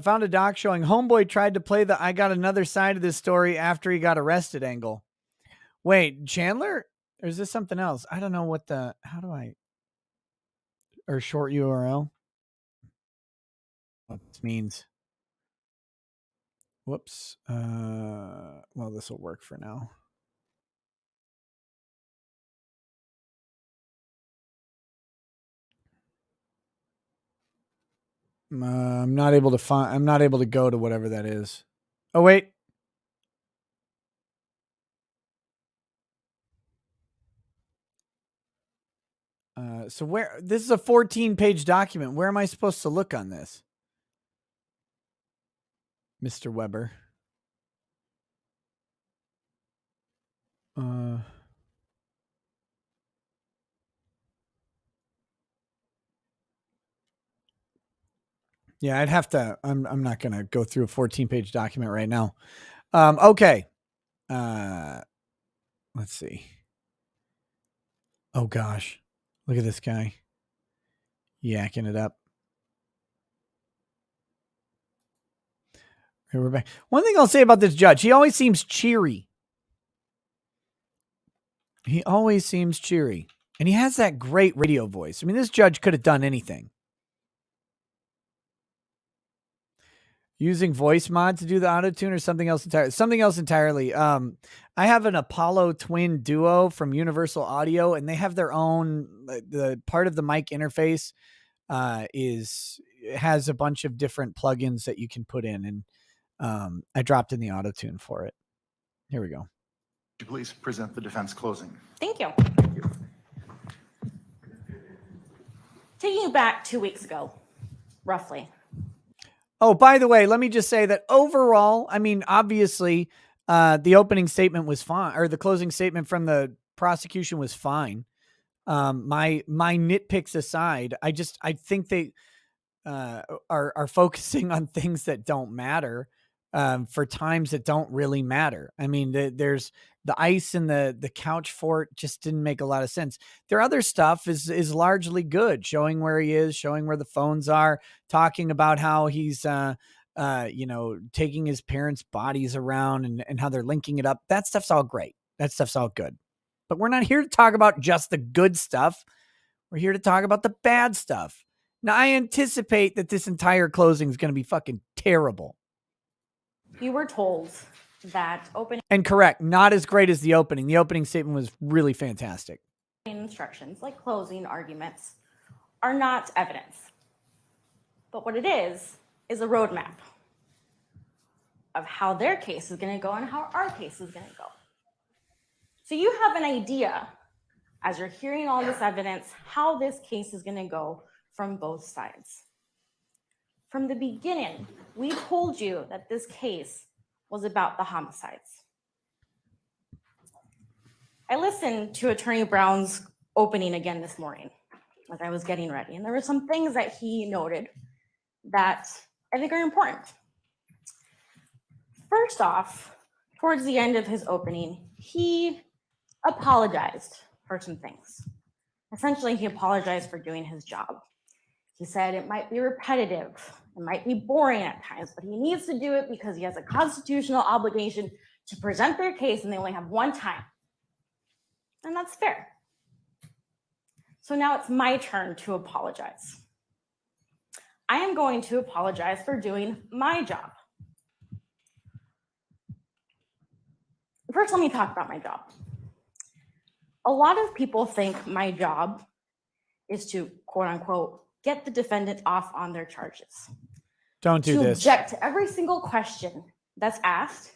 Found a doc showing homeboy tried to play the I got another side of this story after he got arrested angle. Wait, Chandler? Or is this something else? I don't know what how do I, or short URL? What this means. Whoops. Well, this will work for now. I'm not able to go to whatever that is. Oh, wait. So this is a 14-page document. Where am I supposed to look on this? Mr. Weber. Yeah, I'd have to, I'm not going to go through a 14-page document right now. Okay. Let's see. Oh gosh. Look at this guy. Yakking it up. Here we're back. One thing I'll say about this judge, he always seems cheery. He always seems cheery. And he has that great radio voice. I mean, this judge could have done anything. Using voice mod to do the auto tune or something else entirely. Something else entirely. I have an Apollo Twin Duo from Universal Audio, and they have their own. The part of the mic interface has a bunch of different plugins that you can put in, and I dropped in the auto tune for it. Here we go. Would you please present the defense closing? Thank you. Taking you back 2 weeks ago, roughly. Oh, by the way, let me just say that overall, I mean, obviously, the opening statement was fine, or the closing statement from the prosecution was fine. My nitpicks aside, I think they are focusing on things that don't matter for times that don't really matter. I mean, there's the ice and the couch fort just didn't make a lot of sense. Their other stuff is largely good, showing where he is, showing where the phones are, talking about how he's taking his parents' bodies around and how they're linking it up. That stuff's all great. That stuff's all good. But we're not here to talk about just the good stuff. We're here to talk about the bad stuff. Now, I anticipate that this entire closing is going to be fucking terrible. You were told that opening And correct, not as great as the opening. The opening statement was really fantastic. instructions, like closing arguments, are not evidence. But what it is a roadmap of how their case is going to go and how our case is going to go. So you have an idea, as you're hearing all this evidence, how this case is going to go from both sides. From the beginning, we told you that this case was about the homicides. I listened to Attorney Brown's opening again this morning as I was getting ready, and there were some things that he noted that I think are important. First off, towards the end of his opening, he apologized for some things. Essentially, he apologized for doing his job. He said it might be repetitive, it might be boring at times, but he needs to do it because he has a constitutional obligation to present their case and they only have one time. And that's fair. So now it's my turn to apologize. I am going to apologize for doing my job. First, let me talk about my job. A lot of people think my job is to, quote unquote, get the defendant off on their charges. Don't do to this. Object to every single question that's asked,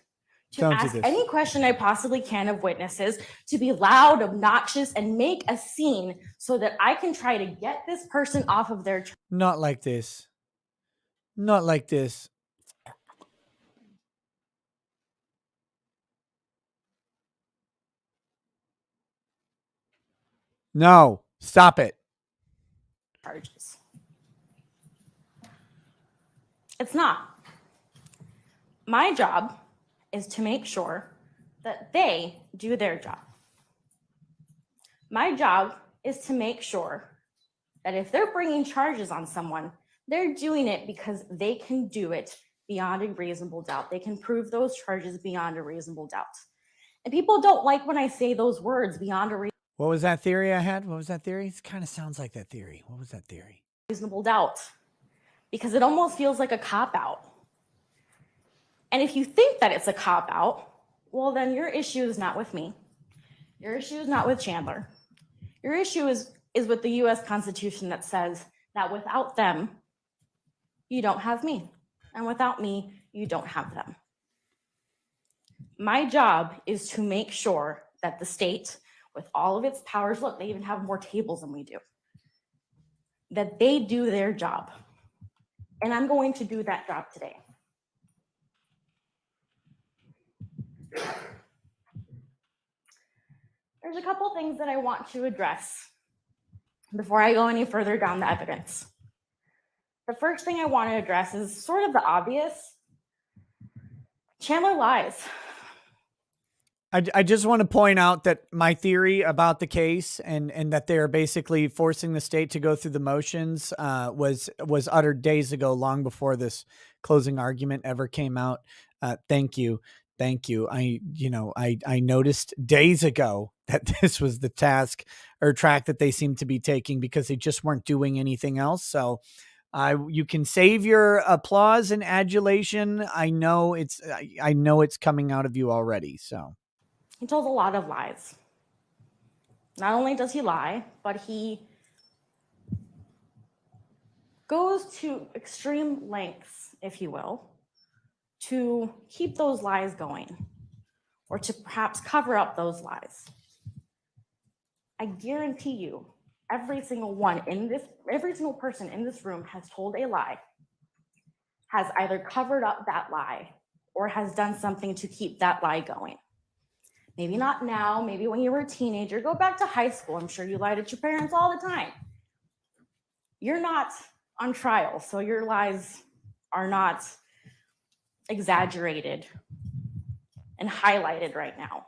to Don't do ask this. any question I possibly can of witnesses, to be loud, obnoxious, and make a scene so that I can try to get this person off of their charges. Not like this. Not like this. No, stop it. Charges. It's not. My job is to make sure that they do their job. My job is to make sure that if they're bringing charges on someone, they're doing it because they can do it beyond a reasonable doubt. They can prove those charges beyond a reasonable doubt. And people don't like when I say those words, beyond a What was that theory I had? What was that theory? It kind of sounds like that theory. What was that theory? reasonable doubt, because it almost feels like a cop-out. And if you think that it's a cop-out, well, then your issue is not with me. Your issue is not with Chandler. Your issue is with the US Constitution that says that without them, you don't have me. And without me, you don't have them. My job is to make sure that the state, with all of its powers, look, they even have more tables than we do, that they do their job. And I'm going to do that job today. There's a couple things that I want to address before I go any further down the evidence. The first thing I want to address is sort of the obvious. Chandler lies. I just want to point out that my theory about the case and that they are basically forcing the state to go through the motions was uttered days ago, long before this closing argument ever came out. Thank you. I noticed days ago that this was the task or track that they seemed to be taking because they just weren't doing anything else. So you can save your applause and adulation. I know it's coming out of you already. So. He tells a lot of lies. Not only does he lie, but he goes to extreme lengths, if you will, to keep those lies going or to perhaps cover up those lies. I guarantee you, every single person in this room has told a lie, has either covered up that lie or has done something to keep that lie going. Maybe not now, maybe when you were a teenager. Go back to high school. I'm sure you lied at your parents all the time. You're not on trial, so your lies are not exaggerated and highlighted right now.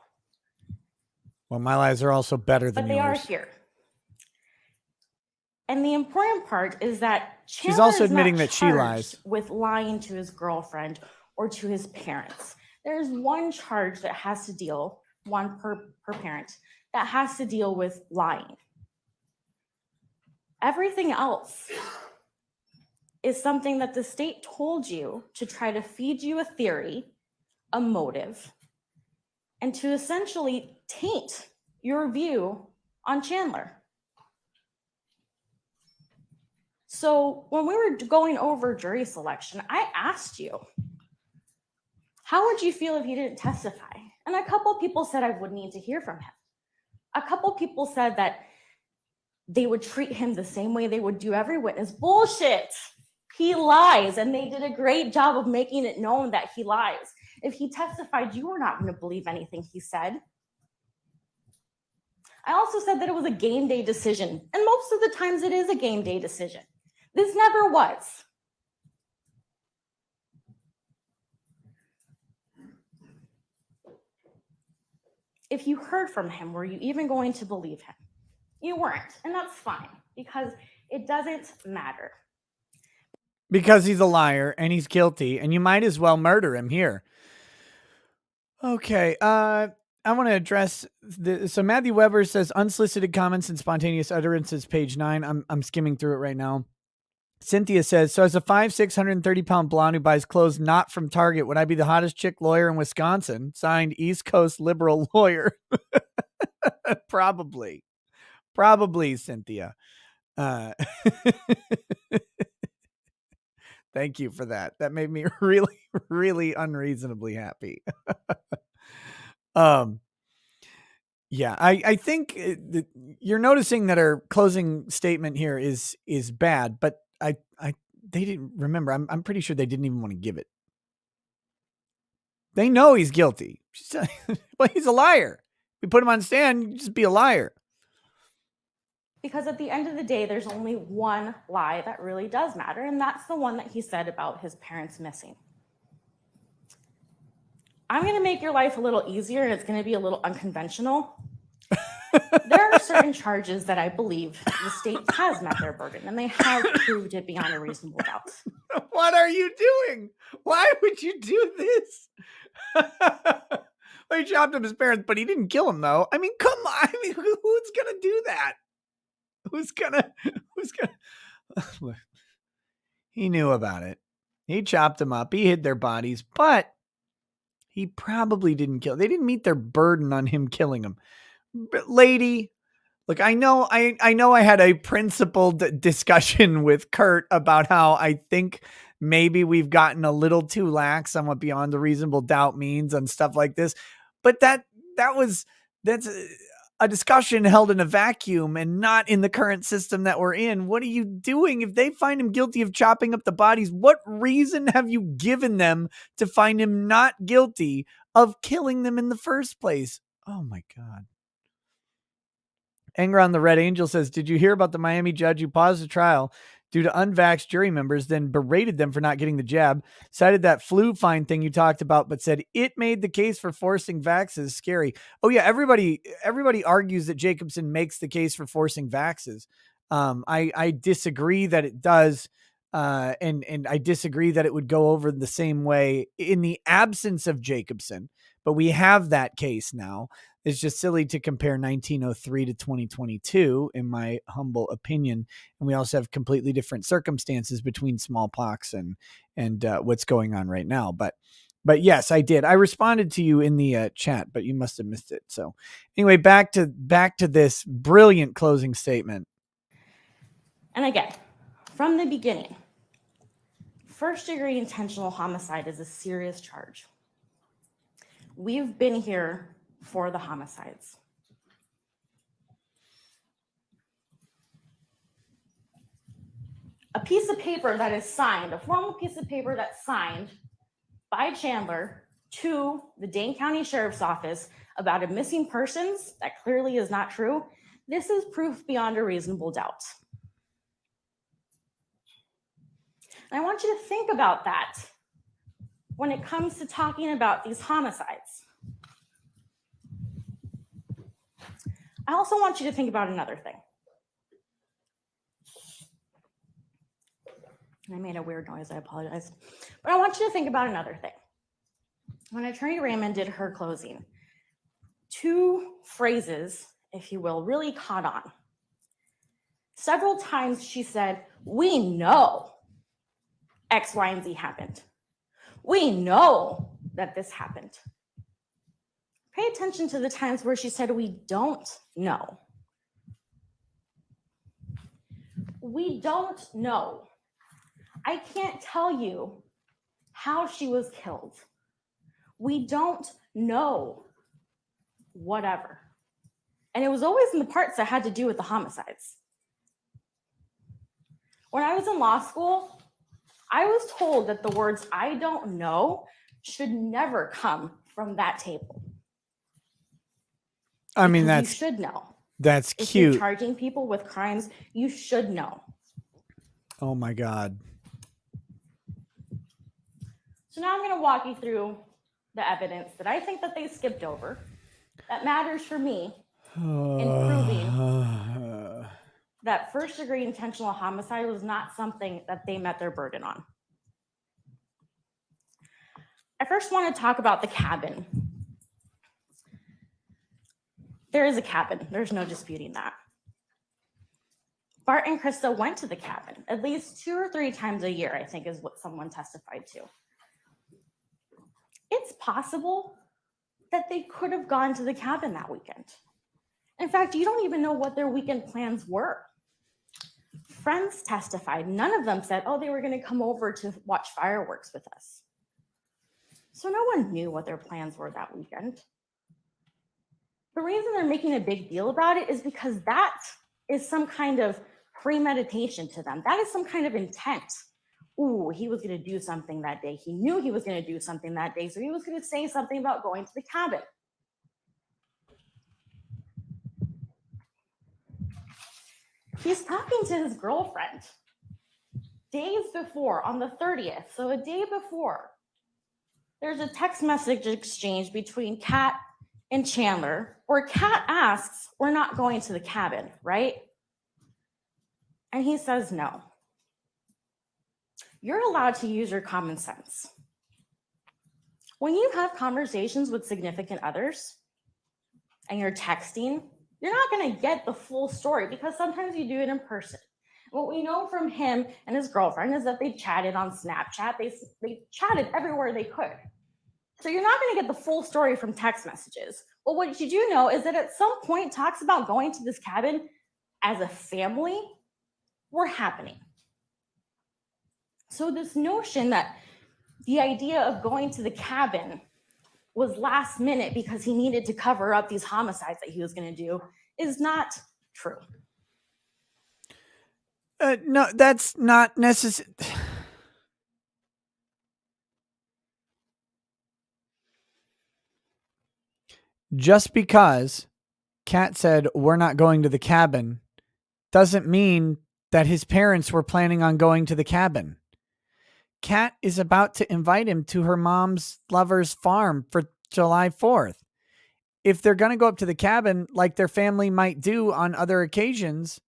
Well, my lies are also better than But they yours. are here. And the important part is that She's Chandler also is not admitting that she charged lies. with lying to his girlfriend or to his parents. There's one charge that has to deal, one per parent, that has to deal with lying. Everything else is something that the state told you to try to feed you a theory, a motive, and to essentially taint your view on Chandler. So when we were going over jury selection, I asked you, how would you feel if he didn't testify? And a couple people said I wouldn't need to hear from him. A couple people said that they would treat him the same way they would do every witness. Bullshit. He lies, and they did a great job of making it known that he lies. If he testified, you were not going to believe anything he said. I also said that it was a game day decision, and most of the times it is a game day decision. This never was. If you heard from him, were you even going to believe him? You weren't, and that's fine, because it doesn't matter. Because he's a liar and he's guilty, and you might as well murder him here. Okay, I want to address so Matthew Weber says unsolicited comments and spontaneous utterances, page 9. I'm skimming through it right now. Cynthia says, so as a 5'6", 130-pound blonde who buys clothes not from Target, would I be the hottest chick lawyer in Wisconsin? Signed, East Coast liberal lawyer. Probably, Cynthia. Thank you for that. That made me really, really unreasonably happy. Yeah, I think you're noticing that our closing statement here is bad, but they didn't remember. I'm pretty sure they didn't even want to give it. They know he's guilty. Well, he's a liar. We put him on stand, just be a liar. Because at the end of the day, there's only one lie that really does matter, and that's the one that he said about his parents missing. I'm going to make your life a little easier, and it's going to be a little unconventional. There are certain charges that I believe the state has met their burden, and they have proved it beyond a reasonable doubt. What are you doing? Why would you do this? Well, he chopped up his parents, but he didn't kill him, though. I mean, come on. I mean, who's gonna do that? Who's gonna? He knew about it. He chopped them up. He hid their bodies, but he probably didn't kill. They didn't meet their burden on him killing them. But lady, look, I know I had a principled discussion with Kurt about how I think maybe we've gotten a little too lax on what beyond a reasonable doubt means and stuff like this. But that's a discussion held in a vacuum and not in the current system that we're in. What are you doing? If they find him guilty of chopping up the bodies, what reason have you given them to find him not guilty of killing them in the first place? Oh my God. Anger on the Red Angel says, did you hear about the Miami judge who paused the trial due to unvaxxed jury members, then berated them for not getting the jab, cited that flu fine thing you talked about, but said it made the case for forcing vaxes scary? Oh yeah, everybody argues that Jacobson makes the case for forcing vaxes. I disagree that it does, and I disagree that it would go over the same way in the absence of Jacobson, but we have that case now. It's just silly to compare 1903 to 2022, in my humble opinion. And we also have completely different circumstances between smallpox and what's going on right now. But yes, I did. I responded to you in the chat, but you must have missed it. So anyway, back to this brilliant closing statement. And again, from the beginning, first-degree intentional homicide is a serious charge. We've been here for the homicides. A piece of paper that is signed, a formal piece of paper that's signed by Chandler to the Dane County Sheriff's Office about a missing persons that clearly is not true. This is proof beyond a reasonable doubt. And I want you to think about that when it comes to talking about these homicides. I also want you to think about another thing. I made a weird noise, I apologize. But I want you to think about another thing. When Attorney Raymond did her closing, two phrases, if you will, really caught on. Several times she said, we know X, Y, and Z happened. We know that this happened. Pay attention to the times where she said, we don't know. We don't know. I can't tell you how she was killed. We don't know. Whatever. And it was always in the parts that had to do with the homicides. When I was in law school, I was told that the words I don't know should never come from that table. I mean, you should know. That's if cute. You're charging people with crimes, you should know. Oh my God. So now I'm going to walk you through the evidence that I think that they skipped over that matters for me in proving that first-degree intentional homicide was not something that they met their burden on. I first want to talk about the cabin. There is a cabin. There's no disputing that. Bart and Krista went to the cabin at least 2 or 3 times a year, I think is what someone testified to. It's possible that they could have gone to the cabin that weekend. In fact, you don't even know what their weekend plans were. Friends testified. None of them said, oh, they were going to come over to watch fireworks with us. So no one knew what their plans were that weekend. The reason they're making a big deal about it is because that is some kind of premeditation to them. That is some kind of intent. Ooh, he was going to do something that day. He knew he was going to do something that day, so he was going to say something about going to the cabin. He's talking to his girlfriend days before, on the 30th, so a day before. There's a text message exchange between Kat and Chandler where Kat asks, "We're not going to the cabin, right?" And he says no. You're allowed to use your common sense. When you have conversations with significant others and you're texting, you're not going to get the full story because sometimes you do it in person. What we know from him and his girlfriend is that they chatted on Snapchat. They chatted everywhere they could. So you're not going to get the full story from text messages. But what you do know is that at some point, talks about going to this cabin as a family were happening. So this notion that the idea of going to the cabin was last minute because he needed to cover up these homicides that he was going to do is not true. No, that's not necessary. Just because Kat said we're not going to the cabin doesn't mean that his parents were planning on going to the cabin. Kat is about to invite him to her mom's lover's farm for July 4th. If they're going to go up to the cabin like their family might do on other occasions,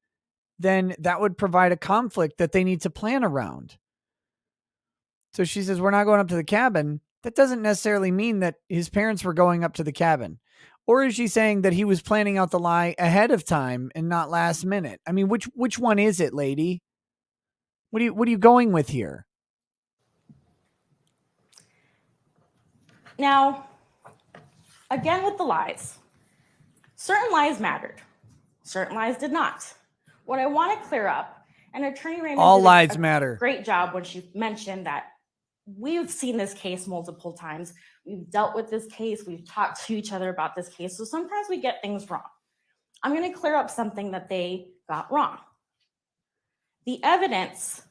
then that would provide a conflict that they need to plan around. So she says, we're not going up to the cabin. That doesn't necessarily mean that his parents were going up to the cabin. Or is she saying that he was planning out the lie ahead of time and not last minute? I mean, which one is it, lady? What are you going with here? Now, again with the lies. Certain lies mattered. Certain lies did not. What I want to clear up, and Attorney Raymond All did lies a matter. great job when she mentioned that we've seen this case multiple times. We've dealt with this case. We've talked to each other about this case. So sometimes we get things wrong. I'm going to clear up something that they got wrong. The evidence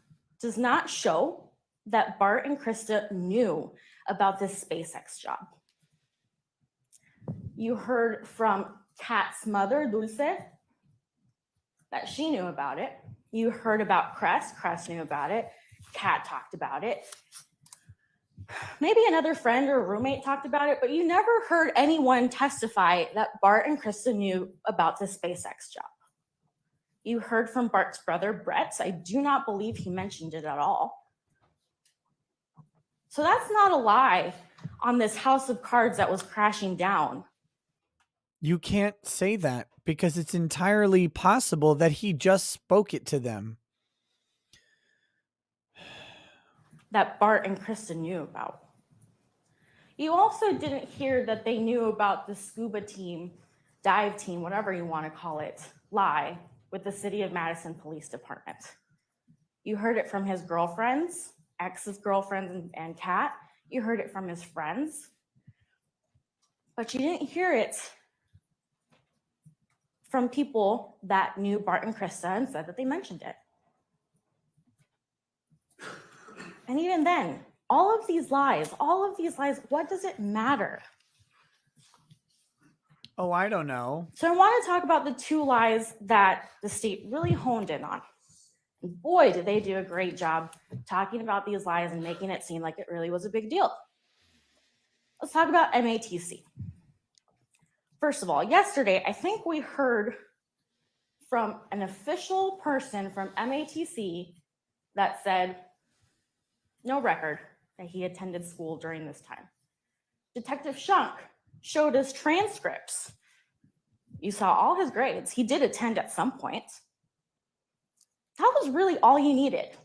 does not show that Bart and Krista knew about this SpaceX job. You heard from Kat's mother, Dulce, that she knew about it. You heard about Cress. Cress knew about it. Kat talked about it. Maybe another friend or roommate talked about it, but you never heard anyone testify that Bart and Krista knew about the SpaceX job. You heard from Bart's brother, Brett. I do not believe he mentioned it at all. So that's not a lie on this house of cards that was crashing down. You can't say that because it's entirely possible that he just spoke it to them. That Bart and Krista knew about. You also didn't hear that they knew about the scuba team, dive team, whatever you want to call it, lie with the City of Madison Police Department. You heard it from his girlfriends, ex's girlfriends and Kat. You heard it from his friends. But you didn't hear it from people that knew Bart and Krista and said that they mentioned it. And even then, all of these lies, what does it matter? Oh, I don't know. So I want to talk about the two lies that the state really honed in on. And boy, did they do a great job talking about these lies and making it seem like it really was a big deal. Let's talk about MATC. First of all, yesterday, I think we heard from an official person from MATC that said no record that he attended school during this time. Detective Shunk showed us transcripts. You saw all his grades. He did attend at some point. That was really all you needed.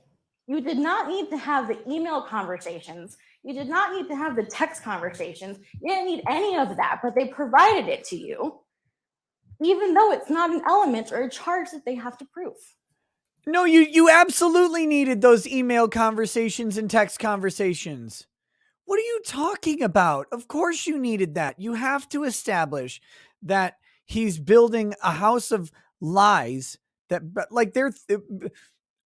You did not need to have the email conversations. You did not need to have the text conversations. You didn't need any of that, but they provided it to you, even though it's not an element or a charge that they have to prove. No, you absolutely needed those email conversations and text conversations. What are you talking about? Of course you needed that. You have to establish that he's building a house of lies that, like,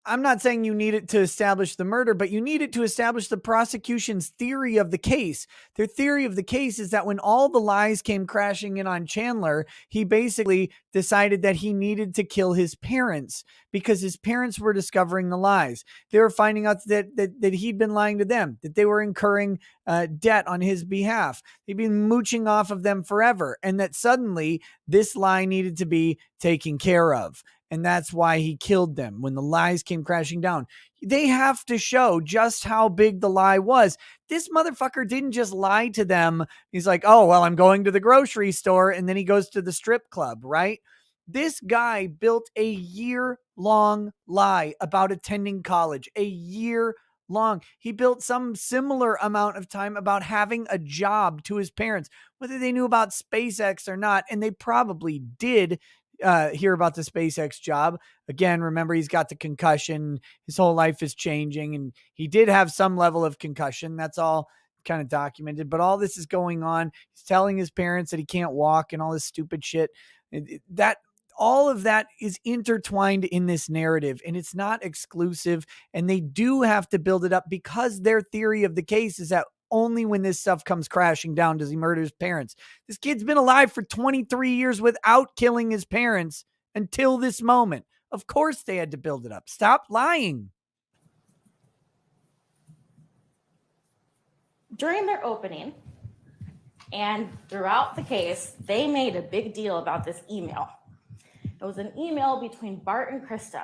I'm not saying you need it to establish the murder, but you need it to establish the prosecution's theory of the case. Their theory of the case is that when all the lies came crashing in on Chandler, he basically decided that he needed to kill his parents because his parents were discovering the lies. They were finding out that he'd been lying to them, that they were incurring debt on his behalf. He'd been mooching off of them forever, and that suddenly this lie needed to be taken care of. And that's why he killed them when the lies came crashing down. They have to show just how big the lie was. This motherfucker didn't just lie to them. He's like, oh, well, I'm going to the grocery store. And then he goes to the strip club, right? This guy built a year-long lie about attending college, a year long. He built some similar amount of time about having a job to his parents, whether they knew about SpaceX or not. And they probably did hear about the SpaceX job. Again, remember, he's got the concussion. His whole life is changing, and he did have some level of concussion. That's all kind of documented, but all this is going on. He's telling his parents that he can't walk and all this stupid shit. That all of that is intertwined in this narrative, and it's not exclusive, and they do have to build it up because their theory of the case is that only when this stuff comes crashing down does he murder his parents. This kid's been alive for 23 years without killing his parents until this moment. Of course they had to build it up. Stop lying. During their opening and throughout the case, they made a big deal about this email. It was an email between Bart and Krista.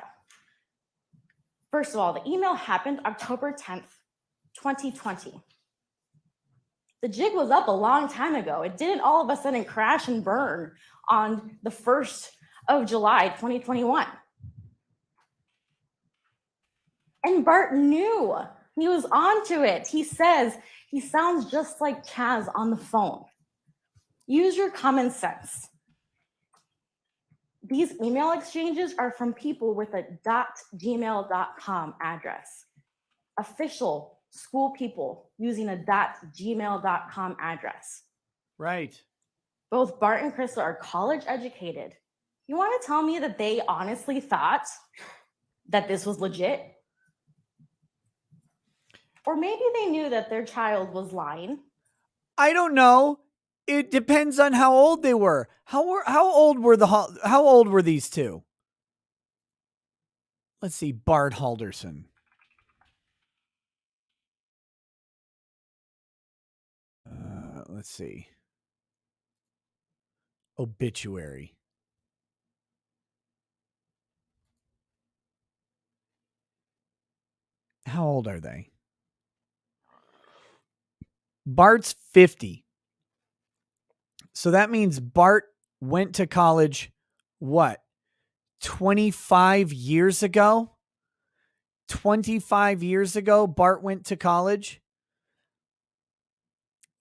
First of all, the email happened October 10th, 2020. The jig was up a long time ago. It didn't all of a sudden crash and burn on the 1st of July, 2021. And Bart knew. He was onto it. He says he sounds just like Chaz on the phone. Use your common sense. These email exchanges are from people with a .gmail.com address. Official school people using a .gmail.com address. Right. Both Bart and Krista are college educated. You want to tell me that they honestly thought that this was legit? Or maybe they knew that their child was lying. I don't know. It depends on how old they were. How old were these two? Let's see. Bart Halderson. Let's see. Obituary. How old are they? Bart's 50. So that means Bart went to college, what, 25 years ago? 25 years ago, Bart went to college.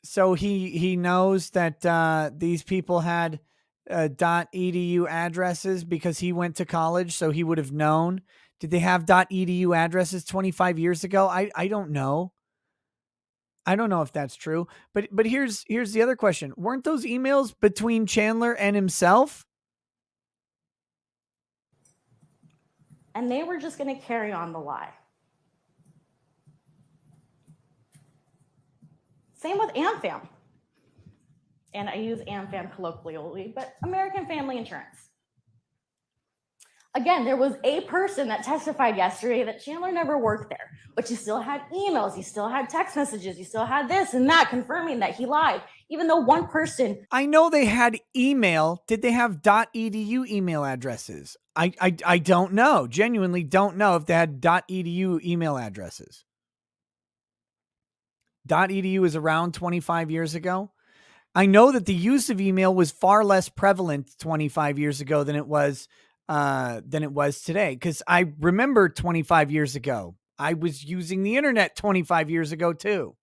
So he knows that these people had .edu addresses because he went to college, so he would have known. Did they have .edu addresses 25 years ago? I don't know. I don't know if that's true. But here's the other question. Weren't those emails between Chandler and himself? And they were just going to carry on the lie. Same with AmFam. And I use AmFam colloquially, but American Family Insurance. Again, there was a person that testified yesterday that Chandler never worked there, but you still had emails, you still had text messages, you still had this and that confirming that he lied, even though one person. I know they had email. Did they have .edu email addresses? I don't know. Genuinely don't know if they had .edu email addresses. .edu is around 25 years ago. I know that the use of email was far less prevalent 25 years ago than it was today. Because I remember 25 years ago, I was using the internet 25 years ago too.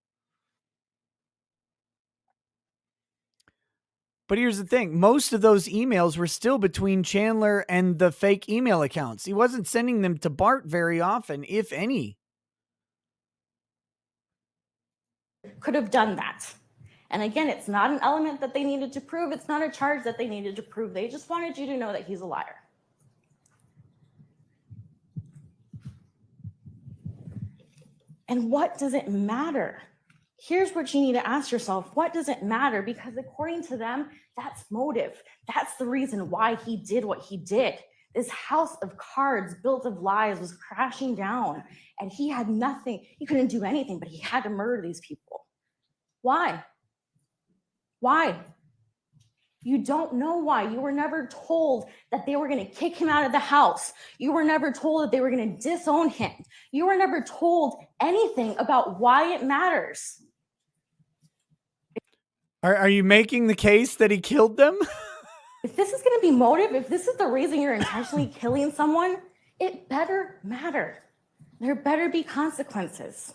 But here's the thing. Most of those emails were still between Chandler and the fake email accounts. He wasn't sending them to Bart very often, if any. Could have done that. And again, it's not an element that they needed to prove. It's not a charge that they needed to prove. They just wanted you to know that he's a liar. And what does it matter? Here's what you need to ask yourself. What does it matter? Because according to them, that's motive. That's the reason why he did what he did. This house of cards built of lies was crashing down, and he had nothing. He couldn't do anything, but he had to murder these people. Why? Why? You don't know why. You were never told that they were going to kick him out of the house. You were never told that they were going to disown him. You were never told anything about why it matters. Are you making the case that he killed them? If this is going to be motive, if this is the reason you're intentionally killing someone, it better matter. There better be consequences.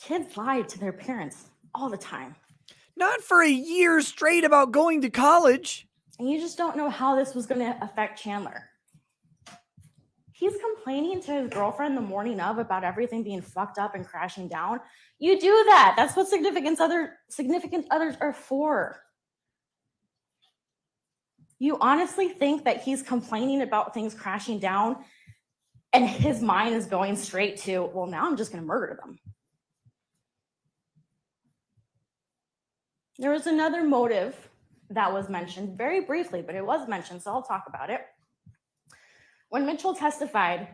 Kids lie to their parents all the time. Not for a year straight about going to college. And you just don't know how this was going to affect Chandler. He's complaining to his girlfriend the morning of about everything being fucked up and crashing down. You do that. That's what significant others are for. You honestly think that he's complaining about things crashing down and his mind is going straight to, well, now I'm just going to murder them. There was another motive that was mentioned very briefly, but it was mentioned, so I'll talk about it. When Mitchell testified,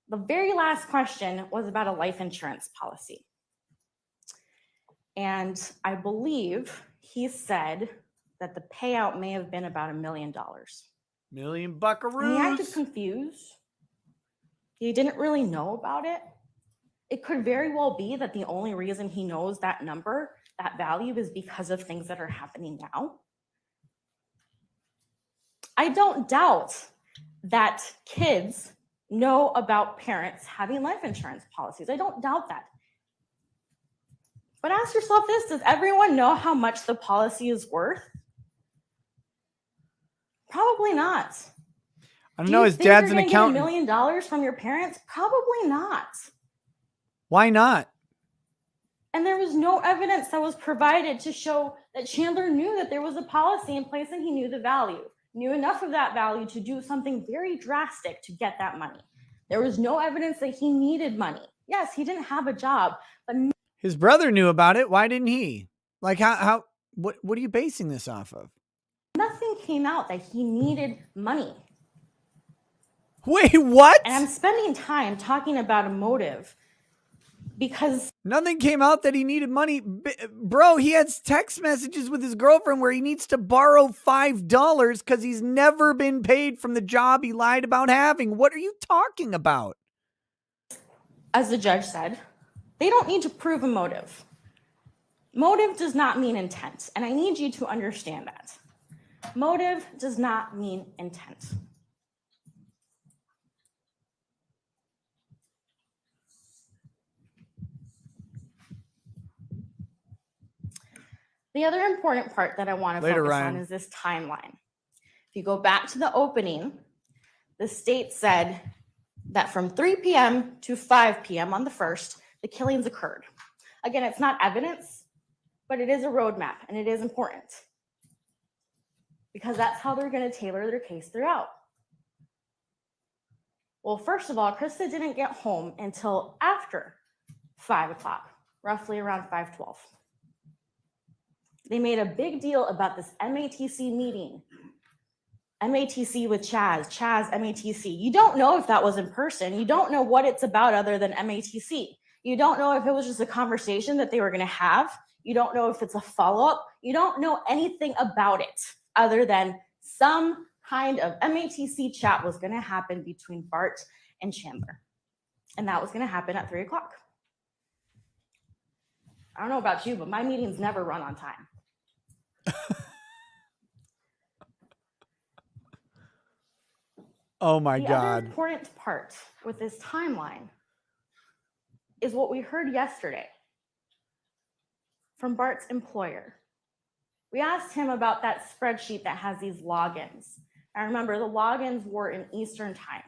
the very last question was about a life insurance policy. And I believe he said that the payout may have been about $1 million. Million And he acted buckaroos. confused. He didn't really know about it. It could very well be that the only reason he knows that number, that value, is because of things that are happening now. I don't doubt that kids know about parents having life insurance policies. I don't doubt that. But ask yourself this, does everyone know how much the policy is worth? Probably not. I don't know. His dad's an Get $1 accountant. million from your parents? Probably not. Why not? And there was no evidence that was provided to show that Chandler knew that there was a policy in place and he knew the value, knew enough of that value to do something very drastic to get that money. There was no evidence that he needed money. Yes, he didn't have a job, but His brother knew about it. Why didn't he? Like what are you basing this off of? nothing came out that he needed money. Wait, what? And I'm spending time talking about a motive because Nothing came out that he needed money. Bro, he has text messages with his girlfriend where he needs to borrow $5 because he's never been paid from the job he lied about having. What are you talking about? as the judge said, they don't need to prove a motive. Motive does not mean intent, and I need you to understand that. Motive does not mean intent. The other important part that I want to Later, focus Ryan. on is this timeline. If you go back to the opening, the state said that from 3 p.m. to 5 p.m. on the 1st, the killings occurred. Again, it's not evidence, but it is a roadmap, and it is important because that's how they're going to tailor their case throughout. Well, first of all, Krista didn't get home until after 5 o'clock, roughly around 5:12. They made a big deal about this MATC meeting. MATC with Chaz, MATC. You don't know if that was in person. You don't know what it's about other than MATC. You don't know if it was just a conversation that they were going to have. You don't know if it's a follow-up. You don't know anything about it other than some kind of MATC chat was going to happen between Bart and Chandler. And that was going to happen at 3 o'clock. I don't know about you, but my meetings never run on time. Oh my The God. other important part with this timeline is what we heard yesterday from Bart's employer. We asked him about that spreadsheet that has these logins. I remember the logins were in Eastern time.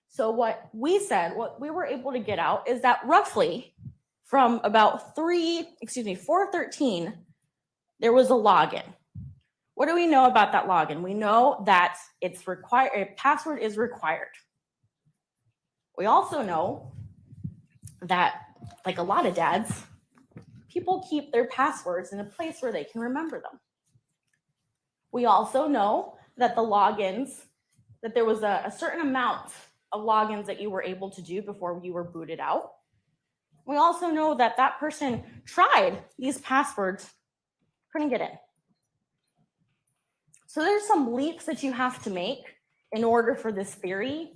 So what we said, what we were able to get out is that roughly from about 4:13, there was a login. What do we know about that login? We know that it's required, a password is required. We also know that, like a lot of dads, people keep their passwords in a place where they can remember them. We also know that the logins, that there was a certain amount of logins that you were able to do before you were booted out. We also know that that person tried these passwords, couldn't get in. So there's some leaps that you have to make in order for this theory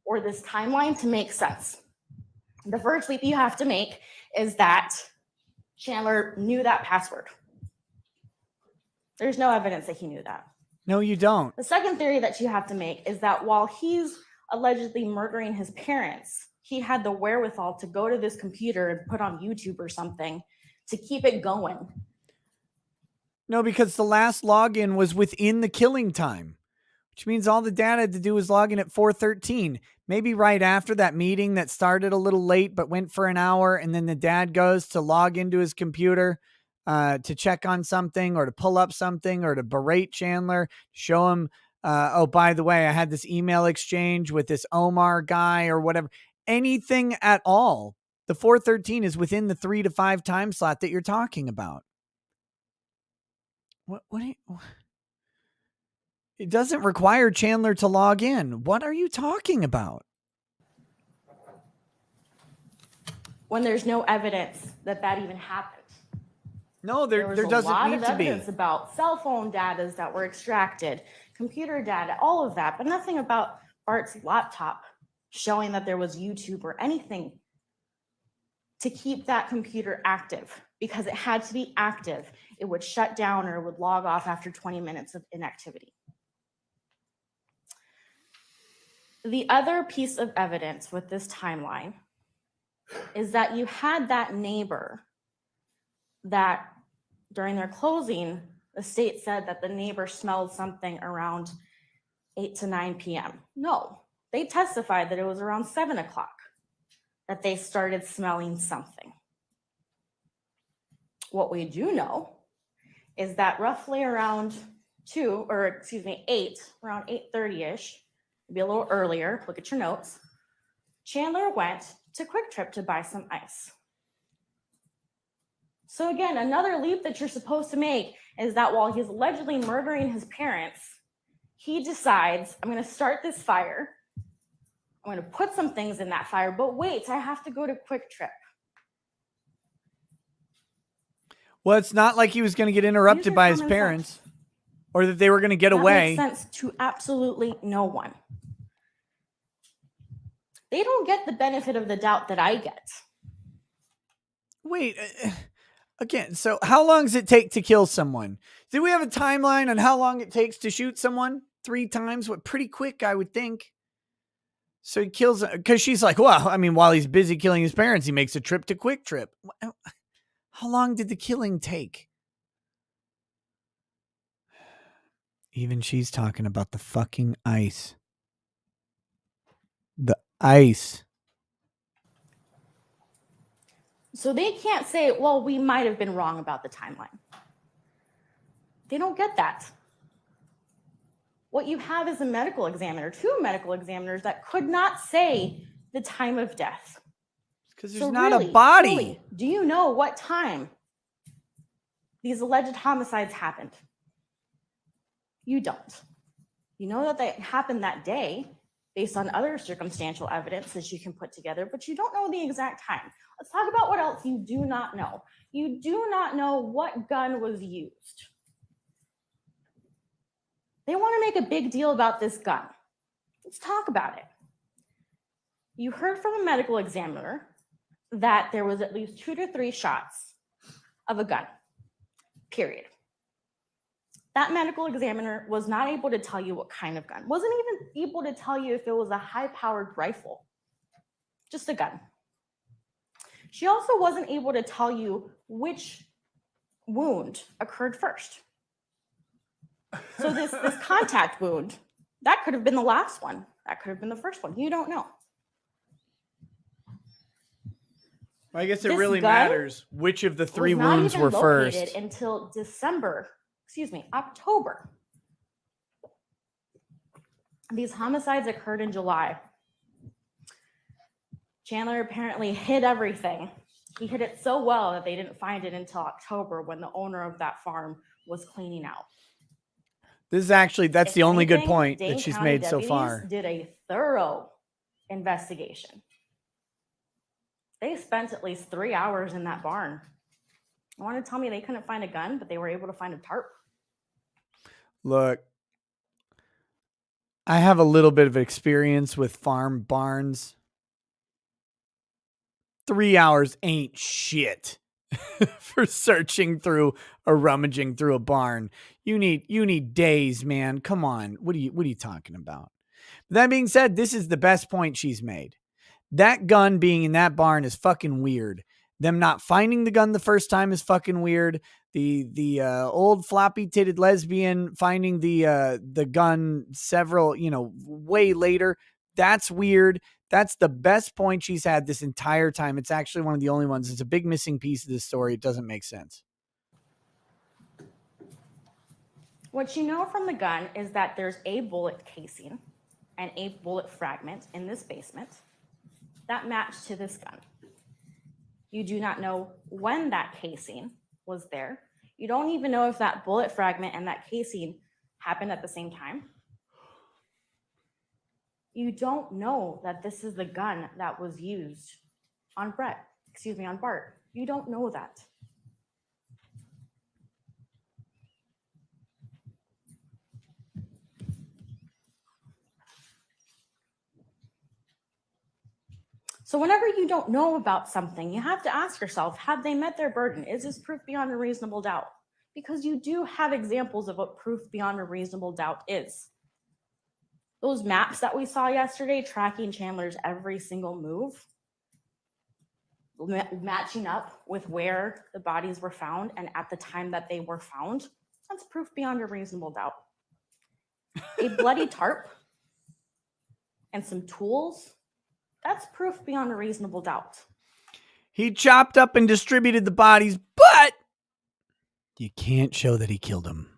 or this timeline to make sense. The first leap you have to make is that Chandler knew that password. There's no evidence that he knew that. No, you don't. The second theory that you have to make is that while he's allegedly murdering his parents, he had the wherewithal to go to this computer and put on YouTube or something to keep it going. No, because the last login was within the killing time, which means all the dad had to do was log in at 4:13. Maybe right after that meeting that started a little late but went for an hour, and then the dad goes to log into his computer to check on something or to pull up something or to berate Chandler, show him, oh, by the way, I had this email exchange with this Omar guy or whatever. Anything at all. The 4:13 is within the 3 to 5 time slot that you're talking about. What do you... It doesn't require Chandler to log in. What are you talking about? When there's no evidence that that even happened. No, there was a doesn't lot need of to be. evidence about cell phone data that were extracted, computer data, all of that, but nothing about Bart's laptop showing that there was YouTube or anything to keep that computer active, because it had to be active. It would shut down or it would log off after 20 minutes of inactivity. The other piece of evidence with this timeline is that you had that neighbor that during their closing, the state said that the neighbor smelled something around 8 to 9 p.m. No, they testified that it was around 7 o'clock that they started smelling something. What we do know is that roughly around 8, around 8:30-ish, maybe a little earlier, look at your notes, Chandler went to Quick Trip to buy some ice. So again, another leap that you're supposed to make is that while he's allegedly murdering his parents, he decides, I'm going to start this fire. I'm going to put some things in that fire, but wait, I have to go to Quick Trip. Well, it's not like he was going to get interrupted by his parents or that they were going to get away. That makes sense to absolutely no one. They don't get the benefit of the doubt that I get. Wait, again, so how long does it take to kill someone? Do we have a timeline on how long it takes to shoot someone? 3 times? What, pretty quick, I would think. So he kills, because she's like, well, I mean, while he's busy killing his parents, he makes a trip to Quick Trip. How long did the killing take? Even she's talking about the fucking ice. The ice. So they can't say, well, we might have been wrong about the timeline. They don't get that. What you have is a medical examiner, 2 medical examiners that could not say the time of death. Because there's not a body. Really, do you know what time these alleged homicides happened? You don't. You know that they happened that day based on other circumstantial evidence that you can put together, but you don't know the exact time. Let's talk about what else you do not know. You do not know what gun was used. They want to make a big deal about this gun. Let's talk about it. You heard from a medical examiner that there was at least 2 to 3 shots of a gun, period. That medical examiner was not able to tell you what kind of gun, wasn't even able to tell you if it was a high-powered rifle, just a gun. She also wasn't able to tell you which wound occurred first. So this contact wound, that could have been the last one. That could have been the first one. You don't know. I guess it This really gun matters which of the 3 was not wounds even were located first. until October. These homicides occurred in July. Chandler apparently hid everything. He hid it so well that they didn't find it until October when the owner of that farm was cleaning out. This is actually, that's If the only good anything, point Dane that she's County made so deputies far. Did a thorough investigation. They spent at least 3 hours in that barn. You want to tell me they couldn't find a gun, but they were able to find a tarp? Look, I have a little bit of experience with farm barns. 3 hours ain't shit for searching through or rummaging through a barn. You need days, man. Come on. What are you talking about? That being said, this is the best point she's made. That gun being in that barn is fucking weird. Them not finding the gun the first time is fucking weird. The old floppy titted lesbian finding the gun several, way later. That's weird. That's the best point she's had this entire time. It's actually one of the only ones. It's a big missing piece of this story. It doesn't make sense. What you know from the gun is that there's a bullet casing and a bullet fragment in this basement that match to this gun. You do not know when that casing was there. You don't even know if that bullet fragment and that casing happened at the same time. You don't know that this is the gun that was used on Bart. You don't know that. So whenever you don't know about something, you have to ask yourself, have they met their burden? Is this proof beyond a reasonable doubt? Because you do have examples of what proof beyond a reasonable doubt is. Those maps that we saw yesterday, tracking Chandler's every single move, matching up with where the bodies were found and at the time that they were found, that's proof beyond a reasonable doubt. A bloody tarp and some tools, that's proof beyond a reasonable doubt. He chopped up and distributed the bodies, but you can't show that he killed them.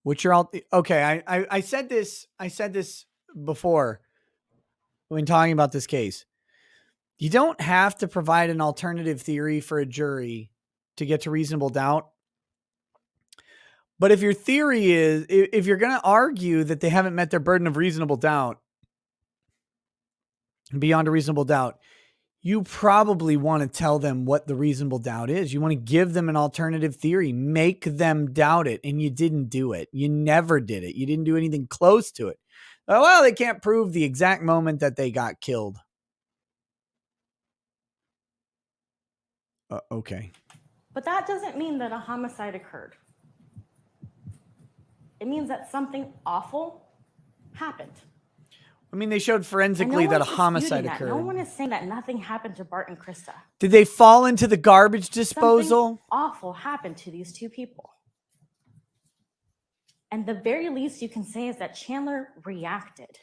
Which are all okay. I said this before when talking about this case. You don't have to provide an alternative theory for a jury to get to reasonable doubt. But if your theory is, if you're going to argue that they haven't met their burden of reasonable doubt, beyond a reasonable doubt, you probably want to tell them what the reasonable doubt is. You want to give them an alternative theory, make them doubt it. And you didn't do it. You never did it. You didn't do anything close to it. Oh, well, they can't prove the exact moment that they got killed. Okay. But that doesn't mean that a homicide occurred. It means that something awful happened. I mean, they showed forensically that a homicide occurred. No one is saying that nothing happened to Bart and Krista. Did they fall into the garbage disposal? Something awful happened to these two people. And the very least you can say is that Chandler reacted.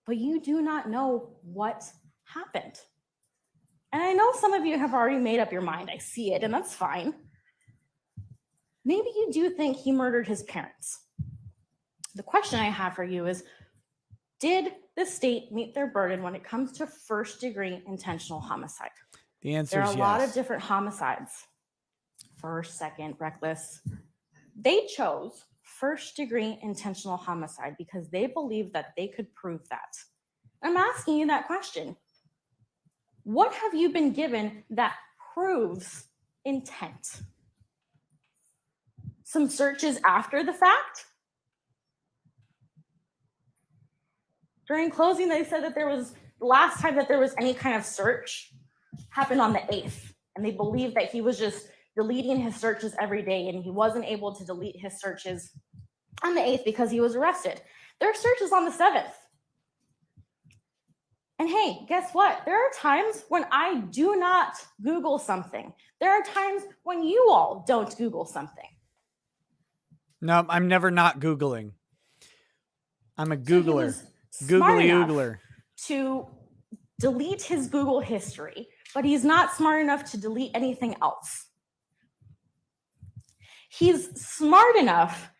But you do not know what happened. And I know some of you have already made up your mind. I see it, and that's fine. Maybe you do think he murdered his parents. The question I have for you is, did the state meet their burden when it comes to first-degree intentional homicide? The answer there is are a yes. lot of different homicides. First, second, reckless. They chose first-degree intentional homicide because they believed that they could prove that. I'm asking you that question. What have you been given that proves intent? Some searches after the fact? During closing, they said that the last time that there was any kind of search happened on the 8th. And they believed that he was just deleting his searches every day and he wasn't able to delete his searches on the 8th because he was arrested. There are searches on the 7th. And hey, guess what? There are times when I do not Google something. There are times when you all don't Google something. No, I'm never not Googling. I'm a Googler. Smart Googly enough oogler. to delete his Google history, but he's not smart enough to delete anything else. He's smart enough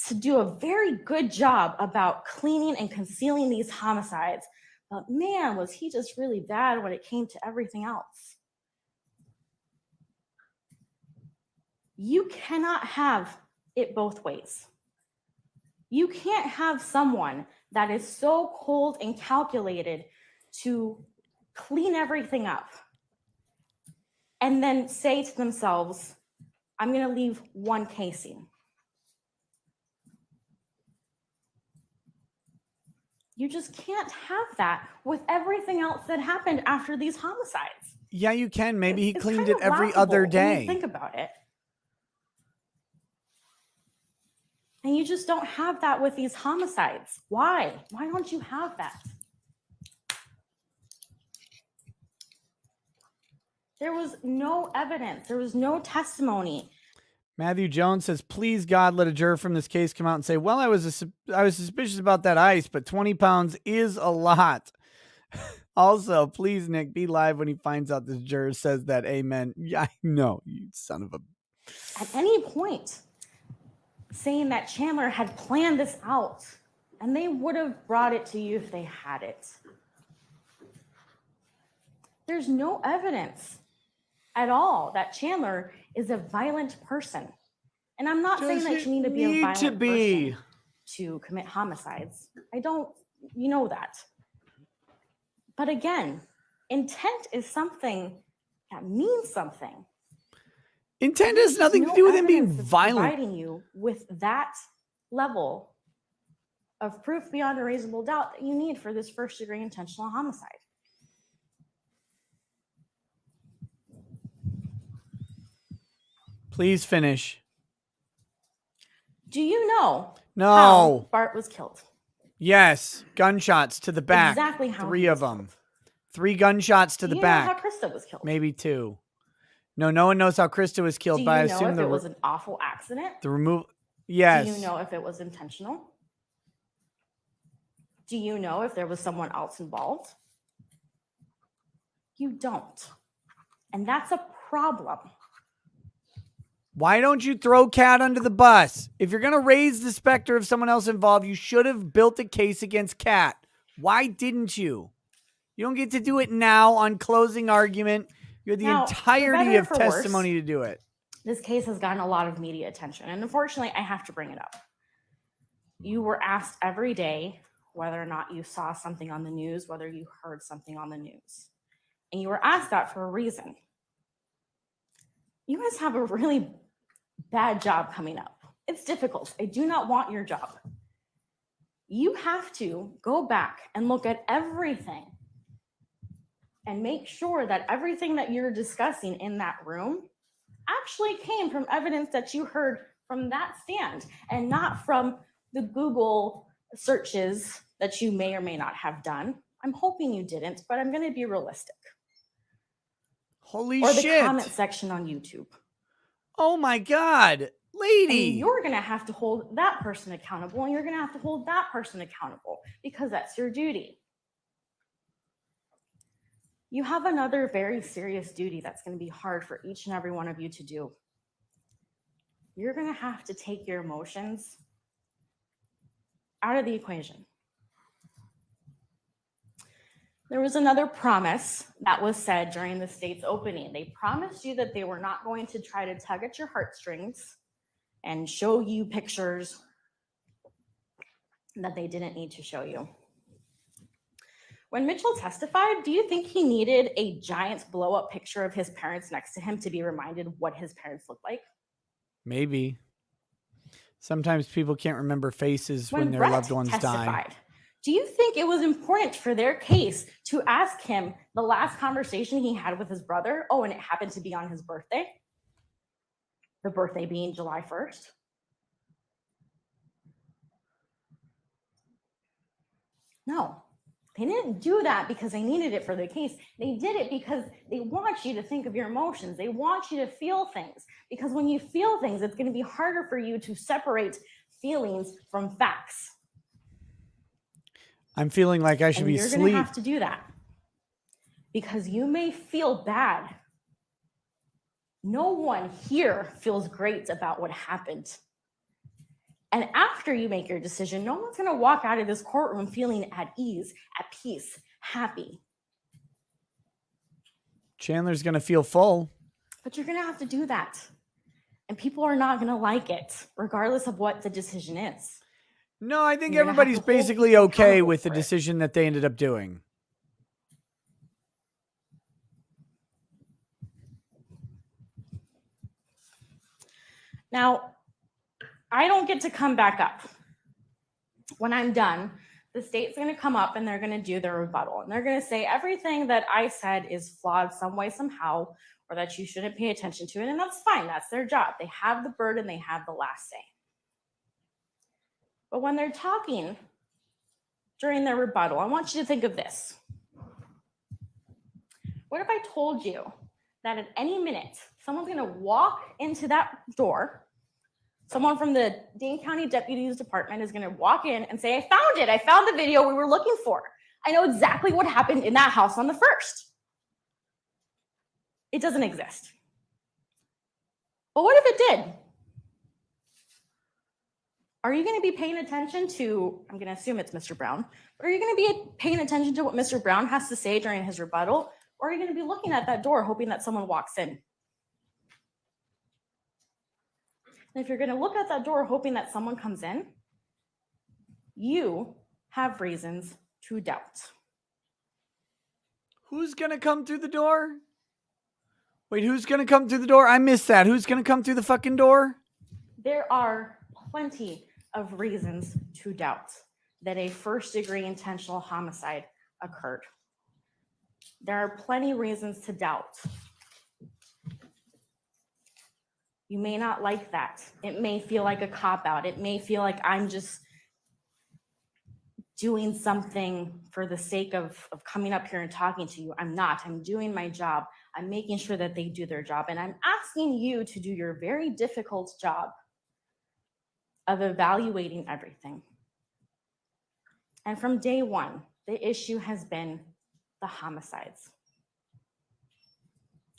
to do a very good job about cleaning and concealing these homicides. But man, was he just really bad when it came to everything else. You cannot have it both ways. You can't have someone that is so cold and calculated to clean everything up and then say to themselves, I'm going to leave one casing. You just can't have that with everything else that happened after these homicides. Yeah, you can. Maybe he It's cleaned kind it of every other laughable when you day. think about it. And you just don't have that with these homicides. Why? Why don't you have that? There was no evidence. There was no testimony. Matthew Jones says, please, God, let a juror from this case come out and say, well, I was suspicious about that ice, but 20 pounds is a lot. Also, please, Nick, be live when he finds out this juror says that. Amen. Yeah, I know, you son of a... At any point, saying that Chandler had planned this out, and they would have brought it to you if they had it. There's no evidence at all that Chandler is a violent person. And I'm not saying that you need to be a violent person to commit homicides. I don't, you know that. But again, intent is something that means something. Intent has nothing to do with him being violent. Providing you with that level of proof beyond a reasonable doubt that you need for this first-degree intentional homicide. Please finish. Do you know No. how Bart was killed? Yes. Gunshots to the back. Exactly how 3 he of was them. killed. 3 gunshots to Do the you back. know how Krista was killed? Maybe 2. No, no one knows how Krista was killed, Do you but I know assume if the it was an awful accident? the removal. Yes. Do you know if it was intentional? Do you know if there was someone else involved? You don't. And that's a problem. Why don't you throw Kat under the bus? If you're going to raise the specter of someone else involved, you should have built a case against Kat. Why didn't you? You don't get to do it now on closing argument. You had the Now, for entirety better or of for testimony worse, to do it. This case has gotten a lot of media attention, and unfortunately, I have to bring it up. You were asked every day whether or not you saw something on the news, whether you heard something on the news. And you were asked that for a reason. You guys have a really bad job coming up. It's difficult. I do not want your job. You have to go back and look at everything and make sure that everything that you're discussing in that room actually came from evidence that you heard from that stand and not from the Google searches that you may or may not have done. I'm hoping you didn't, but I'm going to be realistic. Holy or the shit. comment section on YouTube. Oh my God. Lady. And you're going to have to hold that person accountable, and you're going to have to hold that person accountable because that's your duty. You have another very serious duty that's going to be hard for each and every one of you to do. You're going to have to take your emotions out of the equation. There was another promise that was said during the state's opening. They promised you that they were not going to try to tug at your heartstrings and show you pictures that they didn't need to show you. When Mitchell testified, do you think he needed a giant blow-up picture of his parents next to him to be reminded what his parents looked like? Maybe. Sometimes people can't remember faces when their Brett loved ones die. testified, do you think it was important for their case to ask him the last conversation he had with his brother? Oh, and it happened to be on his birthday? The birthday being July 1st? No, they didn't do that because they needed it for the case. They did it because they want you to think of your emotions. They want you to feel things, because when you feel things, it's going to be harder for you to separate feelings from facts. I'm feeling like I should be You're asleep. going to have to do that because you may feel bad. No one here feels great about what happened. And after you make your decision, no one's going to walk out of this courtroom feeling at ease, at peace, happy. Chandler's going to feel full. But you're going to have to do that. And people are not going to like it, regardless of what the decision is. No, I think You're gonna have everybody's to hold basically people okay accountable with the for it. decision that they ended up doing. Now, I don't get to come back up. When I'm done, the state's going to come up and they're going to do their rebuttal. And they're going to say everything that I said is flawed some way, somehow, or that you shouldn't pay attention to it. And that's fine. That's their job. They have the burden. They have the last say. But when they're talking during their rebuttal, I want you to think of this. What if I told you that at any minute, someone's going to walk into that door, someone from the Dane County Deputy's Department is going to walk in and say, I found it. I found the video we were looking for. I know exactly what happened in that house on the 1st. It doesn't exist. But what if it did? Are you going to be paying attention to, I'm going to assume it's Mr. Brown, but are you going to be paying attention to what Mr. Brown has to say during his rebuttal? Or are you going to be looking at that door hoping that someone walks in? And if you're going to look at that door hoping that someone comes in, you have reasons to doubt. Who's going to come through the door? Wait, who's going to come through the door? I missed that. Who's going to come through the fucking door? There are plenty of reasons to doubt that a first-degree intentional homicide occurred. There are plenty of reasons to doubt. You may not like that. It may feel like a cop-out. It may feel like I'm just doing something for the sake of coming up here and talking to you. I'm not. I'm doing my job. I'm making sure that they do their job. And I'm asking you to do your very difficult job of evaluating everything. And from day one, the issue has been the homicides.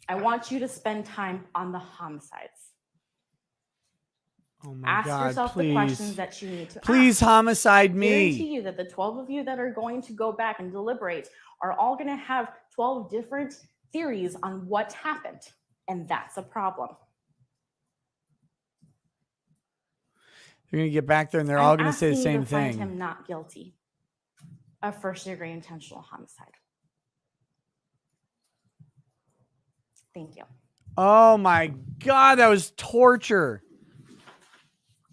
I want you to spend time on the homicides. Oh my Ask God, yourself please. the questions that you need to Please ask. homicide I guarantee me. you that the 12 of you that are going to go back and deliberate are all going to have 12 different theories on what happened. And that's a problem. They're going to get back there and they're I'm all going to say the asking you same to find thing. him not guilty of first-degree intentional homicide. Thank you. Oh my God, that was torture.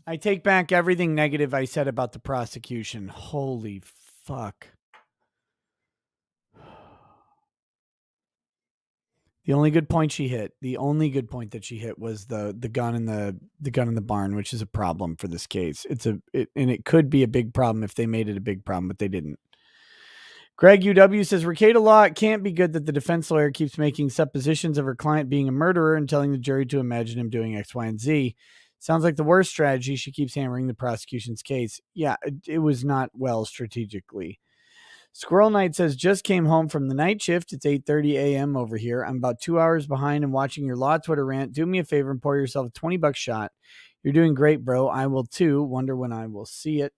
I take back everything negative I said about the prosecution. Holy fuck. The only good point she hit, the only good point that she hit was the gun in the barn, which is a problem for this case. And it could be a big problem if they made it a big problem, but they didn't. Greg UW says, Ricada Law, it can't be good that the defense lawyer keeps making suppositions of her client being a murderer and telling the jury to imagine him doing X, Y, and Z. Sounds like the worst strategy. She keeps hammering the prosecution's case. Yeah, it was not well strategically. Squirrel Knight says, just came home from the night shift. It's 8:30 a.m. over here. I'm about 2 hours behind and watching your law Twitter rant. Do me a favor and pour yourself a $20 shot. You're doing great, bro. I will too. Wonder when I will see it.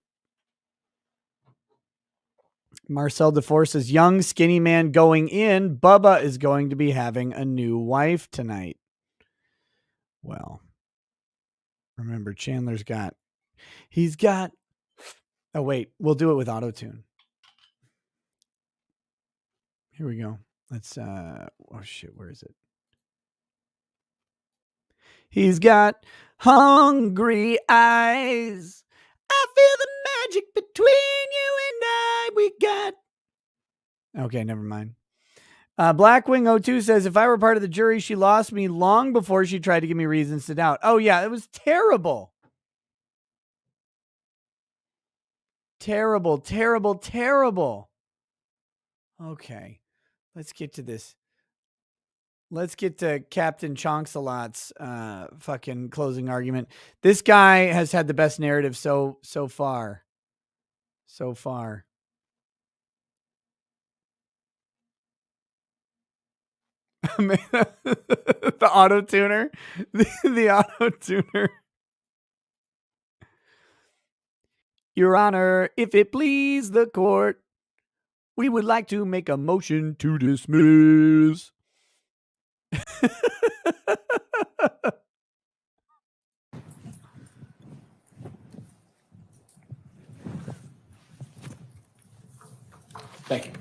Marcel DeForce says, young skinny man going in. Bubba is going to be having a new wife tonight. Well, remember Chandler's got, oh wait, we'll do it with auto-tune. Here we go. Let's, oh shit, where is it? He's got hungry eyes. I feel the magic between you and I. We got. Okay, never mind. Blackwing02 says, if I were part of the jury, she lost me long before she tried to give me reasons to doubt. Oh, yeah, it was terrible. Terrible, terrible, terrible. Okay, let's get to this. Let's get to Captain Chonks-a-Lot's fucking closing argument. This guy has had the best narrative so far. So far. The auto-tuner. The auto-tuner. Your Honor, if it please the court, we would like to make a motion to dismiss. Thank you.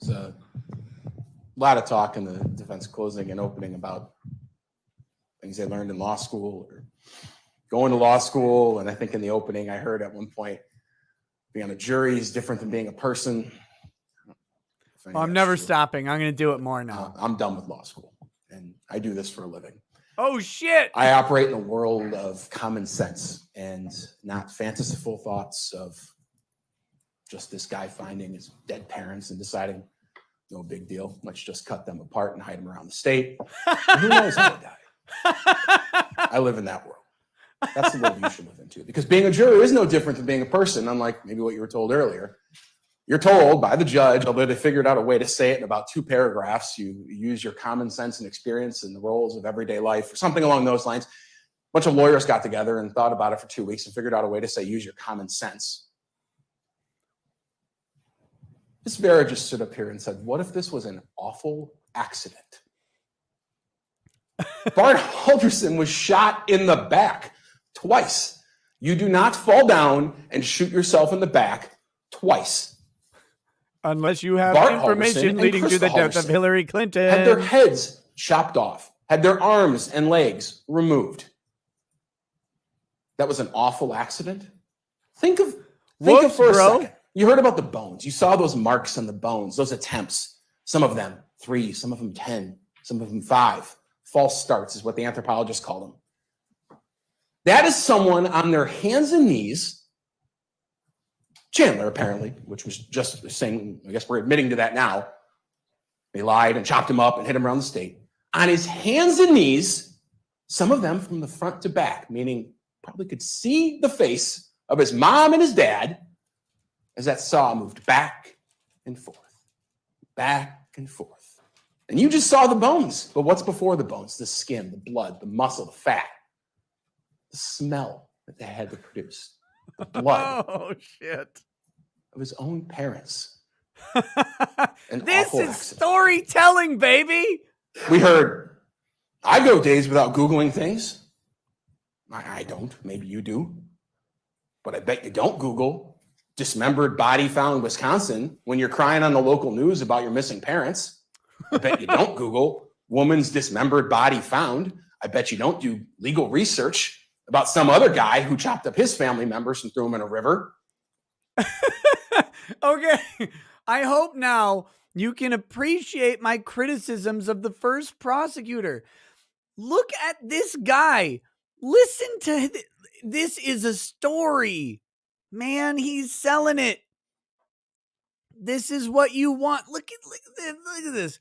It's a lot of talk in the defense closing and opening about things they learned in law school or going to law school. And I think in the opening, I heard at one point, being on a jury is different than being a person. I'm never stopping. I'm going to do it more now. I'm done with law school, and I do this for a living. Oh, shit. I operate in a world of common sense and not fanciful thoughts of just this guy finding his dead parents and deciding, no big deal, let's just cut them apart and hide them around the state. And who knows how they die? I live in that world. That's the world you should live into, because being a juror is no different than being a person, unlike maybe what you were told earlier. You're told by the judge, although they figured out a way to say it in about 2 paragraphs, you use your common sense and experience in the roles of everyday life or something along those lines. A bunch of lawyers got together and thought about it for 2 weeks and figured out a way to say, use your common sense. Miss Vera just stood up here and said, what if this was an awful accident? Bart Halderson was shot in the back twice. You do not fall down and shoot yourself in the back twice. Unless you have Bart information Halderson leading and to the Krista death of Halderson Hillary Clinton. had their heads chopped off, had their arms and legs removed. That was an awful accident. Think of for a second. You heard about the bones. You saw those marks on the bones, those attempts. Some of them 3, some of them 10, some of them 5. False starts is what the anthropologists call them. That is someone on their hands and knees. Chandler, apparently, which was just saying, I guess we're admitting to that now. They lied and chopped him up and hit him around the state. On his hands and knees, some of them from the front to back, meaning probably could see the face of his mom and his dad as that saw moved back and forth, back and forth. And you just saw the bones, but what's before the bones? The skin, the blood, the muscle, the fat, the smell that they had to produce. The blood Oh, shit. of his own parents. This is storytelling, baby. We heard, I go days without Googling things. I don't. Maybe you do. But I bet you don't Google dismembered body found in Wisconsin when you're crying on the local news about your missing parents. I bet you don't Google woman's dismembered body found. I bet you don't do legal research about some other guy who chopped up his family members and threw them in a river. Okay. I hope now you can appreciate my criticisms of the first prosecutor. Look at this guy. Listen to this is a story. Man, he's selling it. This is what you want. Look at this.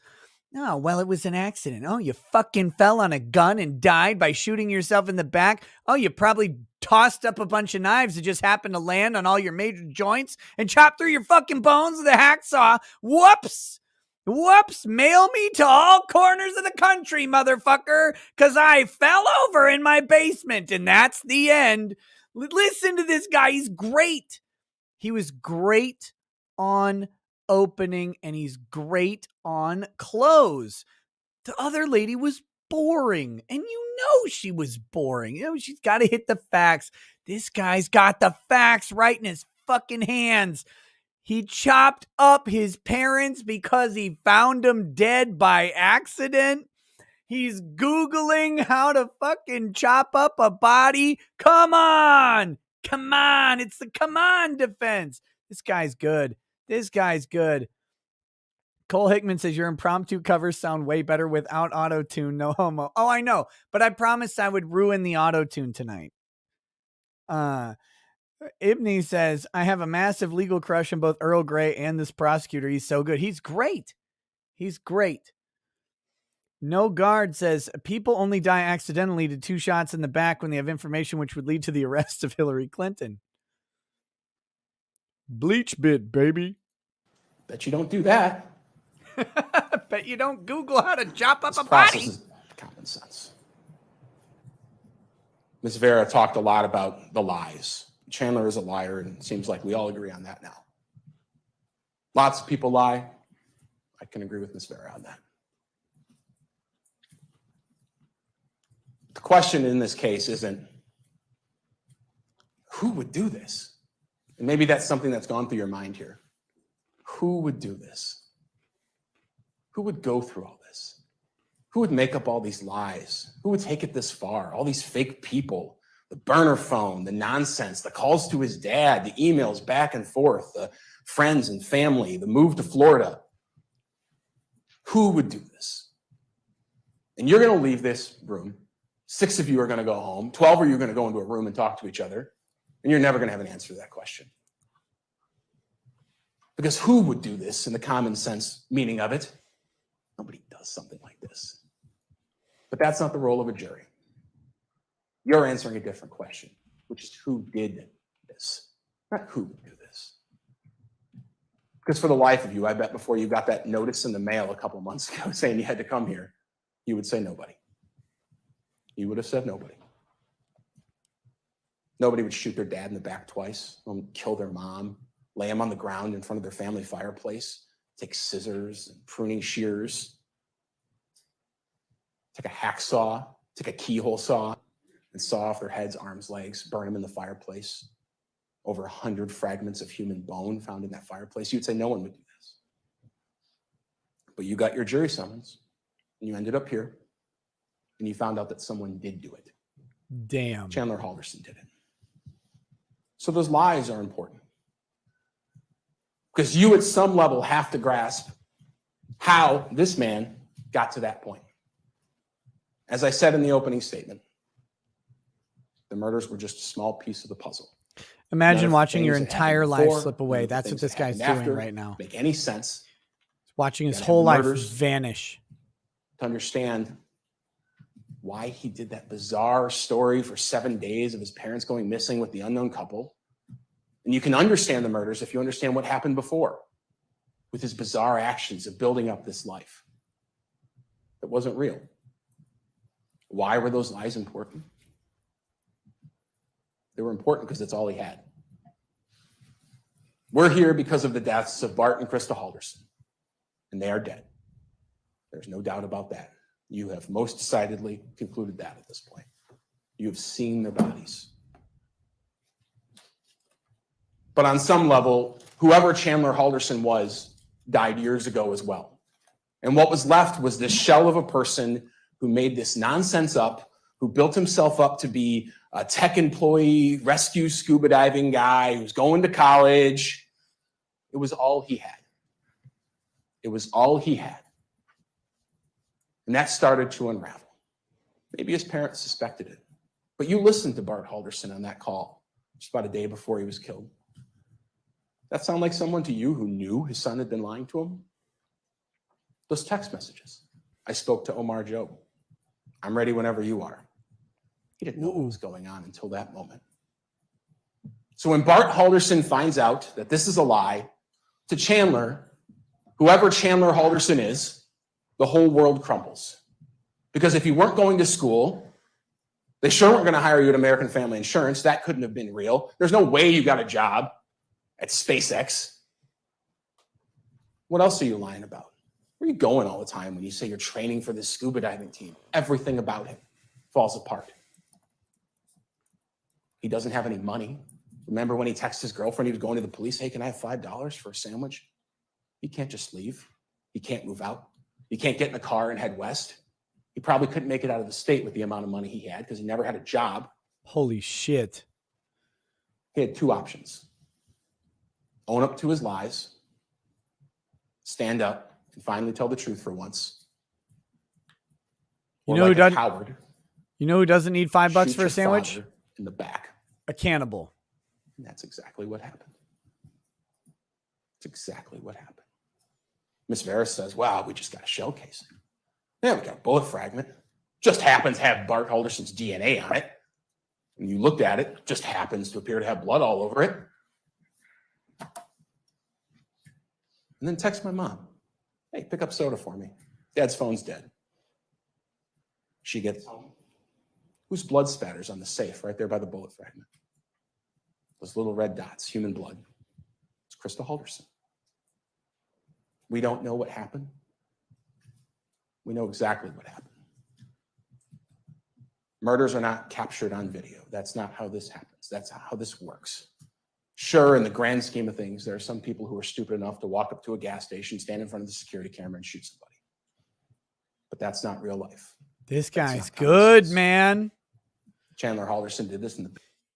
Oh, well, it was an accident. Oh, you fucking fell on a gun and died by shooting yourself in the back. Oh, you probably tossed up a bunch of knives that just happened to land on all your major joints and chopped through your fucking bones with a hacksaw. Whoops. Whoops. Mail me to all corners of the country, motherfucker, because I fell over in my basement, and that's the end. Listen to this guy. He's great. He was great on opening, and he's great on close. The other lady was boring, and you know she was boring. You know, she's got to hit the facts. This guy's got the facts right in his fucking hands. He chopped up his parents because he found them dead by accident. He's Googling how to fucking chop up a body. Come on. Come on. It's the come on defense. This guy's good. This guy's good. Cole Hickman says your impromptu covers sound way better without auto-tune. No homo. Oh, I know. But I promised I would ruin the auto-tune tonight. Ibney says, I have a massive legal crush on both Earl Grey and this prosecutor. He's so good. He's great. He's great. No Guard says, people only die accidentally to 2 shots in the back when they have information which would lead to the arrest of Hillary Clinton. Bleach bit, baby. Bet you don't do that. Bet you don't Google how to chop up This a process body. is common sense. Ms. Vera talked a lot about the lies. Chandler is a liar, and it seems like we all agree on that now. Lots of people lie. I can agree with Ms. Vera on that. The question in this case isn't, who would do this? And maybe that's something that's gone through your mind here. Who would do this? Who would go through all this? Who would make up all these lies? Who would take it this far? All these fake people, the burner phone, the nonsense, the calls to his dad, the emails back and forth, the friends and family, the move to Florida. Who would do this? And you're going to leave this room. 6 of you are going to go home. 12 of you are going to go into a room and talk to each other. And you're never going to have an answer to that question. Because who would do this in the common sense meaning of it? Nobody does something like this. But that's not the role of a jury. You're answering a different question, which is who did this? Not who would do this. Because for the life of you, I bet before you got that notice in the mail a couple months ago saying you had to come here, you would say nobody. You would have said nobody. Nobody would shoot their dad in the back twice, kill their mom, lay him on the ground in front of their family fireplace, take scissors and pruning shears, take a hacksaw, take a keyhole saw, and saw off their heads, arms, legs, burn them in the fireplace. Over 100 fragments of human bone found in that fireplace. You'd say no one would do this. But you got your jury summons, and you ended up here, and you found out that someone did do it. Damn. Chandler Halderson did it. So those lies are important. Because you at some level have to grasp how this man got to that point. As I said in the opening statement, the murders were just a small piece of the puzzle. Imagine watching things your that entire happened life before, slip away. none of the That's what things this that guy's happened doing after right now. Make any sense. Watching his gotta whole have life murders. vanish. To understand why he did that bizarre story for 7 days of his parents going missing with the unknown couple. And you can understand the murders if you understand what happened before with his bizarre actions of building up this life that wasn't real. Why were those lies important? They were important because that's all he had. We're here because of the deaths of Bart and Krista Halderson, and they are dead. There's no doubt about that. You have most decidedly concluded that at this point. You have seen their bodies. But on some level, whoever Chandler Halderson was died years ago as well. And what was left was this shell of a person who made this nonsense up, who built himself up to be a tech employee, rescue scuba diving guy, who's going to college. It was all he had. It was all he had. And that started to unravel. Maybe his parents suspected it. But you listened to Bart Halderson on that call just about a day before he was killed. That sound like someone to you who knew his son had been lying to him? Those text messages. I spoke to Omar Job. I'm ready whenever you are. He didn't know what was going on until that moment. So when Bart Halderson finds out that this is a lie, to Chandler, whoever Chandler Halderson is, the whole world crumbles. Because if you weren't going to school, they sure weren't going to hire you at American Family Insurance. That couldn't have been real. There's no way you got a job at SpaceX. What else are you lying about? Where are you going all the time when you say you're training for this scuba diving team? Everything about him falls apart. He doesn't have any money. Remember when he texted his girlfriend, he was going to the police, hey, can I have $5 for a sandwich? He can't just leave. He can't move out. He can't get in a car and head west. He probably couldn't make it out of the state with the amount of money he had because he never had a job. Holy shit. He had two options. Own up to his lies, stand up, and finally tell the truth for once. You Or know who like a doesn't? coward, You know who doesn't need $5 shoot for a your sandwich? father in the back. A cannibal. And that's exactly what happened. That's exactly what happened. Miss Vera says, wow, we just got a shell casing. Yeah, we got a bullet fragment. Just happens to have Bart Halderson's DNA on it. And you looked at it, just happens to appear to have blood all over it. And then text my mom. Hey, pick up soda for me. Dad's phone's dead. She gets home. Whose blood spatters on the safe right there by the bullet fragment? Those little red dots, human blood. It's Krista Halderson. We don't know what happened. We know exactly what happened. Murders are not captured on video. That's not how this happens. That's how this works. Sure, in the grand scheme of things, there are some people who are stupid enough to walk up to a gas station, stand in front of the security camera, and shoot somebody. But that's not real life. This That's guy's not common good, sense. man. Chandler Halderson did this in the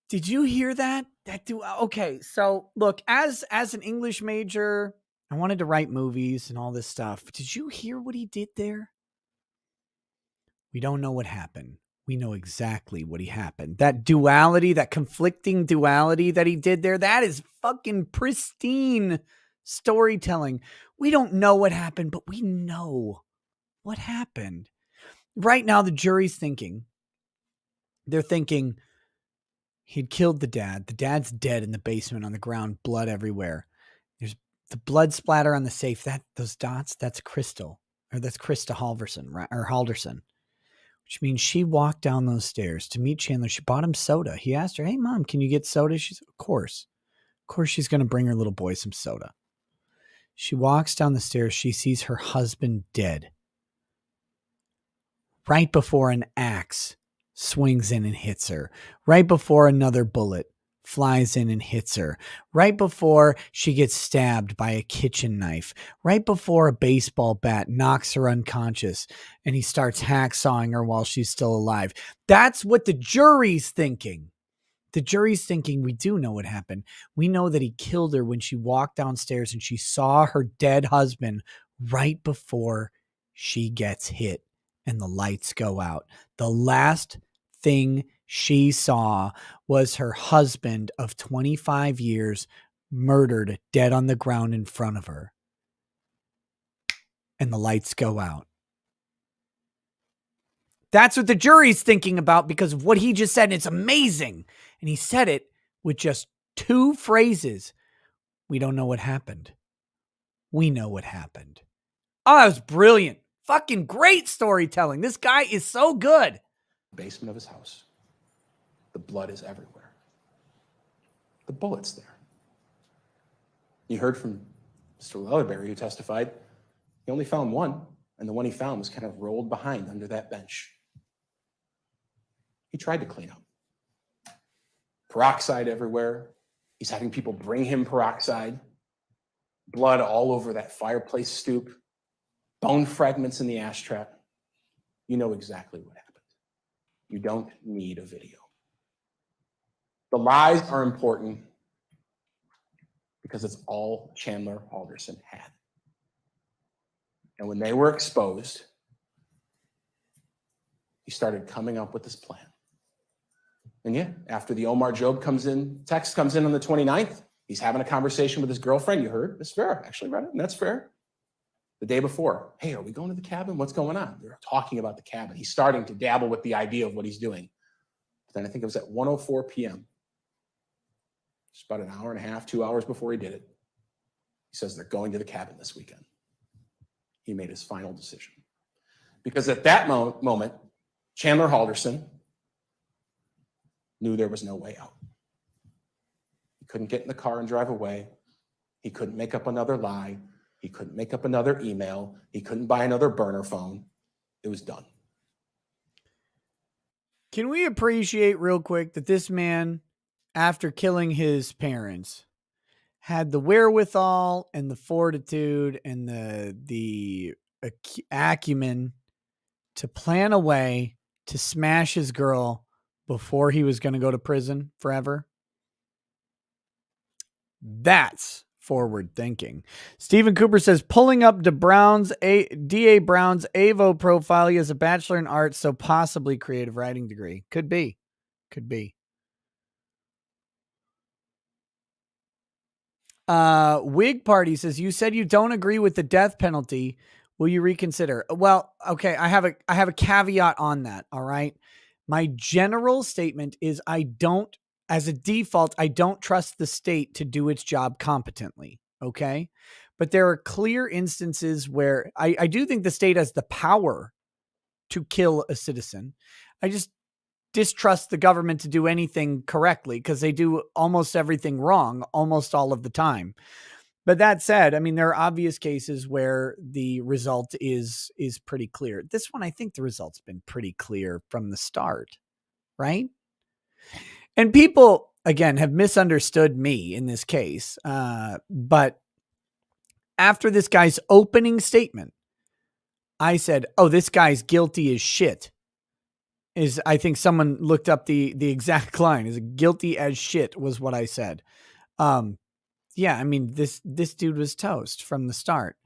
Did you hear that? Okay, so look, as an English major, I wanted to write movies and all this stuff. Did you hear what he did there? We don't know what happened. We know exactly what happened. That duality, that conflicting duality that he did there, that is fucking pristine storytelling. We don't know what happened, but we know what happened. Right now, the jury's thinking. They're thinking he'd killed the dad. The dad's dead in the basement on the ground, blood everywhere. There's the blood splatter on the safe. Those dots, that's Crystal, or that's Krista Halderson, right? Or Halderson. Which means she walked down those stairs to meet Chandler. She bought him soda. He asked her, "Hey, Mom, can you get soda?" She said, Of course she's going to bring her little boy some soda. She walks down the stairs. She sees her husband dead. Right before an axe swings in and hits her. Right before another bullet flies in and hits her. Right before she gets stabbed by a kitchen knife. Right before a baseball bat knocks her unconscious and he starts hacksawing her while she's still alive. That's what the jury's thinking. The jury's thinking we do know what happened. We know that he killed her when she walked downstairs and she saw her dead husband right before she gets hit and the lights go out. The last thing she saw was her husband of 25 years murdered, dead on the ground in front of her. And the lights go out. That's what the jury's thinking about because of what he just said. And it's amazing. And he said it with just 2 phrases. We don't know what happened. We know what happened. Oh, that was brilliant. Fucking great storytelling. This guy is so good. basement of his house. The blood is everywhere. The bullet's there. You heard from Mr. Lellerberry, who testified. He only found one, and the one he found was kind of rolled behind under that bench. He tried to clean up. Peroxide everywhere. He's having people bring him peroxide. Blood all over that fireplace stoop. Bone fragments in the ash trap. You know exactly what happened. You don't need a video. The lies are important because it's all Chandler Halderson had. And when they were exposed, he started coming up with this plan. And yeah, after the Omar Job text comes in on the 29th, he's having a conversation with his girlfriend. You heard, Miss Vera actually read it, and that's fair. The day before, hey, are we going to the cabin? What's going on? They're talking about the cabin. He's starting to dabble with the idea of what he's doing. But then I think it was at 1:04 p.m., just about an hour and a half, 2 hours before he did it, he says they're going to the cabin this weekend. He made his final decision. Because at that moment, Chandler Halderson knew there was no way out. He couldn't get in the car and drive away. He couldn't make up another lie. He couldn't make up another email. He couldn't buy another burner phone. It was done. Can we appreciate real quick that this man, after killing his parents, had the wherewithal and the fortitude and the acumen to plan a way to smash his girl before he was going to go to prison forever? That's forward thinking. Stephen Cooper says, pulling up DA Brown's AVO profile, he has a bachelor in arts, so possibly creative writing degree. Could be. Wig Party says, you said you don't agree with the death penalty. Will you reconsider? Well, okay, I have a caveat on that. All right. My general statement is as a default, I don't trust the state to do its job competently. Okay. But there are clear instances where I do think the state has the power to kill a citizen. I just distrust the government to do anything correctly because they do almost everything wrong almost all of the time. But that said, I mean, there are obvious cases where the result is pretty clear. This one, I think the result's been pretty clear from the start, right? And people, again, have misunderstood me in this case. But after this guy's opening statement, I said, oh, this guy's guilty as shit. I think someone looked up the exact line, is guilty as shit was what I said. Yeah, I mean, this dude was toast from the start.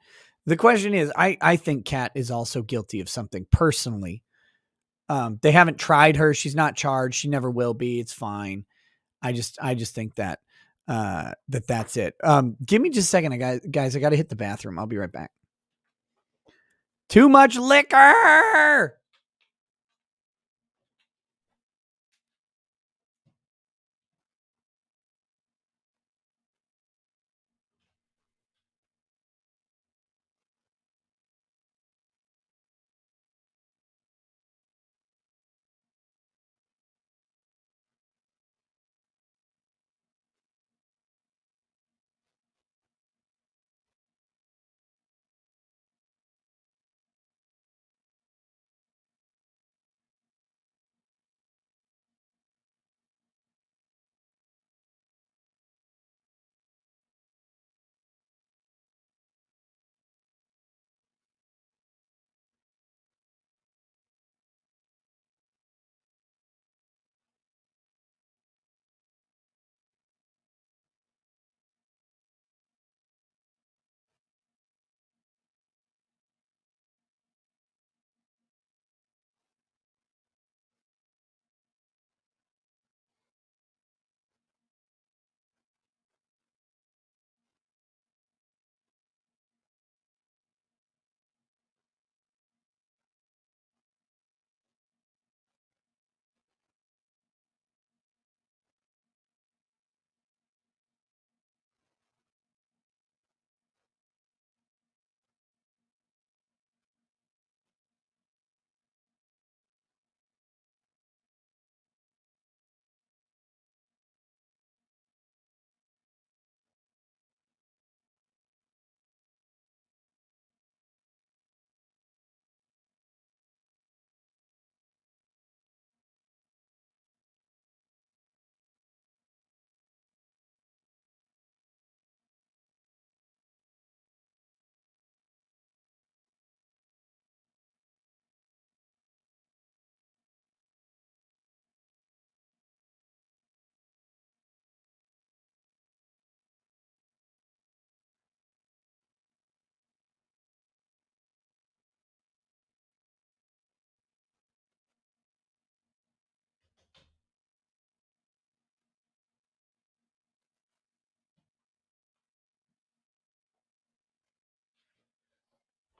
The question is, I think Kat is also guilty of something personally. They haven't tried her. She's not charged. She never will be. It's fine. I just think that that's it. Give me just a second, guys. I got to hit the bathroom. I'll be right back. Too much liquor.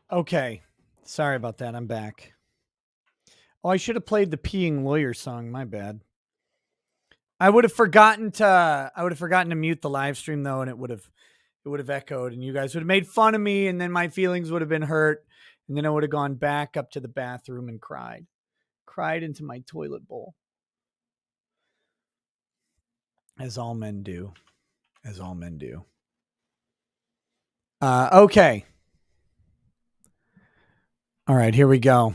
Okay. Sorry about that. I'm back. Oh, I should have played the peeing lawyer song. My bad. I would have forgotten to mute the live stream though, and it would have echoed, and you guys would have made fun of me, and then my feelings would have been hurt, and then I would have gone back up to the bathroom and cried into my toilet bowl, as all men do, Okay. All right, here we go.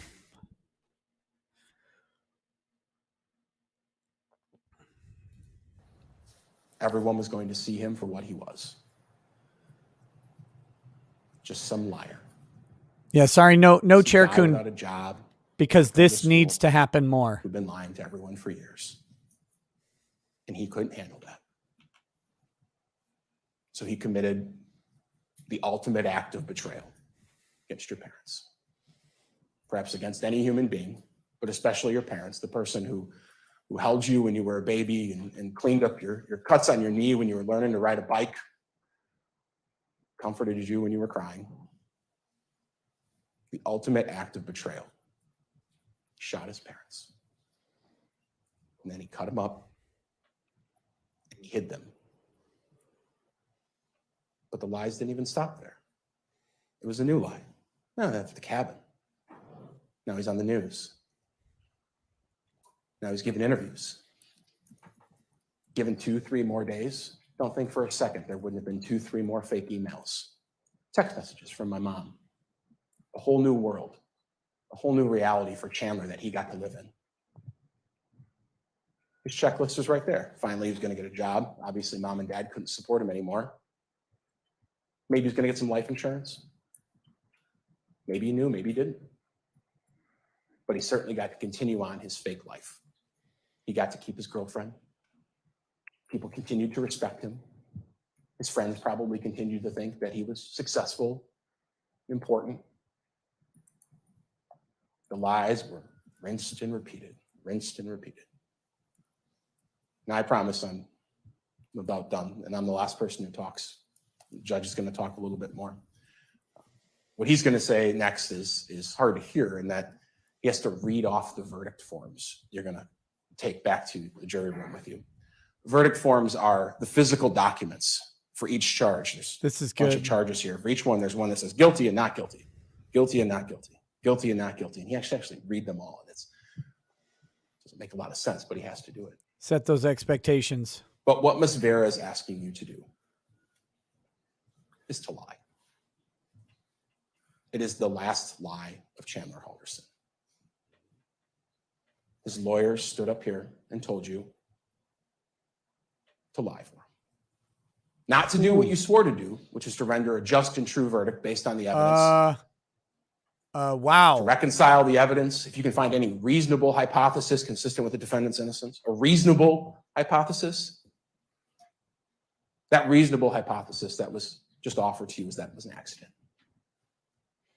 Everyone was going to see him for what he was. Just some liar. Yeah, sorry, no Some Chair guy Coon, without a job, because from the this needs school, to happen more. who'd been lying to everyone for years. And he couldn't handle that. So he committed the ultimate act of betrayal against your parents. Perhaps against any human being, but especially your parents, the person who held you when you were a baby and cleaned up your cuts on your knee when you were learning to ride a bike, comforted you when you were crying. The ultimate act of betrayal. He shot his parents. And then he cut them up and he hid them. But the lies didn't even stop there. It was a new lie. No, that's the cabin. Now he's on the news. Now he's given interviews. Given 2-3 more days, don't think for a second there wouldn't have been 2-3 more fake emails, text messages from my mom. A whole new world, a whole new reality for Chandler that he got to live in. His checklist was right there. Finally, he was going to get a job. Obviously, mom and dad couldn't support him anymore. Maybe he's going to get some life insurance. Maybe he knew, maybe he didn't. But he certainly got to continue on his fake life. He got to keep his girlfriend. People continued to respect him. His friends probably continued to think that he was successful, important. The lies were rinsed and repeated, rinsed and repeated. Now, I promise I'm about done, and I'm the last person who talks. The judge is going to talk a little bit more. What he's going to say next is hard to hear, in that he has to read off the verdict forms you're going to take back to the jury room with you. Verdict forms are the physical documents for each charge. This is a bunch good. of charges here. For each one, there's one that says guilty and not guilty, guilty and not guilty, guilty and not guilty. And he actually read them all. And it doesn't make a lot of sense, but he has to do it. Set those expectations. But what Ms. Vera is asking you to do is to lie. It is the last lie of Chandler Halderson. His lawyers stood up here and told you to lie for him. Not to do what you swore to do, which is to render a just and true verdict based on the evidence. To Wow. reconcile the evidence, if you can find any reasonable hypothesis consistent with the defendant's innocence, a reasonable hypothesis, that reasonable hypothesis that was just offered to you is that it was an accident.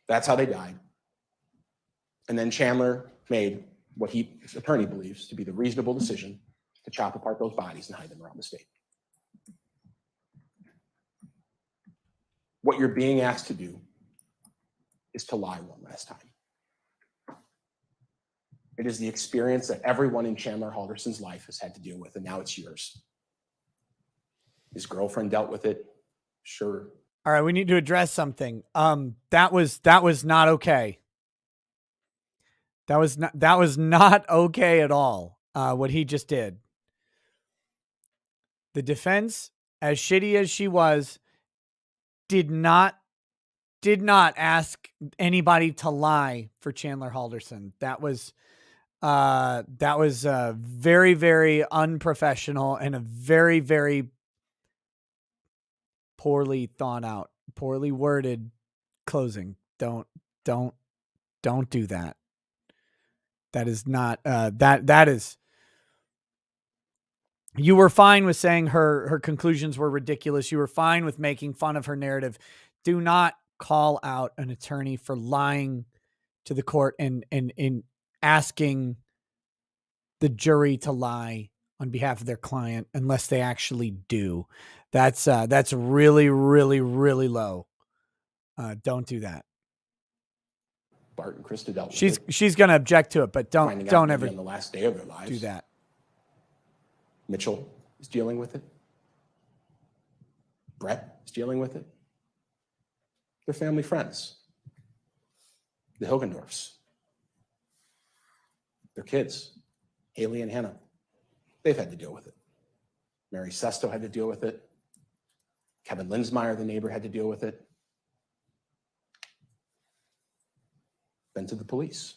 That's how they died. And then Chandler made what his attorney believes to be the reasonable decision to chop apart those bodies and hide them around the state. What you're being asked to do is to lie one last time. It is the experience that everyone in Chandler Halderson's life has had to deal with, and now it's yours. His girlfriend dealt with it, sure. All right, we need to address something. That was not okay. That was not okay at all. What he just did. The defense, as shitty as she was, did not ask anybody to lie for Chandler Halderson. That was very, very unprofessional and a very, very poorly thought out, poorly worded closing. Don't do that. That is not that is. You were fine with saying her conclusions were ridiculous. You were fine with making fun of her narrative. Do not call out an attorney for lying to the court and asking the jury to lie on behalf of their client unless they actually do. That's really, really, really low. Don't do that. Bart and Krista dealt with She's it. going to object to it, but Finding out don't maybe ever on the last day of their lives. do that. Mitchell is dealing with it. Brett is dealing with it. They're family friends. The Hilgendorfs. Their kids, Haley and Hannah, they've had to deal with it. Mary Sesto had to deal with it. Kevin Linsmeyer, the neighbor, had to deal with it. Been to the police.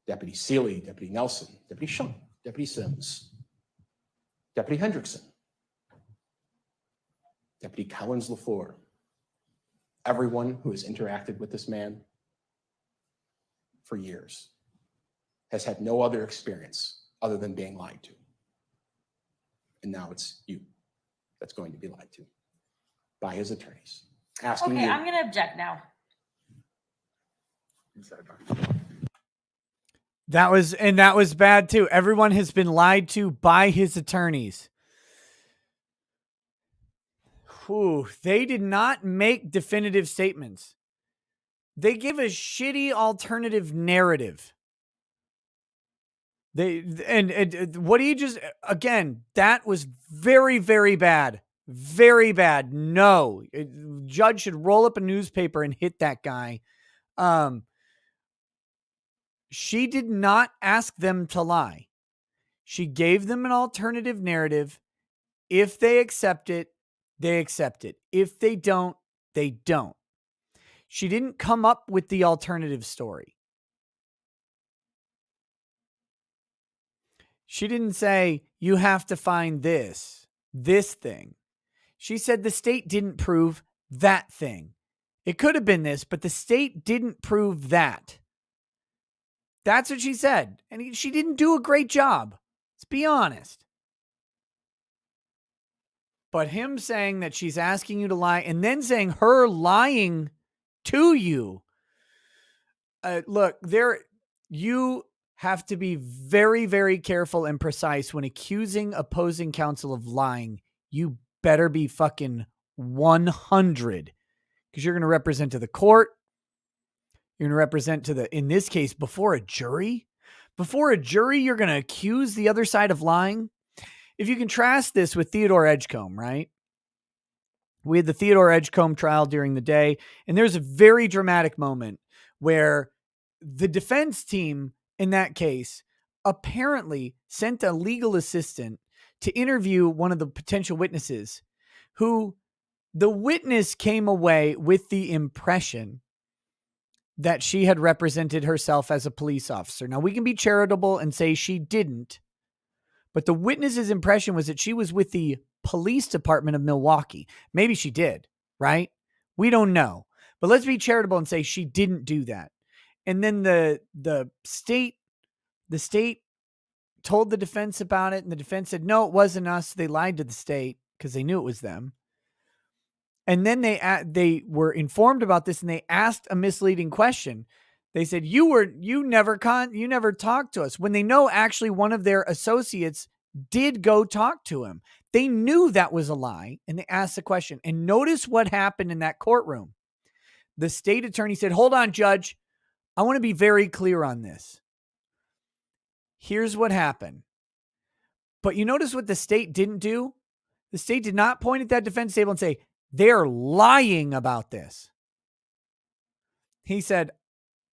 Deputy Seeley, Deputy Nelson, Deputy Shunk, Deputy Sims, Deputy Hendrickson, Deputy Collins-LaFleur. Everyone who has interacted with this man for years has had no other experience other than being lied to. And now it's you that's going to be lied to by his attorneys. Asking Okay, you. I'm going to object now. That was bad too. Everyone has been lied to by his attorneys. Whew, they did not make definitive statements. They give a shitty alternative narrative. What do you just, again, that was very, very bad. Very bad. No, judge should roll up a newspaper and hit that guy. She did not ask them to lie. She gave them an alternative narrative. If they accept it, they accept it. If they don't, they don't. She didn't come up with the alternative story. She didn't say, you have to find this thing. She said the state didn't prove that thing. It could have been this, but the state didn't prove that. That's what she said. And she didn't do a great job. Let's be honest. But him saying that she's asking you to lie and then saying her lying to you. Look, you have to be very, very careful and precise when accusing opposing counsel of lying. You better be fucking 100 because you're going to represent to the court. You're going to represent in this case, before a jury. Before a jury, you're going to accuse the other side of lying. If you contrast this with Theodore Edgecomb, right? We had the Theodore Edgecomb trial during the day, and there's a very dramatic moment where the defense team in that case apparently sent a legal assistant to interview one of the potential witnesses, who the witness came away with the impression that she had represented herself as a police officer. Now, we can be charitable and say she didn't, but the witness's impression was that she was with the police department of Milwaukee. Maybe she did, right? We don't know. But let's be charitable and say she didn't do that. And then the state told the defense about it, and the defense said, no, it wasn't us. They lied to the state because they knew it was them. And then they were informed about this, and they asked a misleading question. They said, you never talked to us, when they know actually one of their associates did go talk to him. They knew that was a lie, and they asked the question. And notice what happened in that courtroom. The state attorney said, hold on, judge. I want to be very clear on this. Here's what happened. But you notice what the state didn't do? The state did not point at that defense table and say, they're lying about this. He said,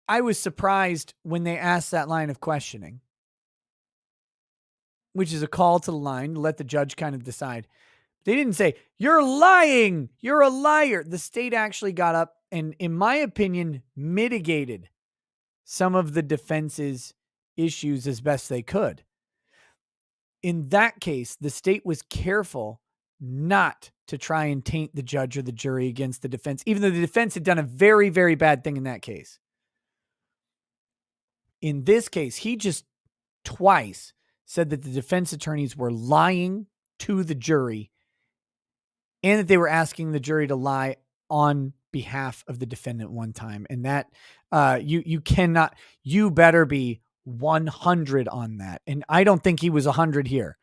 I was surprised when they asked that line of questioning, which is a call to the line to let the judge kind of decide. They didn't say, you're lying, you're a liar. The state actually got up and, in my opinion, mitigated some of the defense's issues as best they could. In that case, the state was careful not to try and taint the judge or the jury against the defense, even though the defense had done a very, very bad thing in that case. In this case, he just twice said that the defense attorneys were lying to the jury and that they were asking the jury to lie on behalf of the defendant one time. And that you better be 100 on that. And I don't think he was 100 here,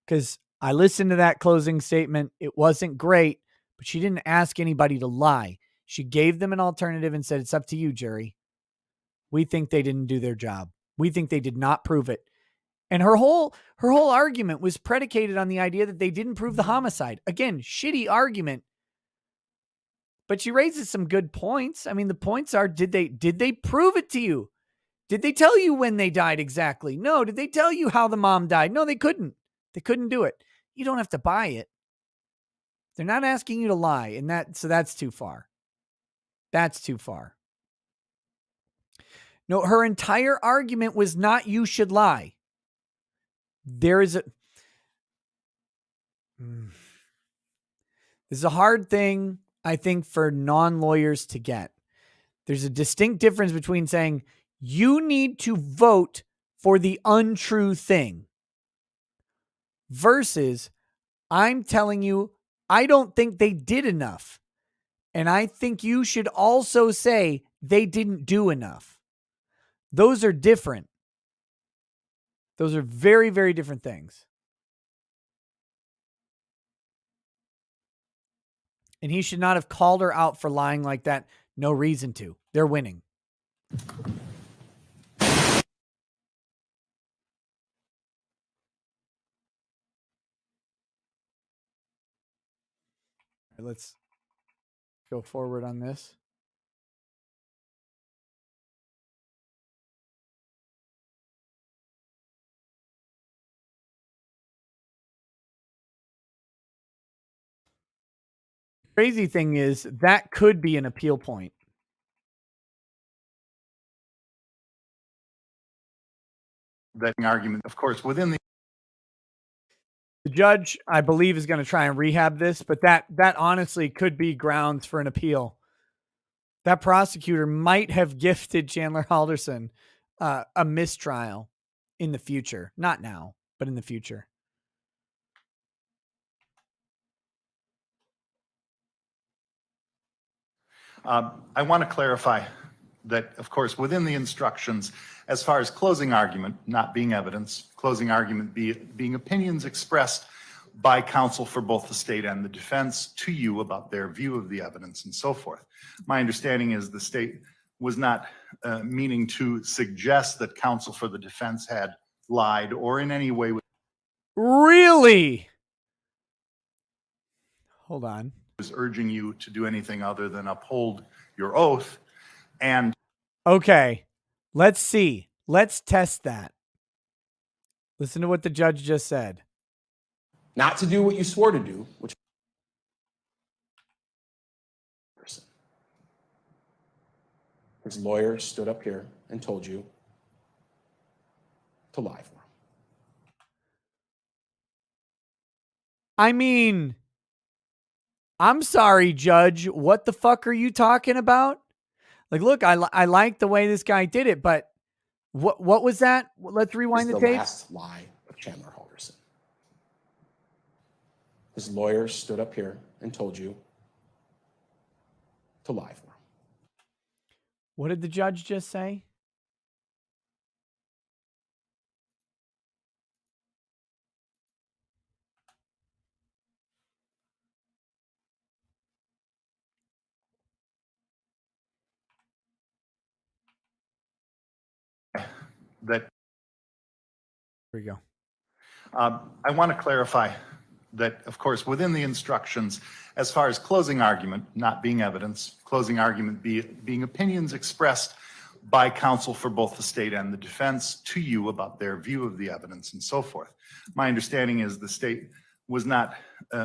because I listened to that closing statement. It wasn't great, but she didn't ask anybody to lie. She gave them an alternative and said, it's up to you, jury. We think they didn't do their job. We think they did not prove it. And her whole argument was predicated on the idea that they didn't prove the homicide. Again, shitty argument. But she raises some good points. I mean, the points are, did they prove it to you? Did they tell you when they died exactly? No. Did they tell you how the mom died? No, they couldn't. They couldn't do it. You don't have to buy it. They're not asking you to lie. And so that's too far. That's too far. No, her entire argument was not you should lie. This is a hard thing, I think, for non-lawyers to get. There's a distinct difference between saying you need to vote for the untrue thing versus I'm telling you, I don't think they did enough. And I think you should also say they didn't do enough. Those are different. Those are very, very different things. And he should not have called her out for lying like that. No reason to. They're winning. Let's go forward on this. Crazy thing is that could be an appeal point. That argument, of course, within the The judge, I believe, is going to try and rehab this, but that honestly could be grounds for an appeal. That prosecutor might have gifted Chandler Halderson a mistrial in the future. Not now, but in the future. I want to clarify that, of course, within the instructions, as far as closing argument not being evidence, closing argument being opinions expressed by counsel for both the state and the defense to you about their view of the evidence and so forth. My understanding is the state was not meaning to suggest that counsel for the defense had lied or in any way Really? Hold on. was urging you to do anything other than uphold your oath. And Okay, let's see. Let's test that. Listen to what the judge just said. Not to do what you swore to do, which his lawyer stood up here and told you to lie for him. I mean, I'm sorry, Judge. What the fuck are you talking about? Like, look, I like the way this guy did it, but what was that? Let's rewind This the is the tape. last lie of Chandler Halderson. His lawyer stood up here and told you to lie for him. What did the judge just say? that Here we go. I want to clarify that, of course, within the instructions, as far as closing argument not being evidence, closing argument being opinions expressed by counsel for both the state and the defense to you about their view of the evidence and so forth. My understanding is the state was not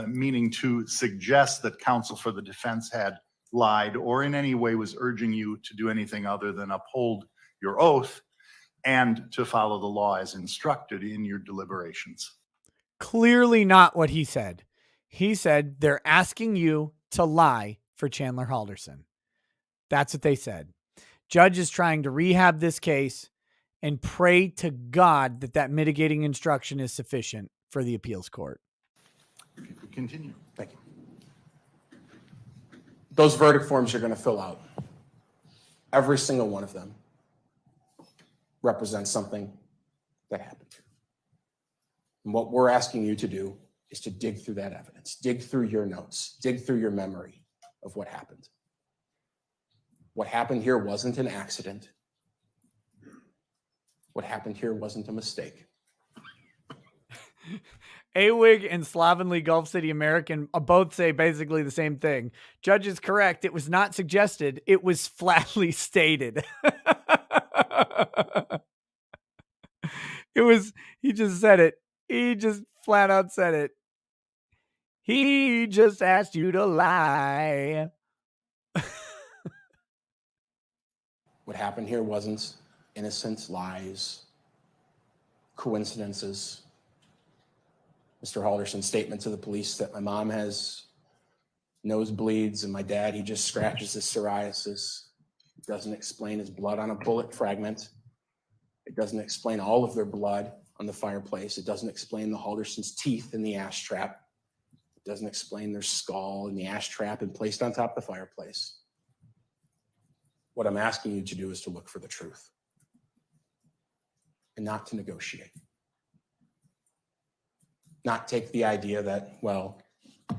meaning to suggest that counsel for the defense had lied or in any way was urging you to do anything other than uphold your oath and to follow the law as instructed in your deliberations. Clearly not what he said. He said they're asking you to lie for Chandler Halderson. That's what they said. Judge is trying to rehab this case and pray to God that that mitigating instruction is sufficient for the appeals court. If you could continue. Thank you. Those verdict forms you're going to fill out, every single one of them represents something that happened. And what we're asking you to do is to dig through that evidence, dig through your notes, dig through your memory of what happened. What happened here wasn't an accident. What happened here wasn't a mistake. AWIG and Slovenly Gulf City American both say basically the same thing. Judge is correct. It was not suggested. It was flatly stated. He just said it. He just flat out said it. He just asked you to lie. What happened here wasn't innocent lies, coincidences. Mr. Halderson's statement to the police that my mom has nosebleeds and my dad, he just scratches his psoriasis. It doesn't explain his blood on a bullet fragment. It doesn't explain all of their blood on the fireplace. It doesn't explain the Halderson's teeth in the ash trap. It doesn't explain their skull in the ash trap and placed on top of the fireplace. What I'm asking you to do is to look for the truth and not to negotiate. Not take the idea that, well,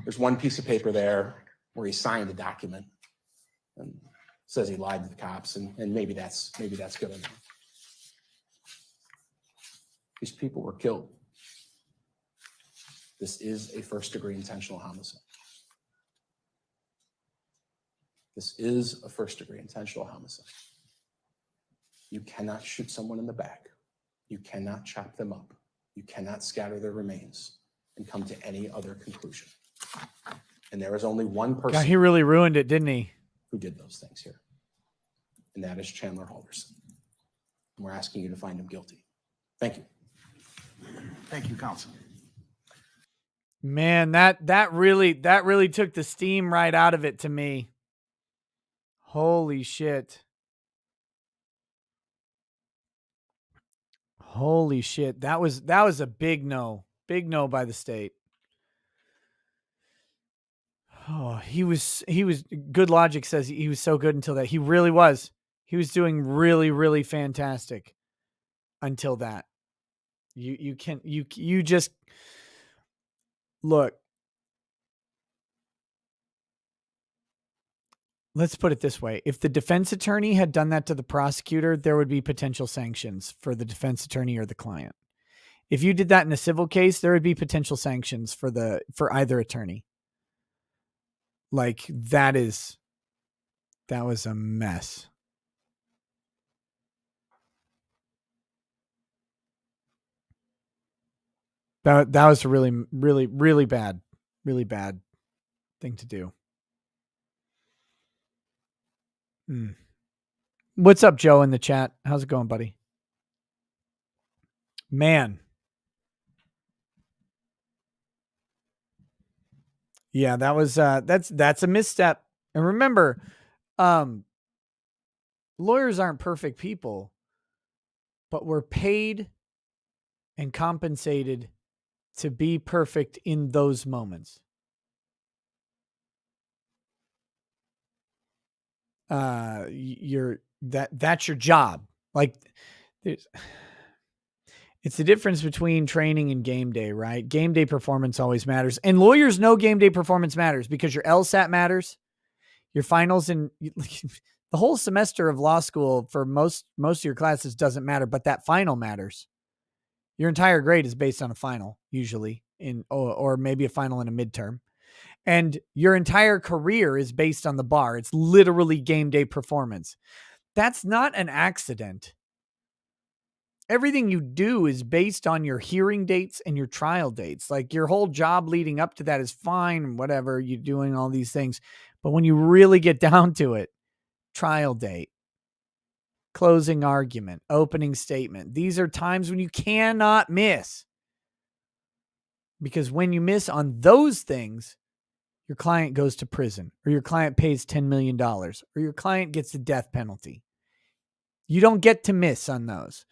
there's one piece of paper there where he signed a document and says he lied to the cops, and maybe that's good enough. These people were killed. This is a first-degree intentional homicide. This is a first-degree intentional homicide. You cannot shoot someone in the back. You cannot chop them up. You cannot scatter their remains and come to any other conclusion. And there is only one God, person he really ruined it, didn't he? who did those things here. And that is Chandler Halderson. And we're asking you to find him guilty. Thank you. Thank you, counsel. Man, that really took the steam right out of it to me. Holy shit. Holy shit. That was a big no. Big no by the state. Oh, he was good logic says he was so good until that. He really was. He was doing really, really fantastic until that. You just look. Let's put it this way. If the defense attorney had done that to the prosecutor, there would be potential sanctions for the defense attorney or the client. If you did that in a civil case, there would be potential sanctions for either attorney. Like that was a mess. That was a really, really, really bad thing to do. What's up, Joe, in the chat? How's it going, buddy? Man. Yeah, that was that's a misstep. And remember, lawyers aren't perfect people, but we're paid and compensated to be perfect in those moments. That's your job. Like it's the difference between training and game day, right? Game day performance always matters. And lawyers know game day performance matters because your LSAT matters. Your finals and the whole semester of law school for most of your classes doesn't matter, but that final matters. Your entire grade is based on a final, usually, or maybe a final in a midterm. And your entire career is based on the bar. It's literally game day performance. That's not an accident. Everything you do is based on your hearing dates and your trial dates. Like your whole job leading up to that is fine, whatever, you're doing all these things. But when you really get down to it, trial date, closing argument, opening statement, these are times when you cannot miss. Because when you miss on those things, your client goes to prison, or your client pays $10 million, or your client gets a death penalty. You don't get to miss on those.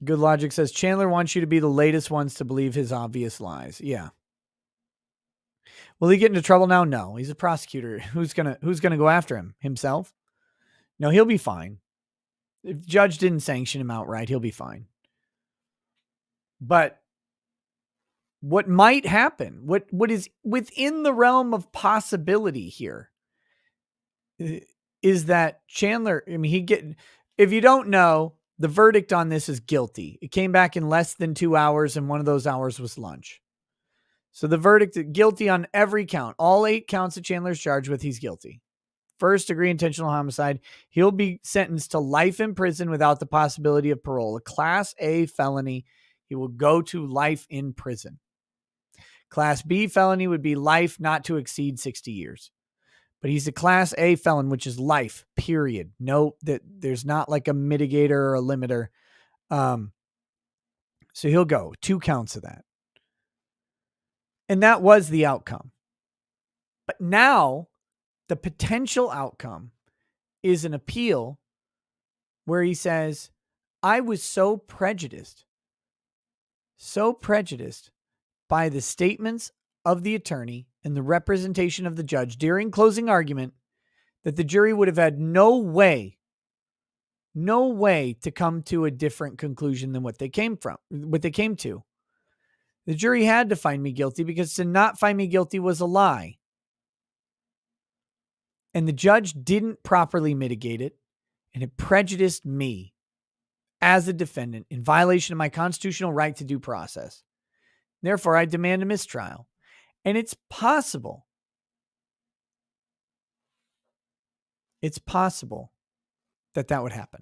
Good Logic says Chandler wants you to be the latest ones to believe his obvious lies. Yeah. Will he get into trouble now? No. He's a prosecutor. Who's gonna go after him? Himself? No, he'll be fine. If the judge didn't sanction him outright, he'll be fine. But what might happen, what is within the realm of possibility here, is that Chandler, if you don't know, the verdict on this is guilty. It came back in less than 2 hours, and one of those hours was lunch. So the verdict, guilty on every count. All 8 counts that Chandler's charged with, he's guilty. First degree intentional homicide. He'll be sentenced to life in prison without the possibility of parole. A Class A felony, he will go to life in prison. Class B felony would be life not to exceed 60 years. But he's a Class A felon, which is life, period. No, there's not like a mitigator or a limiter. So he'll go 2 counts of that. And that was the outcome. But now the potential outcome is an appeal where he says, I was so prejudiced by the statements of the attorney and the representation of the judge during closing argument that the jury would have had no way to come to a different conclusion than what they came to. The jury had to find me guilty because to not find me guilty was a lie. And the judge didn't properly mitigate it, and it prejudiced me as a defendant in violation of my constitutional right to due process. Therefore, I demand a mistrial. And it's possible. It's possible that would happen.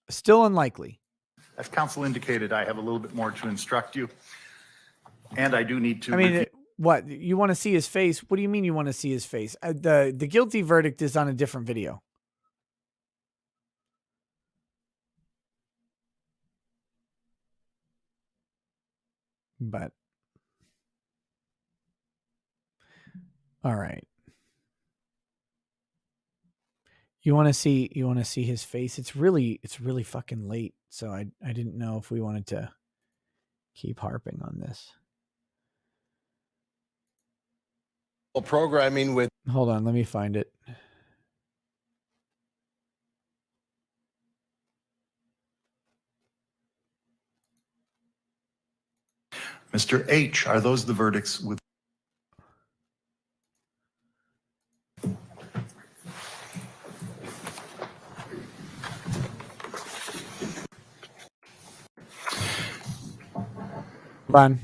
Still unlikely. As counsel indicated, I have a little bit more to instruct you. And I do need to. I mean, what, you want to see his face? What do you mean you want to see his face? The guilty verdict is on a different video. But all right. You want to see his face? It's really fucking late. So I didn't know if we wanted to keep harping on this. Programming with Hold on, let me find it. Mr. H, are those the verdicts with? Fine.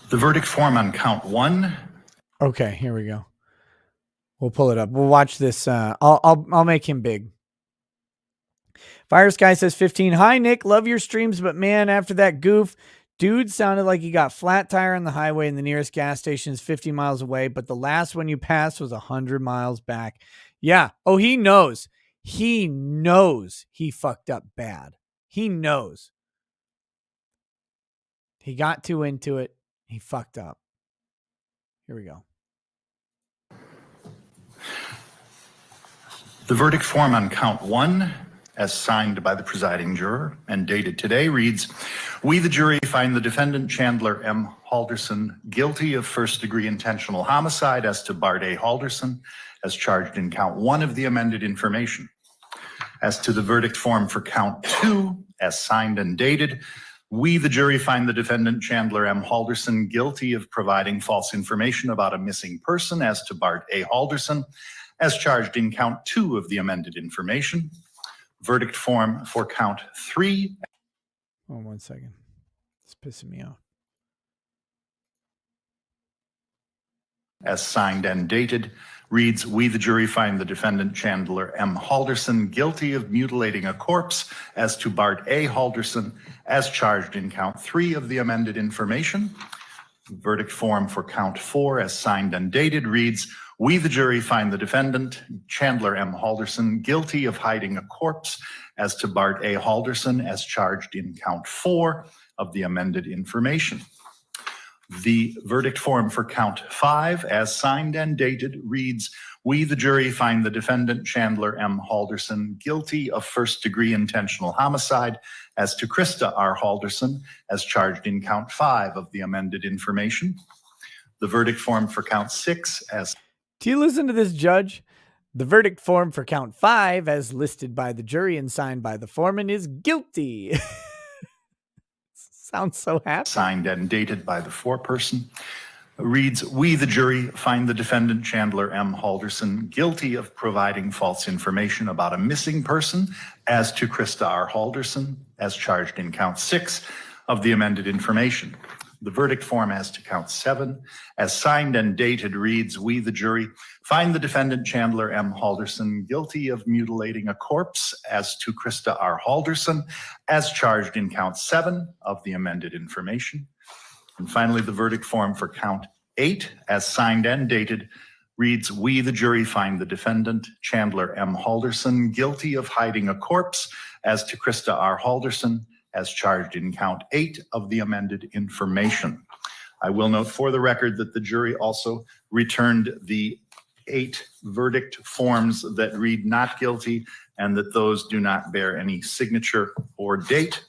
The verdict form on count 1. Okay, here we go. We'll pull it up. We'll watch this. I'll make him big. Fire Sky says 15. Hi, Nick. Love your streams, but man, after that goof, dude sounded like he got flat tire on the highway and the nearest gas station is 50 miles away, but the last one you passed was 100 miles back. Yeah. Oh, he knows. He knows he fucked up bad. He knows. He got too into it. He fucked up. Here we go. The verdict form on count 1, as signed by the presiding juror and dated today, reads, we, the jury, find the defendant Chandler M. Halderson guilty of first-degree intentional homicide as to Bart A. Halderson, as charged in count 1 of the amended information. As to the verdict form for count 2, as signed and dated, we, the jury, find the defendant Chandler M. Halderson guilty of providing false information about a missing person as to Bart A. Halderson, as charged in count 2 of the amended information. Verdict form for count 3. Oh, 1 second. It's pissing me off. As signed and dated, reads, we, the jury, find the defendant Chandler M. Halderson guilty of mutilating a corpse as to Bart A. Halderson, as charged in count 3 of the amended information. Verdict form for count 4, as signed and dated, reads, we, the jury, find the defendant Chandler M. Halderson guilty of hiding a corpse as to Bart A. Halderson, as charged in count 4 of the amended information. The verdict form for count 5, as signed and dated, reads, we, the jury, find the defendant Chandler M. Halderson guilty of first-degree intentional homicide as to Krista R. Halderson, as charged in count 5 of the amended information. The verdict form for count 6, as... Do you listen to this, Judge? The verdict form for count 5, as listed by the jury and signed by the foreman, is guilty. Sounds so happy. Signed and dated by the foreperson, reads, we, the jury, find the defendant Chandler M. Halderson guilty of providing false information about a missing person as to Krista R. Halderson, as charged in count 6 of the amended information. The verdict form as to count 7, as signed and dated, reads, we, the jury, find the defendant Chandler M. Halderson guilty of mutilating a corpse as to Krista R. Halderson, as charged in count 7 of the amended information. And finally, the verdict form for count 8, as signed and dated, reads, we, the jury, find the defendant Chandler M. Halderson guilty of hiding a corpse as to Krista R. Halderson, as charged in count 8 of the amended information. I will note for the record that the jury also returned the 8 verdict forms that read not guilty and that those do not bear any signature or date,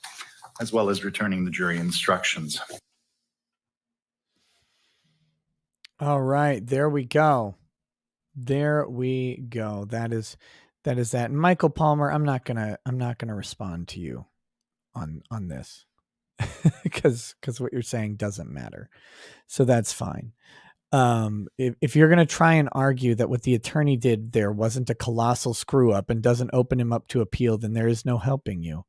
as well as returning the jury instructions. All right, there we go. There we go. That is that. And Michael Palmer, I'm not gonna respond to you on this because what you're saying doesn't matter. So that's fine. If you're going to try and argue that what the attorney did there wasn't a colossal screw up and doesn't open him up to appeal, then there is no helping you.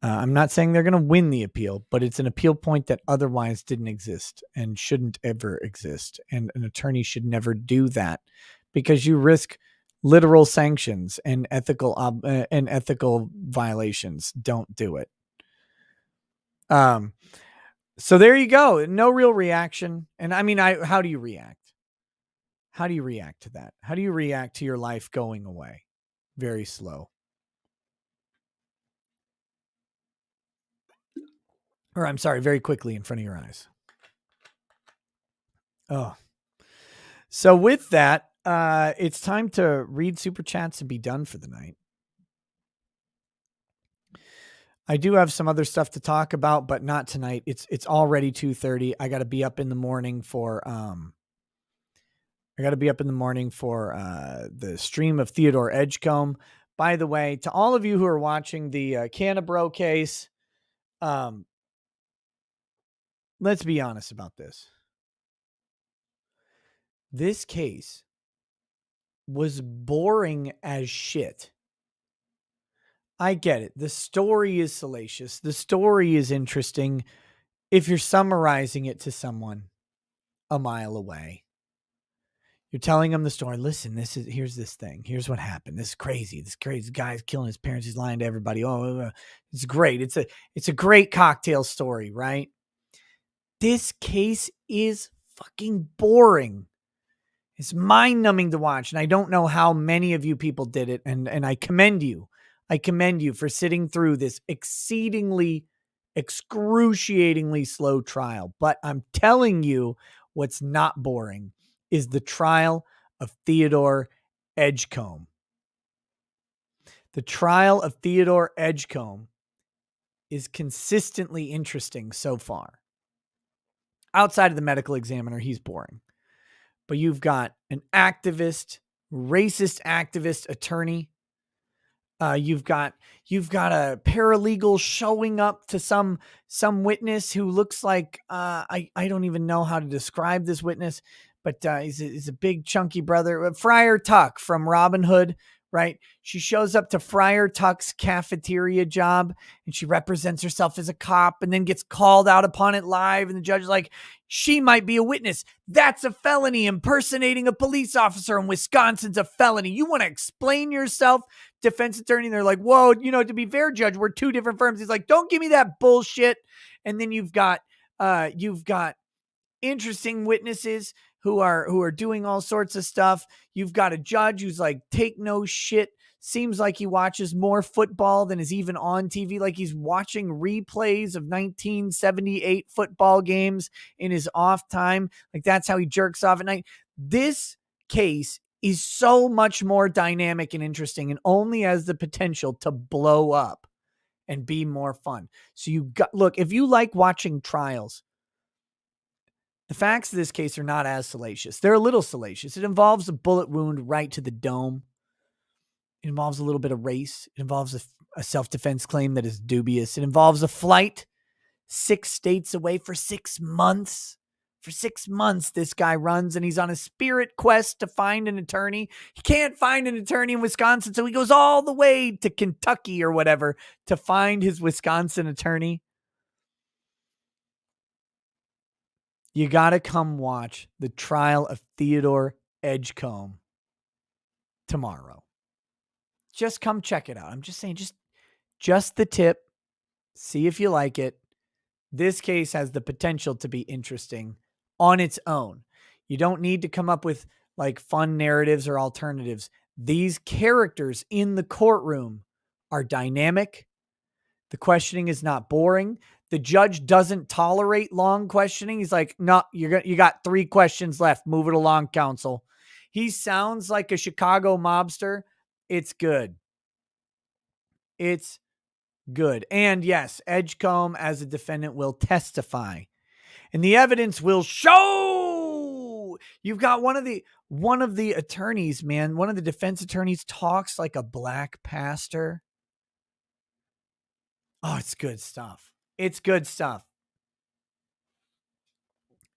I'm not saying they're going to win the appeal, but it's an appeal point that otherwise didn't exist and shouldn't ever exist. And an attorney should never do that because you risk literal sanctions and ethical violations. Don't do it. So there you go. No real reaction. And I mean, how do you react? How do you react to that? How do you react to your life going away? Very slow. Or I'm sorry, very quickly in front of your eyes. Oh. So with that, it's time to read super chats and be done for the night. I do have some other stuff to talk about, but not tonight. It's already 2:30. I got to be up in the morning for the stream of Theodore Edgecomb. By the way, to all of you who are watching the Cannabro case, let's be honest about this. This case was boring as shit. I get it. The story is salacious. The story is interesting if you're summarizing it to someone a mile away. You're telling them the story. Listen, here's this thing. Here's what happened. This is crazy. This crazy guy's killing his parents. He's lying to everybody. Oh, it's great. It's a great cocktail story, right? This case is fucking boring. It's mind-numbing to watch. And I don't know how many of you people did it. And I commend you. I commend you for sitting through this excruciatingly slow trial. But I'm telling you, what's not boring is the trial of Theodore Edgecomb. The trial of Theodore Edgecomb is consistently interesting so far. Outside of the medical examiner, he's boring. But you've got an activist, racist activist attorney. You've got a paralegal showing up to some witness who looks like I don't even know how to describe this witness, but he's a big chunky brother, Friar Tuck from Robin Hood, right? She shows up to Friar Tuck's cafeteria job and she represents herself as a cop and then gets called out upon it live, and the judge is like, she might be a witness. That's a felony. Impersonating a police officer in Wisconsin's a felony. You want to explain yourself, defense attorney? And they're like, whoa, to be fair, judge, we're two different firms. He's like, don't give me that bullshit. And then you've got interesting witnesses who are doing all sorts of stuff. You've got a judge who's like, take no shit. Seems like he watches more football than is even on TV. Like he's watching replays of 1978 football games in his off time. Like that's how he jerks off at night. This case is so much more dynamic and interesting and only has the potential to blow up and be more fun. So look, if you like watching trials, the facts of this case are not as salacious. They're a little salacious. It involves a bullet wound right to the dome. It involves a little bit of race. It involves a self-defense claim that is dubious. It involves a flight 6 states away for 6 months. For 6 months, this guy runs and he's on a spirit quest to find an attorney. He can't find an attorney in Wisconsin, so he goes all the way to Kentucky or whatever to find his Wisconsin attorney. You got to come watch the trial of Theodore Edgecomb tomorrow. Just come check it out. I'm just saying, just the tip. See if you like it. This case has the potential to be interesting on its own. You don't need to come up with like fun narratives or alternatives. These characters in the courtroom are dynamic. The questioning is not boring. The judge doesn't tolerate long questioning. He's like, no, you got 3 questions left. Move it along, counsel. He sounds like a Chicago mobster. It's good. It's good. And yes, Edgecomb as a defendant will testify. And the evidence will show. You've got one of the attorneys, man. One of the defense attorneys talks like a black pastor. Oh, it's good stuff. It's good stuff.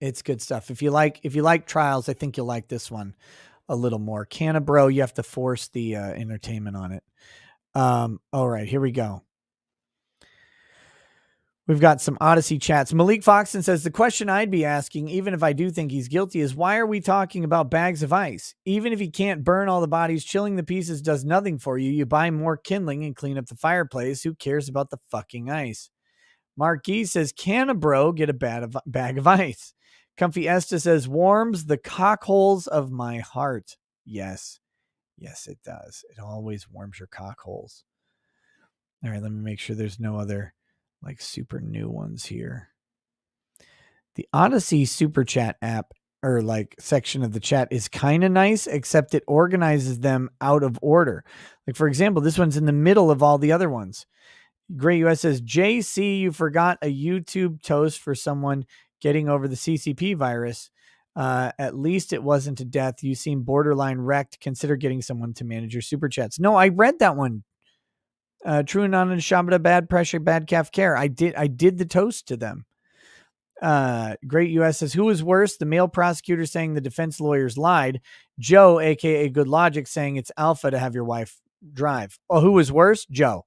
It's good stuff. If you like trials, I think you'll like this one a little more. Cannabro, you have to force the entertainment on it. All right, here we go. We've got some Odyssey chats. Malik Foxton says, the question I'd be asking, even if I do think he's guilty, is why are we talking about bags of ice? Even if he can't burn all the bodies, chilling the pieces does nothing for you. You buy more kindling and clean up the fireplace. Who cares about the fucking ice? Marquis says, can a bro get a bag of ice? Comfy Esta says, warms the cockholes of my heart. Yes. Yes, it does. It always warms your cockholes. All right, let me make sure there's no other like super new ones here. The Odyssey Super Chat app or like section of the chat is kind of nice, except it organizes them out of order. Like, for example, this one's in the middle of all the other ones. Great US says, JC, you forgot a YouTube toast for someone getting over the CCP virus. At least it wasn't to death. You seem borderline wrecked. Consider getting someone to manage your super chats. No, I read that one. True and honest Shabbat, bad pressure, bad calf care. I did the toast to them. Great US says, who is worse? The male prosecutor saying the defense lawyers lied. Joe, aka Good Logic, saying it's alpha to have your wife drive. Oh, who was worse? Joe.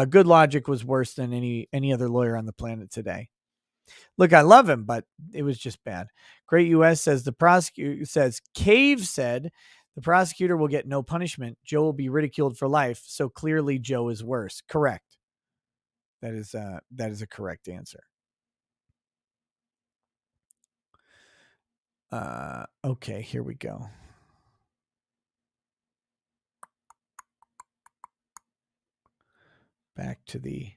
Good Logic was worse than any other lawyer on the planet today. Look, I love him, but it was just bad. Great US says the prosecutor says Cave said the prosecutor will get no punishment. Joe will be ridiculed for life. So clearly Joe is worse. Correct. That is a correct answer. Okay, here we go. Back to the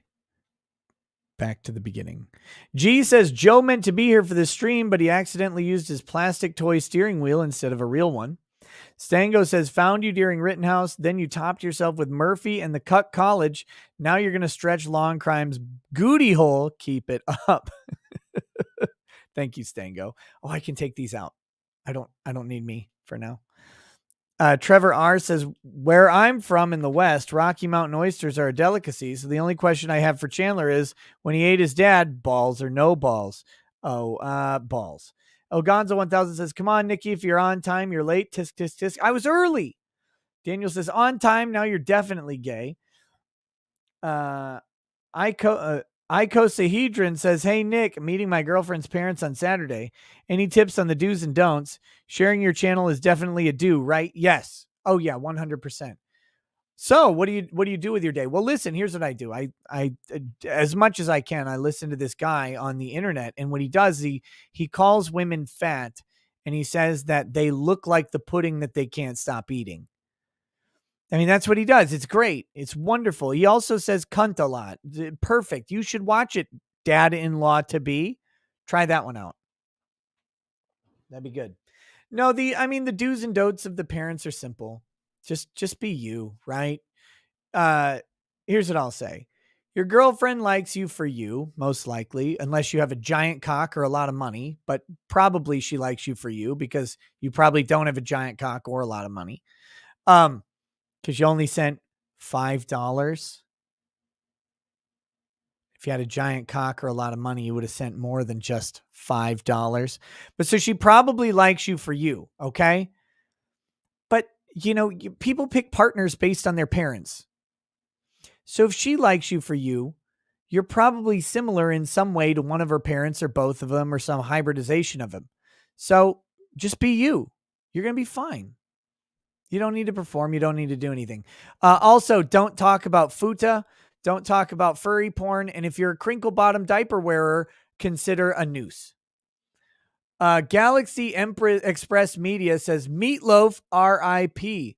beginning. G says Joe meant to be here for this stream, but he accidentally used his plastic toy steering wheel instead of a real one. Stango says, found you during Rittenhouse, then you topped yourself with Murphy and the Cuck College. Now you're going to stretch Long Crime's goody hole. Keep it up. Thank you, Stango. Oh, I can take these out. I don't need me for now. Trevor R says, where I'm from in the West, Rocky Mountain oysters are a delicacy. So the only question I have for Chandler is, when he ate his dad, balls or no balls? Oh, balls. Ogonzo 1000 says, come on, Nikki, if you're on time, you're late. Tisk, tisk, tisk. I was early. Daniel says, on time. Now you're definitely gay. Icosahedron says, hey, Nick, meeting my girlfriend's parents on Saturday. Any tips on the do's and don'ts? Sharing your channel is definitely a do, right? Yes. Oh, yeah, 100%. So what do you do with your day? Well, listen, here's what I do. I as much as I can, I listen to this guy on the internet. And what he does, he calls women fat. And he says that they look like the pudding that they can't stop eating. I mean, that's what he does. It's great. It's wonderful. He also says cunt a lot. Perfect. You should watch it, dad-in-law to be. Try that one out. That'd be good. No, the do's and don'ts of the parents are simple. Just be you, right? Here's what I'll say. Your girlfriend likes you for you, most likely, unless you have a giant cock or a lot of money, but probably she likes you for you because you probably don't have a giant cock or a lot of money. Because you only sent $5. If you had a giant cock or a lot of money, you would have sent more than just $5. But so she probably likes you for you, okay? But, people pick partners based on their parents. So if she likes you for you, you're probably similar in some way to one of her parents or both of them or some hybridization of them. So just be you. You're going to be fine. You don't need to perform. You don't need to do anything. Also, don't talk about futa. Don't talk about furry porn. And if you're a crinkle bottom diaper wearer, consider a noose. Galaxy Express Media says Meatloaf R.I.P.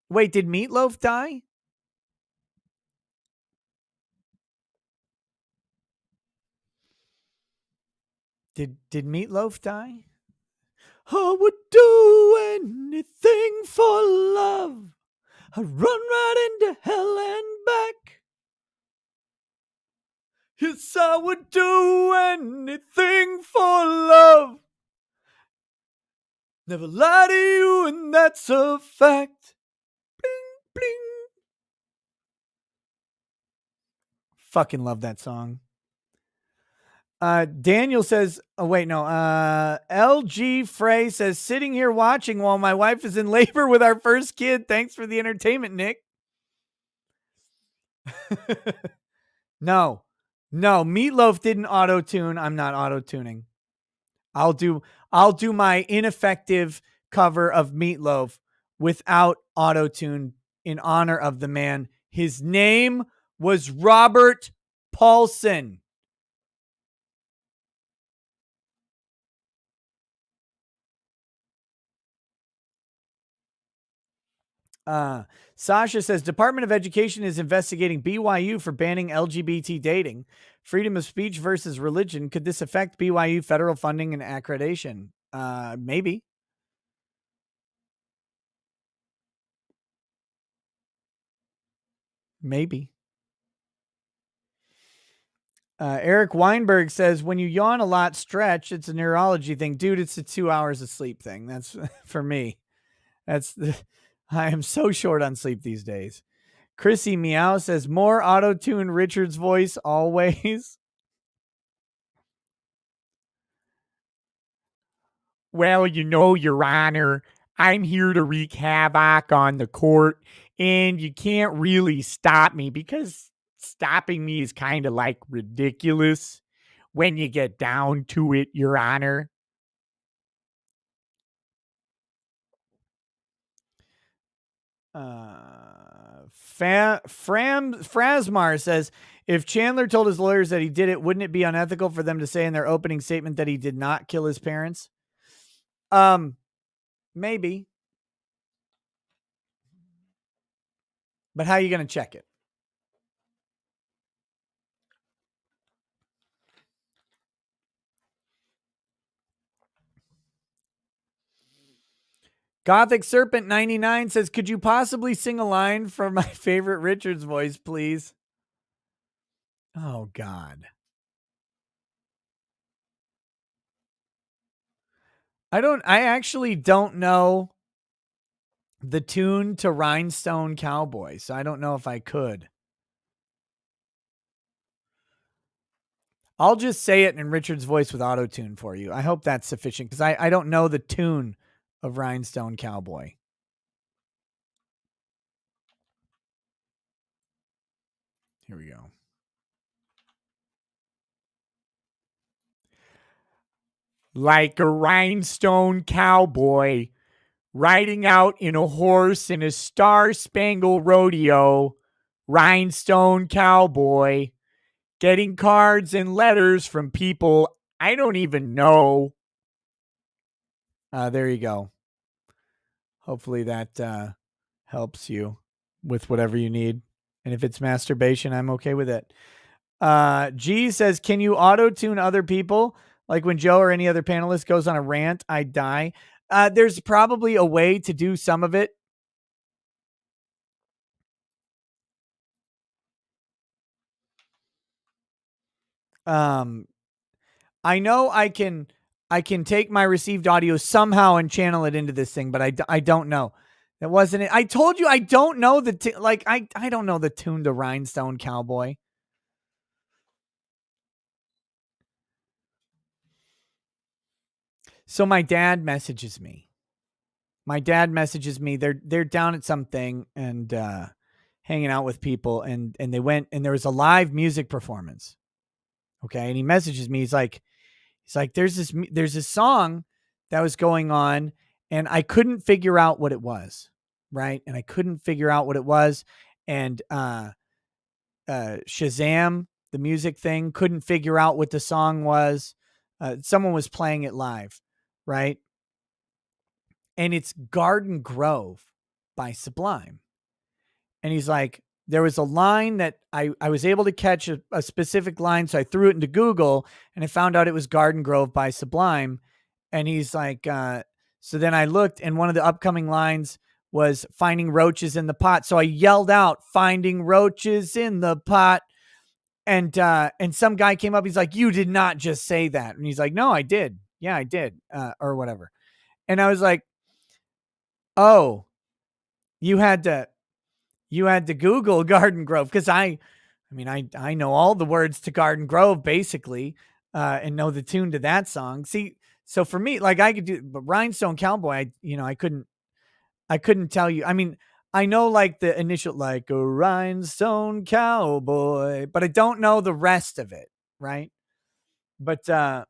Wait, did Meatloaf die? Did Meatloaf die? I would do anything for love. I'd run right into hell and back. Yes, I would do anything for love. Never lie to you, and that's a fact. Bling, bling. Fucking love that song. Daniel says, LG Frey says, sitting here watching while my wife is in labor with our first kid. Thanks for the entertainment, Nick. No, No, Meatloaf didn't auto-tune. I'm not auto-tuning. I'll do my ineffective cover of Meatloaf without auto-tune in honor of the man. His name was Robert Paulson. Sasha says Department of Education is investigating BYU for banning LGBT dating. Freedom of speech versus religion. Could this affect BYU federal funding and accreditation? Maybe. Maybe. Eric Weinberg says, when you yawn a lot, stretch. It's a neurology thing. Dude, it's a 2 hours of sleep thing. That's for me. I am so short on sleep these days. Chrissy Meow says, more auto-tune Richard's voice always. Well, Your Honor, I'm here to wreak havoc on the court, and you can't really stop me because stopping me is kind of like ridiculous when you get down to it, Your Honor. Frasmar says, if Chandler told his lawyers that he did it, wouldn't it be unethical for them to say in their opening statement that he did not kill his parents? Maybe. But how are you going to check it? Gothic Serpent 99 says, could you possibly sing a line from my favorite Richards voice, please? Oh, God. I actually don't know the tune to Rhinestone Cowboy, so I don't know if I could. I'll just say it in Richard's voice with auto-tune for you. I hope that's sufficient because I don't know the tune of Rhinestone Cowboy. Here we go. Like a rhinestone cowboy riding out in a horse in a star-spangled rodeo, rhinestone cowboy, getting cards and letters from people I don't even know. There you go. Hopefully that helps you with whatever you need. And if it's masturbation, I'm okay with it. G says, can you auto-tune other people? Like when Joe or any other panelist goes on a rant, I die. There's probably a way to do some of it. I know I can take my received audio somehow and channel it into this thing, but I don't know. That wasn't it. I told you I don't know I don't know the tune to Rhinestone Cowboy. So my dad messages me. They're down at something and hanging out with people, and they went and there was a live music performance. Okay, and he messages me. He's like, there's this song that was going on, and I couldn't figure out what it was, right? And I couldn't figure out what it was, and Shazam, the music thing, couldn't figure out what the song was. Someone was playing it live, right? And it's Garden Grove by Sublime. And he's like, there was a line that I was able to catch a specific line. So I threw it into Google and I found out it was Garden Grove by Sublime. And he's like, so then I looked and one of the upcoming lines was finding roaches in the pot. So I yelled out, finding roaches in the pot. And some guy came up. He's like, you did not just say that. And he's like, no, I did. Yeah, I did. Or whatever. And I was like, oh, you had to Google Garden Grove. Cause I know all the words to Garden Grove basically, and know the tune to that song. See, so for me, like I could do, but Rhinestone Cowboy, I couldn't tell you. I mean, I know like the initial, like a rhinestone cowboy, but I don't know the rest of it, right? But so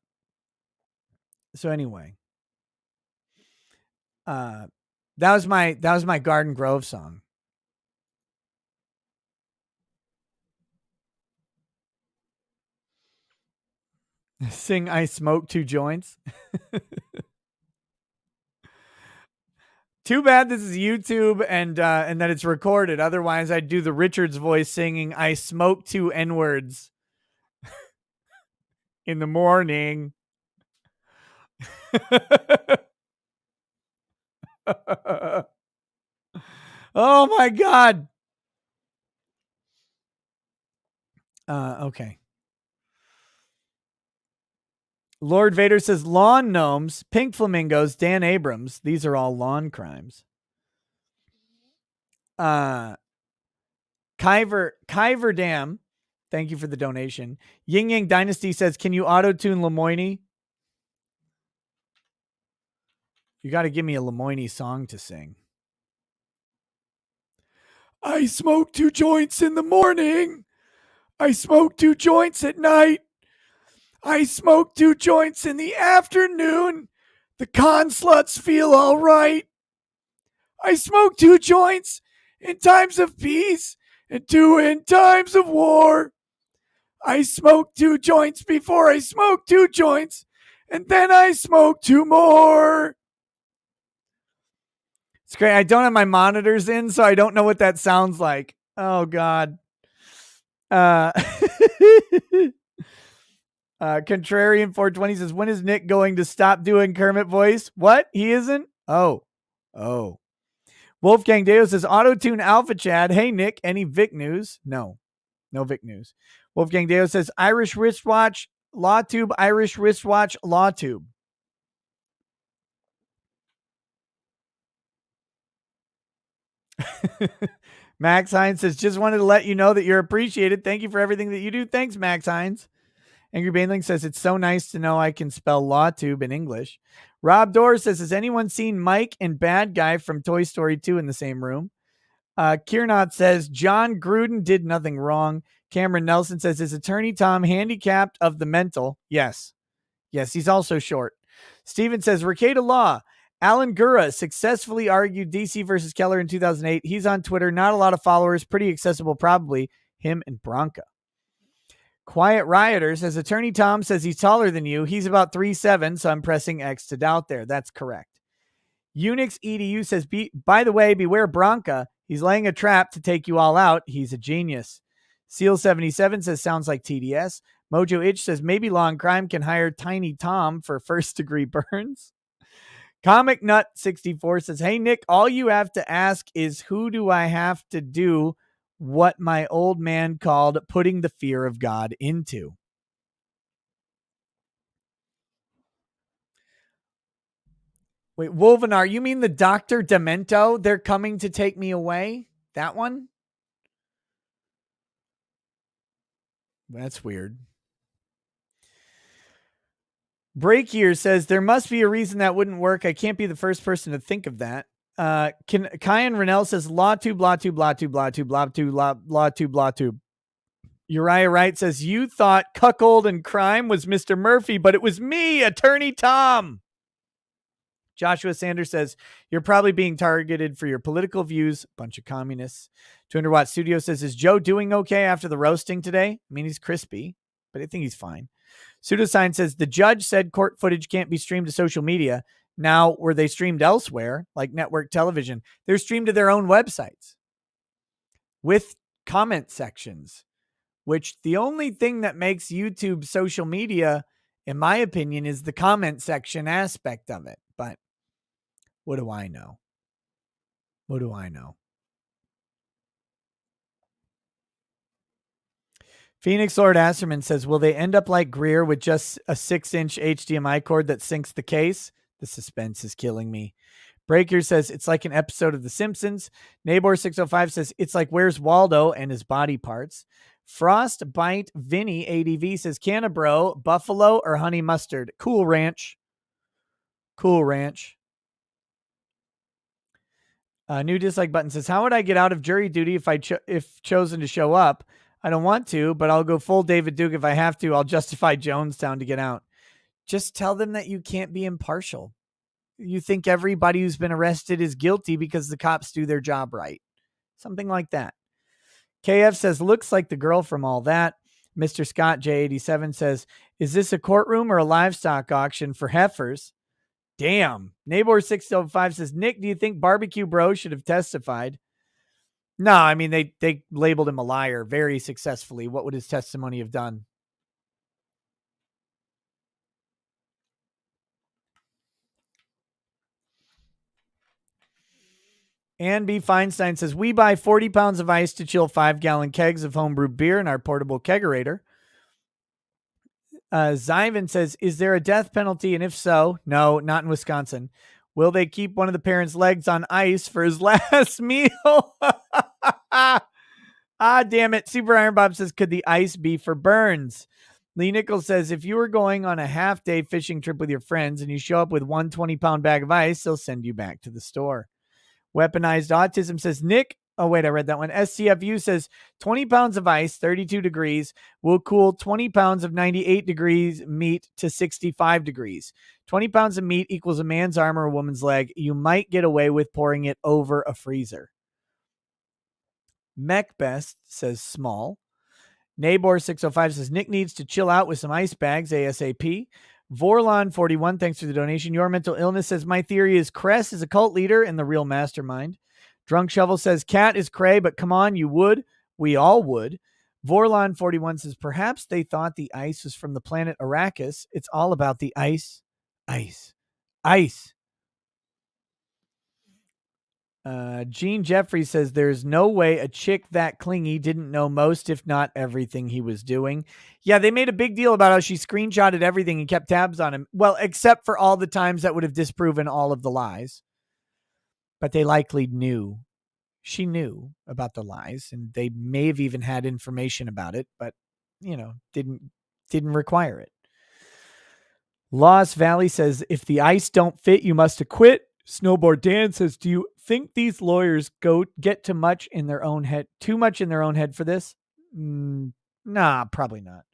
anyway, that was my Garden Grove song. Sing I Smoke 2 Joints. Too bad this is YouTube and that it's recorded. Otherwise, I'd do the Richards voice singing I Smoke 2 N-words in the morning. Oh my God. Okay. Lord Vader says lawn gnomes, pink flamingos, Dan Abrams. These are all lawn crimes. Kyver Dam, thank you for the donation. Ying Yang Dynasty says, can you auto-tune Lemoyne? You got to give me a Lemoyne song to sing. I smoke 2 joints in the morning. I smoke 2 joints at night. I smoke 2 joints in the afternoon. The con sluts feel all right. I smoke 2 joints in times of peace and 2 in times of war. I smoke 2 joints before I smoke 2 joints, and then I smoke 2 more. It's great. I don't have my monitors in, so I don't know what that sounds like. Oh, God. Contrarian 420 says, when is Nick going to stop doing Kermit voice? What? He isn't? Oh. Wolfgang Deo says, auto-tune Alpha Chad. Hey, Nick, any Vic news? No Vic news. Wolfgang Deo says, Irish wristwatch, LawTube, Irish wristwatch, LawTube. Max Hines says, just wanted to let you know that you're appreciated. Thank you for everything that you do. Thanks, Max Hines. Angry Baneling says, it's so nice to know I can spell LawTube in English. Rob Dorr says, has anyone seen Mike and Bad Guy from Toy Story 2 in the same room? Kiernot says, John Gruden did nothing wrong. Cameron Nelson says, is Attorney Tom handicapped of the mental? Yes, he's also short. Steven says, Recato Law. Alan Gura successfully argued DC versus Keller in 2008. He's on Twitter. Not a lot of followers. Pretty accessible, probably. Him and Bronca. Quiet Rioter says, Attorney Tom says he's taller than you. He's about 3'7", so I'm pressing X to doubt there. That's correct. Unix EDU says, by the way, beware Bronca. He's laying a trap to take you all out. He's a genius. Seal77 says, sounds like TDS. Mojo Itch says, maybe Law and Crime can hire Tiny Tom for first-degree burns. Comic Nut 64 says, hey, Nick, all you have to ask is who do I have to do what my old man called putting the fear of God into? Wait, Wolvenar, you mean the Dr. Demento? They're coming to take me away? That one? That's weird. Break Year says, there must be a reason that wouldn't work. I can't be the first person to think of that. Kyan Rennell says, LawTube, LawTube, LawTube, LawTube, LawTube, LawTube, LawTube. Uriah Wright says, you thought Cuckold and Crime was Mr. Murphy, but it was me, Attorney Tom. Joshua Sanders says, you're probably being targeted for your political views. Bunch of communists. 200 Watt Studio says, is Joe doing okay after the roasting today? I mean, he's crispy, but I think he's fine. Pseudoscience says, the judge said court footage can't be streamed to social media. Now, were they streamed elsewhere, like network television? They're streamed to their own websites with comment sections, which the only thing that makes YouTube social media, in my opinion, is the comment section aspect of it. But what do I know? What do I know? Phoenix Lord Asserman says, will they end up like Greer with just a 6-inch HDMI cord that syncs the case? The suspense is killing me. Breaker says, it's like an episode of The Simpsons. Nabor605 says, it's like Where's Waldo and his body parts. Frostbite Vinny ADV says, Canabro, buffalo, or honey mustard? Cool Ranch. Cool Ranch. New dislike button says, how would I get out of jury duty if chosen to show up? I don't want to, but I'll go full David Duke if I have to. I'll justify Jonestown to get out. Just tell them that you can't be impartial. You think everybody who's been arrested is guilty because the cops do their job right. Something like that. KF says, looks like the girl from all that. Mr. Scott J87 says, is this a courtroom or a livestock auction for heifers? Damn. Neighbor 605 says, Nick, do you think Barbecue Bro should have testified? No, I mean, they labeled him a liar very successfully. What would his testimony have done? Ann B. Feinstein says, we buy 40 pounds of ice to chill 5-gallon kegs of homebrewed beer in our portable kegerator. Zyvan says, is there a death penalty? And if so, no, not in Wisconsin. Will they keep one of the parents' legs on ice for his last meal? Damn it. Super Iron Bob says, could the ice be for burns? Lee Nichols says, if you were going on a half-day fishing trip with your friends and you show up with 1 20-pound bag of ice, they'll send you back to the store. Weaponized Autism says, Nick, oh, wait, I read that one. SCFU says 20 pounds of ice, 32 degrees, will cool 20 pounds of 98 degrees meat to 65 degrees. 20 pounds of meat equals a man's arm or a woman's leg. You might get away with pouring it over a freezer. Mechbest says small. Nabor 605 says, Nick needs to chill out with some ice bags ASAP. Vorlon 41, thanks for the donation. Your Mental Illness says, my theory is Kress is a cult leader and the real mastermind. Drunk Shovel says, Cat is cray, but come on, you would. We all would. Vorlon 41 says, perhaps they thought the ice was from the planet Arrakis. It's all about the ice, ice, ice. Gene Jeffrey says, there's no way a chick that clingy didn't know most, if not everything he was doing. Yeah, they made a big deal about how she screenshotted everything and kept tabs on him. Well, except for all the times that would have disproven all of the lies. But they likely knew. She knew about the lies, and they may have even had information about it, but, didn't require it. Lost Valley says, if the ice don't fit, you must acquit. Snowboard Dan says, do you think these lawyers get too much in their own head for this? Nah, probably not.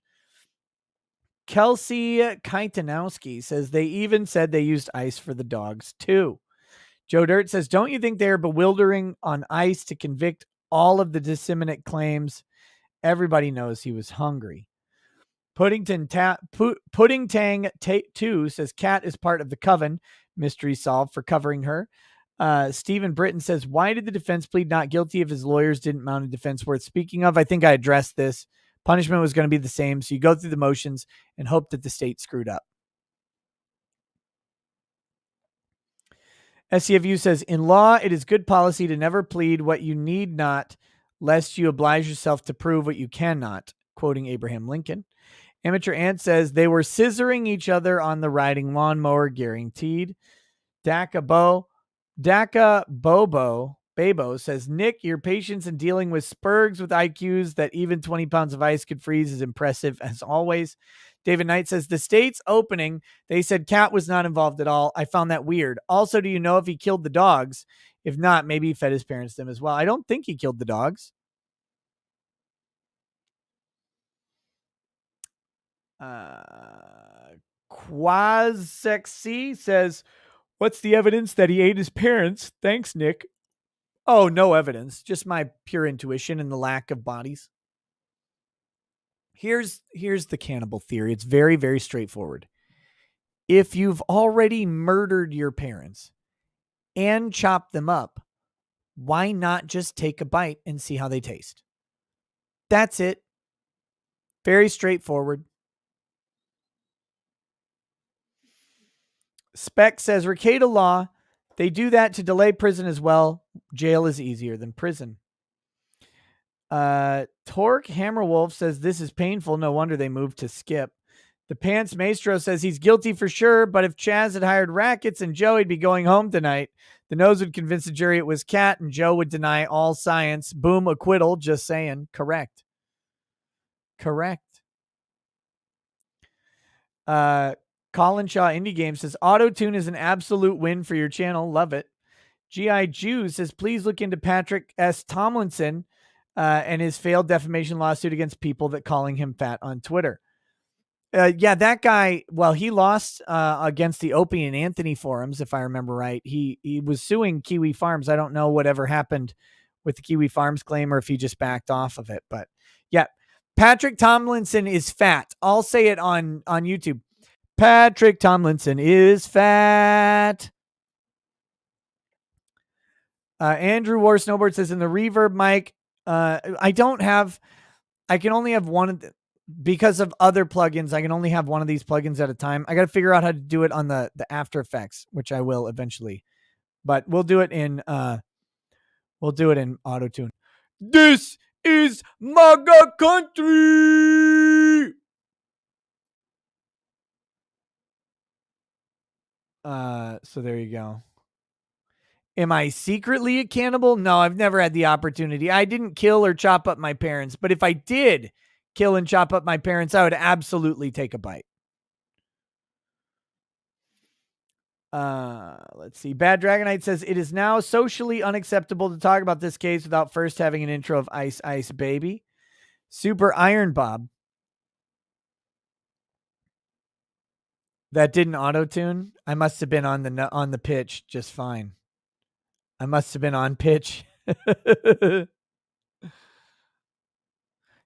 Kelsey Kaitanowski says, they even said they used ice for the dogs too. Joe Dirt says, don't you think they're bewildering on ice to convict all of the disseminate claims? Everybody knows he was hungry. Pudding Tang 2 says, Cat is part of the coven. Mystery solved for covering her. Stephen Britton says, why did the defense plead not guilty if his lawyers didn't mount a defense worth speaking of? I think I addressed this. Punishment was going to be the same, so you go through the motions and hope that the state screwed up. SCFU says, in law, it is good policy to never plead what you need not, lest you oblige yourself to prove what you cannot, quoting Abraham Lincoln. Amateur Ant says, they were scissoring each other on the riding lawnmower, guaranteed. Daka Bobo says, Nick, your patience in dealing with spurgs with IQs that even 20 pounds of ice could freeze is impressive as always. David Knight says, the state's opening, they said Cat was not involved at all. I found that weird. Also, do you know if he killed the dogs? If not, maybe he fed his parents them as well. I don't think he killed the dogs. Quazexy says, what's the evidence that he ate his parents? Thanks, Nick. Oh, no evidence. Just my pure intuition and the lack of bodies. Here's the cannibal theory. It's very, very straightforward. If you've already murdered your parents and chopped them up, why not just take a bite and see how they taste? That's it. Very straightforward. Spec says, Recato law, they do that to delay prison as well. Jail is easier than prison. Torque Hammerwolf says, this is painful. No wonder they moved to Skip. The Pants Maestro says he's guilty for sure, but if Chaz had hired rackets and Joe, he'd be going home tonight. The nose would convince the jury it was Cat, and Joe would deny all science. Boom, acquittal. Just saying. Correct. Colin Shaw Indie Game says, Auto-tune is an absolute win for your channel. Love it. G.I. Jew says, please look into Patrick S. Tomlinson and his failed defamation lawsuit against people that calling him fat on Twitter. Yeah, that guy, well, he lost against the Opie and Anthony forums, if I remember right. He was suing Kiwi Farms. I don't know whatever happened with the Kiwi Farms claim or if he just backed off of it. But yeah, Patrick Tomlinson is fat. I'll say it on YouTube. Patrick Tomlinson is fat. Andrew War Snowboard says, in the reverb mic, I can only have one of the, because of other plugins, I can only have one of these plugins at a time. I got to figure out how to do it on the After Effects, which I will eventually. But we'll do it in Auto-Tune. This is MAGA country. So there you go. Am I secretly a cannibal? No, I've never had the opportunity. I didn't kill or chop up my parents, but if I did kill and chop up my parents, I would absolutely take a bite. Let's see. Bad Dragonite says, it is now socially unacceptable to talk about this case without first having an intro of Ice Ice Baby. Super Iron Bob. That didn't auto-tune. I must have been on the pitch just fine. I must have been on pitch. Here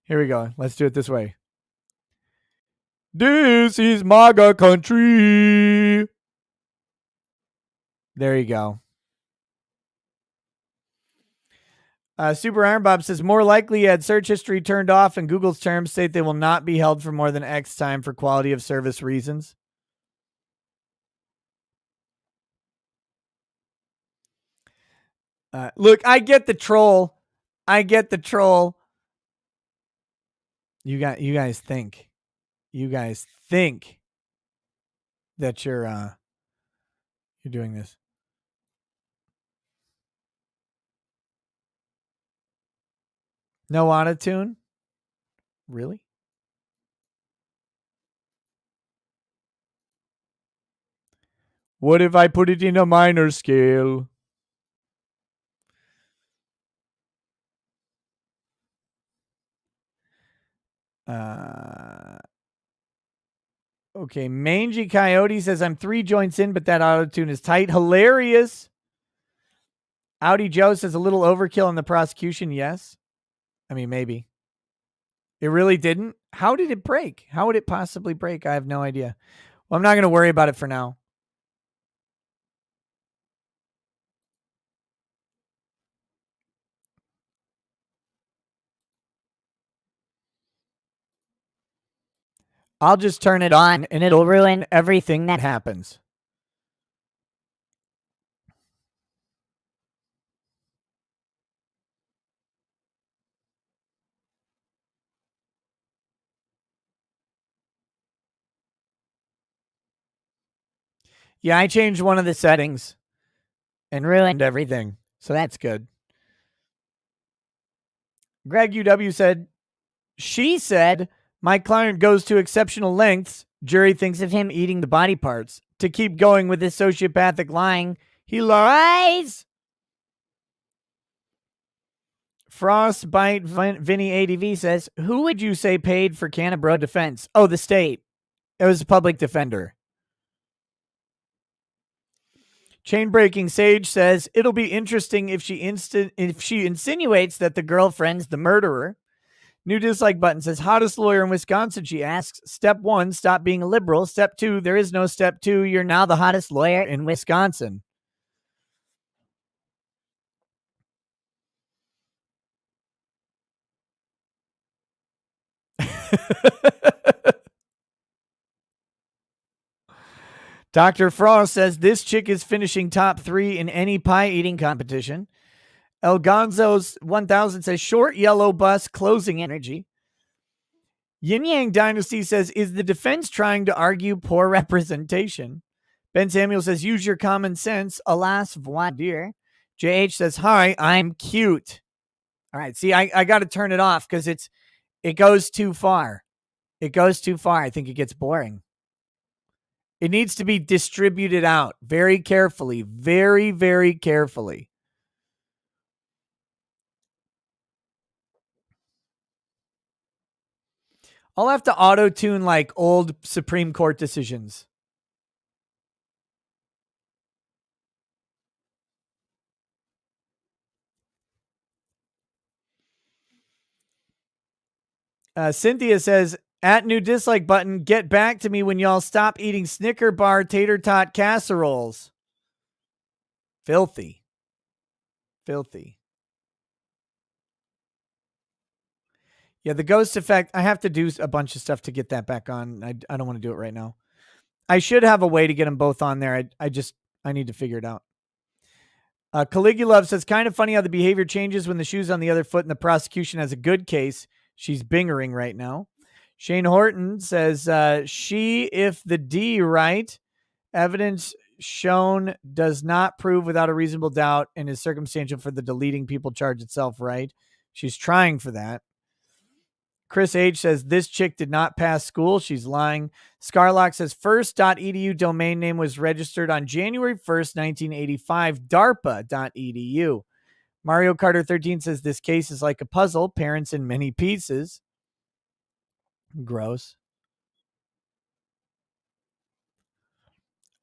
we go. Let's do it this way. This is MAGA country. There you go. Super Iron Bob says, more likely had search history turned off and Google's terms state they will not be held for more than X time for quality of service reasons. Look, I get the troll. You guys think that you're doing this. No auto-tune? Really? What if I put it in a minor scale? Okay, Mangy Coyote says, I'm 3 joints in, but that auto-tune is tight. Hilarious. Audi Joe says, a little overkill in the prosecution. Yes. I mean, maybe. It really didn't? How did it break? How would it possibly break? I have no idea. Well, I'm not going to worry about it for now. I'll just turn it on and it'll ruin everything that happens. Yeah, I changed one of the settings and ruined everything. So that's good. Greg UW said, she said, my client goes to exceptional lengths. Jury thinks of him eating the body parts. To keep going with this sociopathic lying, he lies. Frostbite Vinny ADV says, who would you say paid for Canberra defense? Oh, the state. It was a public defender. Chain-breaking Sage says, it'll be interesting if she insinuates that the girlfriend's the murderer. New dislike button says, hottest lawyer in Wisconsin, she asks. Step 1, stop being a liberal. Step 2, there is no step 2. You're now the hottest lawyer in Wisconsin. Dr. Frost says, this chick is finishing top 3 in any pie eating competition. El Gonzo's 1000 says, short yellow bus, closing energy. Yin Yang Dynasty says, is the defense trying to argue poor representation? Ben Samuel says, use your common sense. Alas, voir dire. JH says, hi, I'm cute. All right, see, I got to turn it off because it goes too far. It goes too far. I think it gets boring. It needs to be distributed out very carefully, very, very carefully. I'll have to auto-tune like old Supreme Court decisions. Cynthia says, at new dislike button, get back to me when y'all stop eating Snicker bar tater tot casseroles. Filthy. Filthy. Yeah, the ghost effect, I have to do a bunch of stuff to get that back on. I don't want to do it right now. I should have a way to get them both on there. I need to figure it out. Caligula says, kind of funny how the behavior changes when the shoe's on the other foot and the prosecution has a good case. She's bingering right now. Shane Horton says, she, if the D, right? Evidence shown does not prove without a reasonable doubt and is circumstantial for the deleting people charge itself, right? She's trying for that. Chris H says, this chick did not pass school. She's lying. Scarlock says, first.edu domain name was registered on January 1st, 1985, DARPA.edu. Mario Carter 13 says, this case is like a puzzle, parents in many pieces. Gross.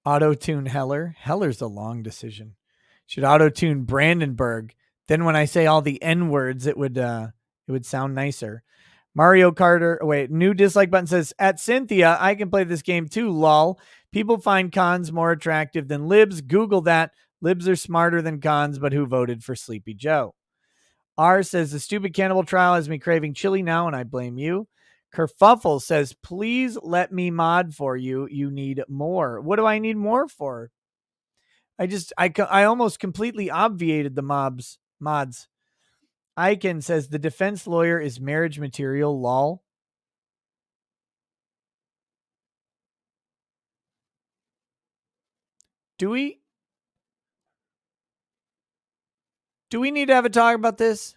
Auto-tune Heller. Heller's a long decision. Should auto-tune Brandenburg. Then when I say all the N words, it would sound nicer. Mario Carter, new dislike button says, at Cynthia, I can play this game too, lol. People find cons more attractive than libs. Google that. Libs are smarter than cons, but who voted for Sleepy Joe? R says, the stupid cannibal trial has me craving chili now, and I blame you. Kerfuffle says, please let me mod for you. You need more. What do I need more for? I almost completely obviated the mods. Iken says, the defense lawyer is marriage material, lol. Do we need to have a talk about this?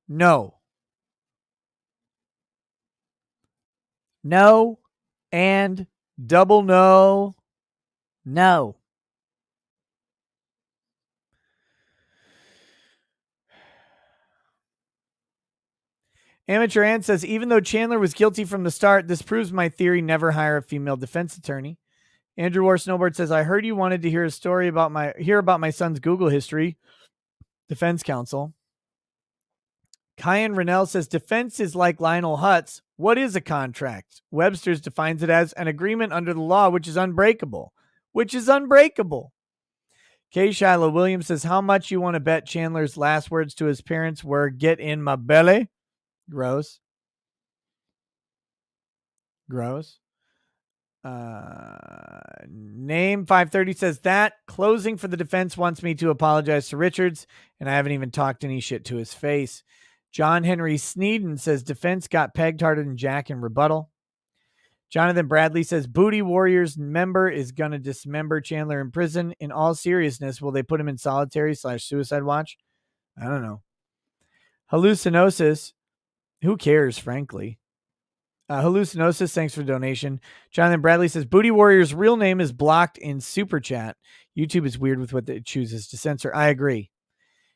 No. No and double no. No. Amateur Ant says, even though Chandler was guilty from the start, this proves my theory, never hire a female defense attorney. Andrew War Snowboard says, I heard you wanted to hear a story about my son's Google history. Defense counsel. Kyan Rennell says, defense is like Lionel Hutz. What is a contract? Webster's defines it as an agreement under the law, which is unbreakable. K. Shiloh Williams says, how much you want to bet Chandler's last words to his parents were, get in my belly? Gross. Name 530 says, that closing for the defense wants me to apologize to Richards, and I haven't even talked any shit to his face. John Henry Sneeden says, defense got pegged harder than Jack in rebuttal. Jonathan Bradley says, Booty Warriors member is going to dismember Chandler in prison. In all seriousness, will they put him in solitary/suicide watch? I don't know. Hallucinosis. Who cares, frankly? Hallucinosis, thanks for the donation. Jonathan Bradley says, Booty Warrior's real name is blocked in Super Chat. YouTube is weird with what it chooses to censor. I agree.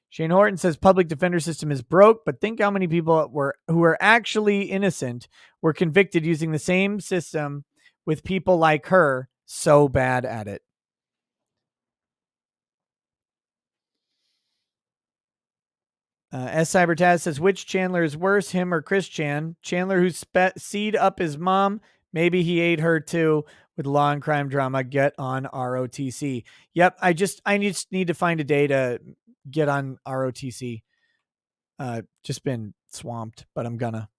Shane Horton says, public defender system is broke, but think how many people who are actually innocent were convicted using the same system with people like her so bad at it. S. Cybertaz says, which Chandler is worse, him or Chris Chan? Chandler who seed up his mom, maybe he ate her too. With law and crime drama, get on ROTC. Yep, I just need to find a day to get on ROTC. Just been swamped, but I'm gonna.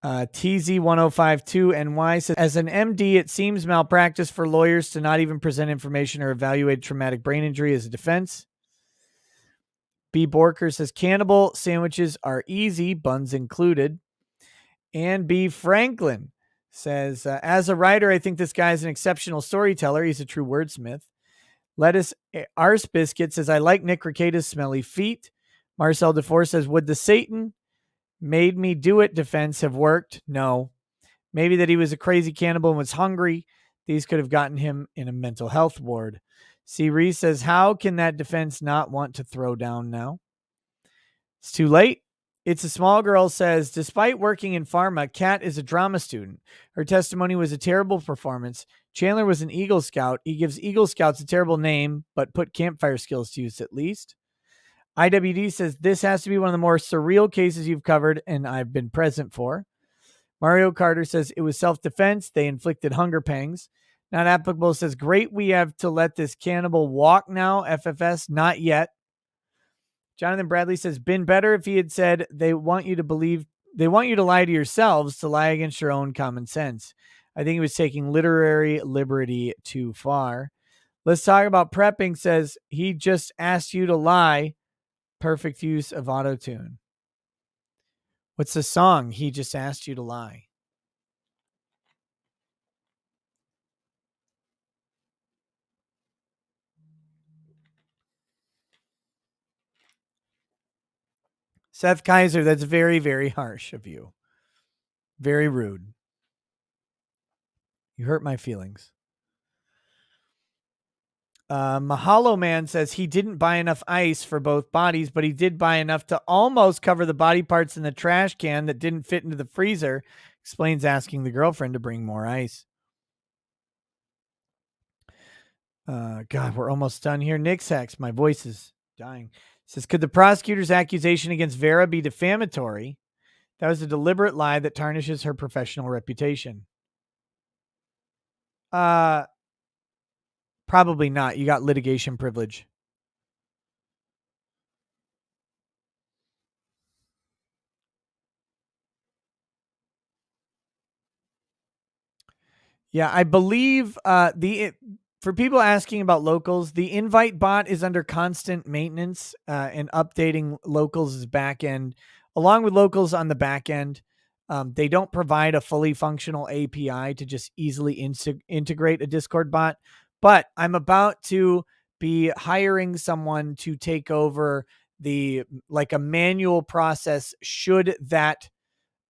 TZ1052NY says, as an MD, it seems malpractice for lawyers to not even present information or evaluate traumatic brain injury as a defense. B. Borker says, cannibal sandwiches are easy, buns included. And B. Franklin says, as a writer, I think this guy is an exceptional storyteller. He's a true wordsmith. Lettuce Arse Biscuit says, I like Nick Rekieta's smelly feet. Marcel DeFore says, would the Satan Made me do it defense have worked? No. Maybe that he was a crazy cannibal and was hungry. These could have gotten him in a mental health ward. C. Reese says, how can that defense not want to throw down now? It's too late. It's a Small Girl says, despite working in pharma, Kat is a drama student. Her testimony was a terrible performance. Chandler was an Eagle Scout. He gives Eagle Scouts a terrible name, but put campfire skills to use at least. IWD says, this has to be one of the more surreal cases you've covered and I've been present for. Mario Carter says, it was self-defense. They inflicted hunger pangs. Not applicable says, great, we have to let this cannibal walk now. FFS, not yet. Jonathan Bradley says, been better if he had said, they want you to lie to yourselves, to lie against your own common sense. I think he was taking literary liberty too far. Let's talk about prepping says, he just asked you to lie. Perfect use of auto-tune. What's the song? He just asked you to lie. Seth Kaiser, that's very, very harsh of you. Very rude. You hurt my feelings. Mahalo Man says he didn't buy enough ice for both bodies, but he did buy enough to almost cover the body parts in the trash can that didn't fit into the freezer. Explains asking the girlfriend to bring more ice. God, we're almost done here. Nick Sachs, my voice is dying. Says, could the prosecutor's accusation against Vera be defamatory? That was a deliberate lie that tarnishes her professional reputation. Probably not. You got litigation privilege. Yeah, I believe for people asking about locals, the invite bot is under constant maintenance and updating locals' back end. Along with locals on the back end, they don't provide a fully functional API to just easily integrate a Discord bot. But I'm about to be hiring someone to take over a manual process should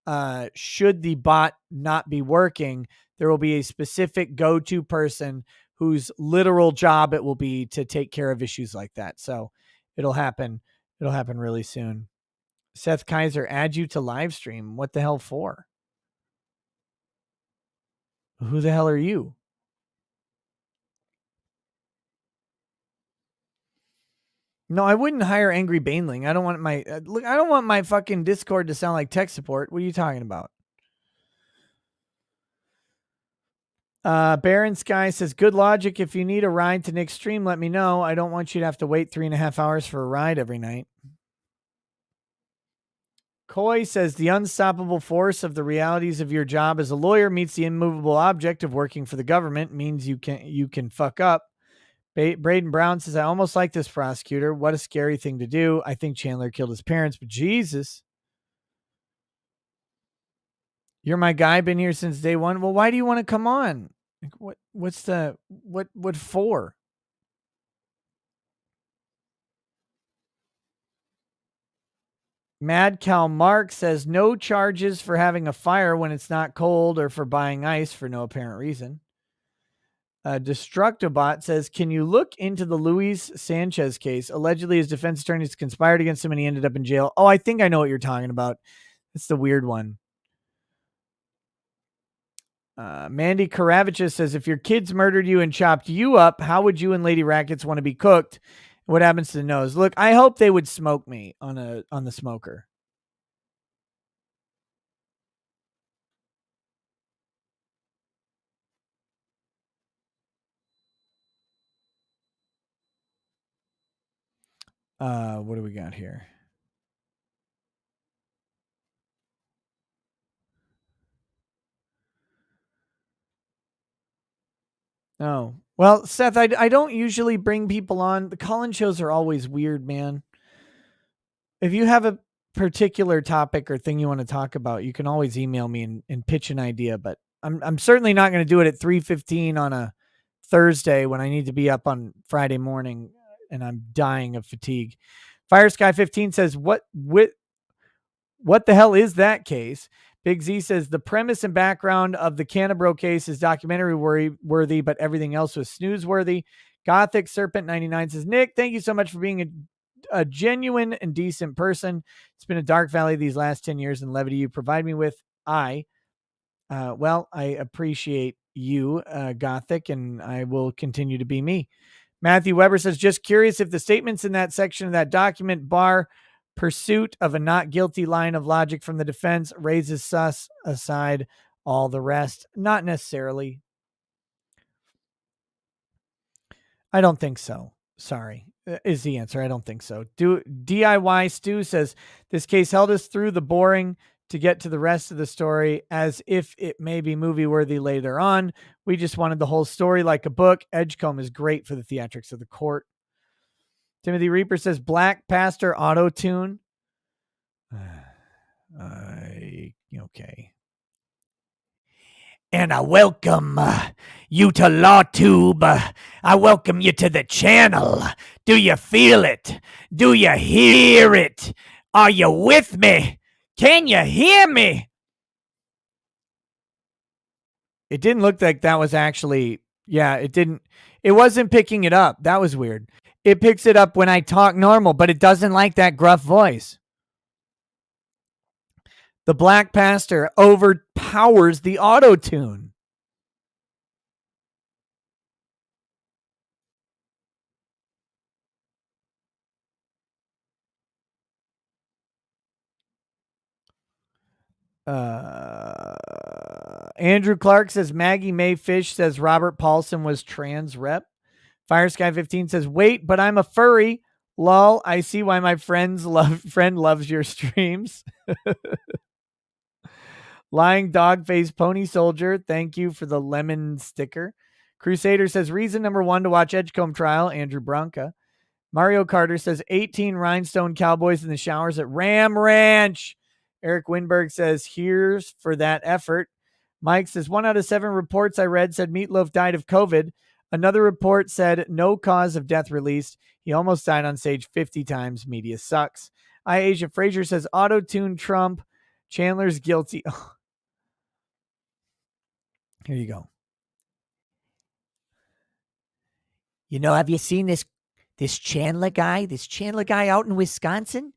the bot not be working. There will be a specific go-to person whose literal job it will be to take care of issues like that. So it'll happen. It'll happen really soon. Seth Kaiser, add you to live stream. What the hell for? Who the hell are you? No, I wouldn't hire Angry Baneling. I don't want I don't want my fucking Discord to sound like tech support. What are you talking about? Baron Sky says, good logic. If you need a ride to Nick's stream, let me know. I don't want you to have to wait 3.5 hours for a ride every night. Coy says, the unstoppable force of the realities of your job as a lawyer meets the immovable object of working for the government means you can fuck up. Braden Brown says, I almost like this prosecutor. What a scary thing to do. I think Chandler killed his parents, but Jesus. You're my guy, been here since day one. Well, why do you want to come on? Like, what for? Mad Cow Mark says, no charges for having a fire when it's not cold or for buying ice for no apparent reason. Destructobot says, can you look into the Luis Sanchez case? Allegedly, his defense attorneys conspired against him and he ended up in jail. Oh, I think I know what you're talking about. It's the weird one. Mandy Karavichus says, if your kids murdered you and chopped you up, how would you and Lady Rackets want to be cooked? What happens to the nose? Look, I hope they would smoke me on the smoker. What do we got here? Oh, well, Seth, I don't usually bring people on. The call-in shows are always weird, man. If you have a particular topic or thing you want to talk about, you can always email me and pitch an idea, but I'm certainly not going to do it at 3:15 on a Thursday when I need to be up on Friday morning and I'm dying of fatigue. Fire Sky 15 says, what What the hell is that case? Big Z says the premise and background of the Canterbury case is documentary worthy, but everything else was snooze worthy. Gothic Serpent 99 says, Nick, thank you so much for being a genuine and decent person. It's been a dark valley these last 10 years, and levity you provide me with. I appreciate you, Gothic, and I will continue to be me. Matthew Weber says, just curious if the statements in that section of that document bar pursuit of a not guilty line of logic from the defense raises sus aside all the rest. Not necessarily. I don't think so. Sorry, is the answer. I don't think so. DIY Stu says, this case held us through the boring to get to the rest of the story as if it may be movie worthy later on. We just wanted the whole story like a book. Edgecomb is great for the theatrics of the court. Timothy Reaper says, Black Pastor auto-tune. Okay. And I welcome you to LawTube. I welcome you to the channel. Do you feel it? Do you hear it? Are you with me? Can you hear me? It didn't look like that was actually, it wasn't picking it up. That was weird. It picks it up when I talk normal, but it doesn't like that gruff voice. The Black Pastor overpowers the auto-tune. Andrew Clark says Maggie May Fish says Robert Paulson was trans rep. Firesky 15 says, wait, but I'm a furry. Lol, I see why my friend loves your streams. Lying Dog Face Pony Soldier, thank you for the lemon sticker. Crusader says, reason number 1 to watch Edgecomb trial, Andrew Bronca. Mario Carter says, 18 rhinestone cowboys in the showers at Ram Ranch. Eric Winberg says, here's for that effort. Mike says, 1 out of 7 reports I read said Meatloaf died of COVID. Another report said no cause of death released. He almost died on stage 50 times. Media sucks. Asia Frazier says, auto-tune Trump. Chandler's guilty. Here you go. You know, have you seen this Chandler guy? This Chandler guy out in Wisconsin?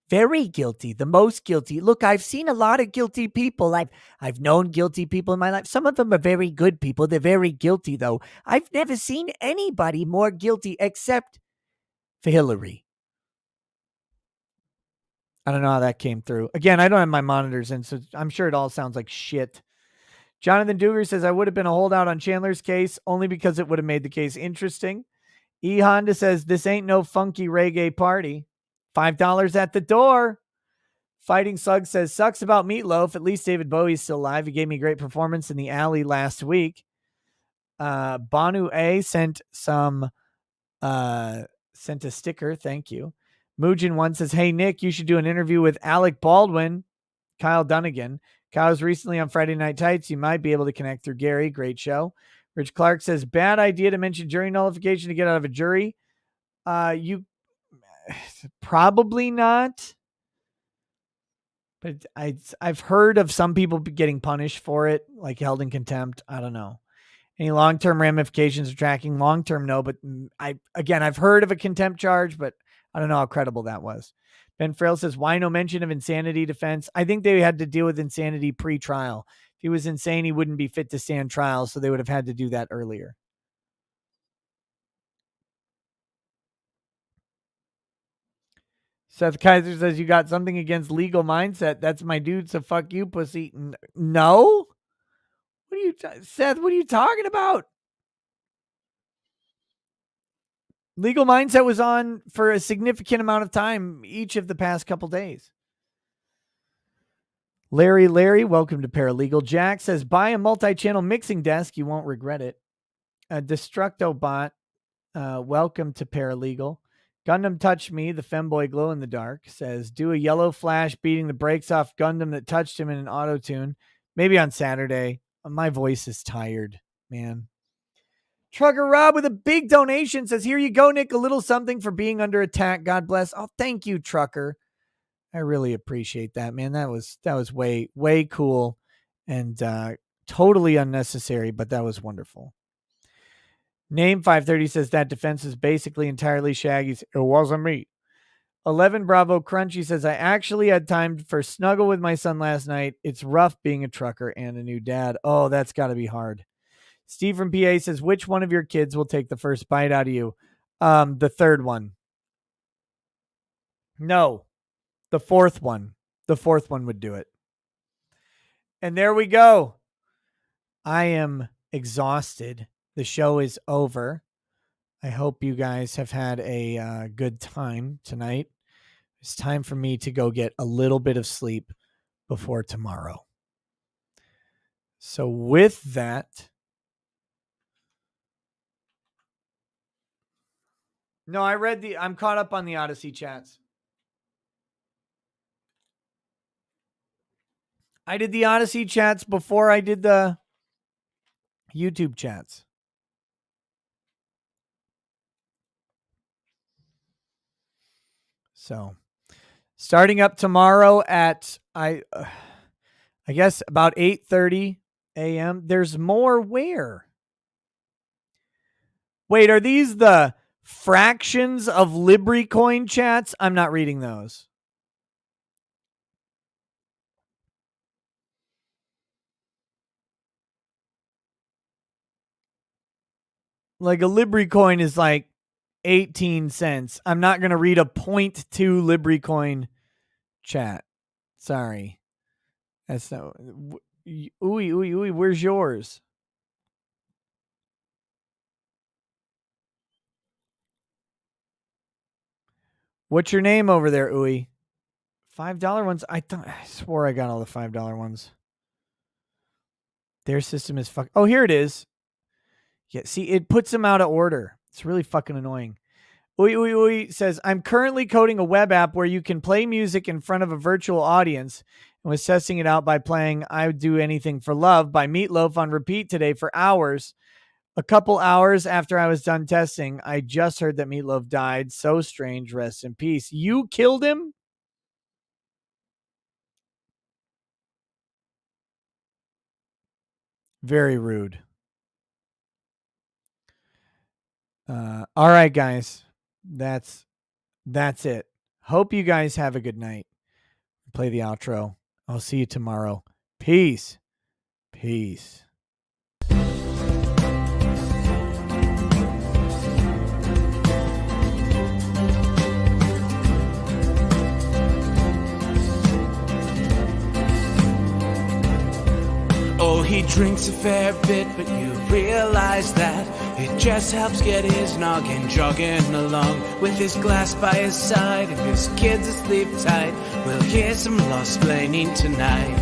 Very guilty, the most guilty. Look, I've seen a lot of guilty people. I've known guilty people in my life. Some of them are very good people. They're very guilty, though. I've never seen anybody more guilty except for Hillary. I don't know how that came through. Again, I don't have my monitors in, so I'm sure it all sounds like shit. Jonathan Duger says, I would have been a holdout on Chandler's case only because it would have made the case interesting. E. Honda says, this ain't no funky reggae party. $5 at the door. Fighting Slug says, sucks about Meatloaf. At least David Bowie's still alive. He gave me a great performance in the alley last week. Banu A sent a sticker. Thank you. Mujin1 says, hey, Nick, you should do an interview with Alec Baldwin. Kyle Dunnigan. Kyle was recently on Friday Night Tights. You might be able to connect through Gary. Great show. Rich Clark says, bad idea to mention jury nullification to get out of a jury. You probably not. But I've heard of some people getting punished for it, like held in contempt. I don't know. Any long-term ramifications of tracking? Long-term, no. But I've heard of a contempt charge, but I don't know how credible that was. Ben Frail says, why no mention of insanity defense? I think they had to deal with insanity pre-trial. If he was insane, he wouldn't be fit to stand trial, so they would have had to do that earlier. Seth Kaiser says, you got something against legal mindset. That's my dude, so fuck you, pussy. No? Seth, what are you talking about? Legal Mindset was on for a significant amount of time each of the past couple days. Larry, welcome to Paralegal. Jack says, buy a multi-channel mixing desk. You won't regret it. Destructobot, welcome to Paralegal. Gundam Touch Me, the femboy glow in the dark, says, do a yellow flash beating the brakes off Gundam that touched him in an auto-tune. Maybe on Saturday. My voice is tired, man. Trucker Rob with a big donation says, here you go, Nick. A little something for being under attack. God bless. Oh, thank you, Trucker. I really appreciate that, man. That was way, way cool and totally unnecessary, but that was wonderful. Name 530 says that defense is basically entirely Shaggy's. It wasn't me. 11 Bravo Crunchy says, I actually had time for snuggle with my son last night. It's rough being a trucker and a new dad. Oh, that's got to be hard. Steve from PA says, which one of your kids will take the first bite out of you? The third one. No, the fourth one. The fourth one would do it. And there we go. I am exhausted. The show is over. I hope you guys have had a good time tonight. It's time for me to go get a little bit of sleep before tomorrow. So with that, no, I'm caught up on the Odyssey chats. I did the Odyssey chats before I did the YouTube chats. So, starting up tomorrow at I guess about 8:30 a.m. There's more where? Wait, are these the fractions of LibriCoin chats? I'm not reading those. Like a LibriCoin is like 18 cents. I'm not going to read a 0.2 LibriCoin chat. Sorry. That's not. Ooey, where's yours? What's your name over there, Ooey? $5 ones? I swore I got all the $5 ones. Their system is fuck. Oh, here it is. Yeah, see, it puts them out of order. It's really fucking annoying. Ooey says, I'm currently coding a web app where you can play music in front of a virtual audience and was testing it out by playing I Would Do Anything for Love by Meatloaf on repeat today for hours. A couple hours after I was done testing, I just heard that Meatloaf died. So strange. Rest in peace. You killed him? Very rude. All right, guys. That's it. Hope you guys have a good night. Play the outro. I'll see you tomorrow. Peace. Peace. Oh, he drinks a fair bit, but you realize that it just helps get his noggin jogging along. With his glass by his side and his kids asleep tight, we'll hear some lost-plaining tonight.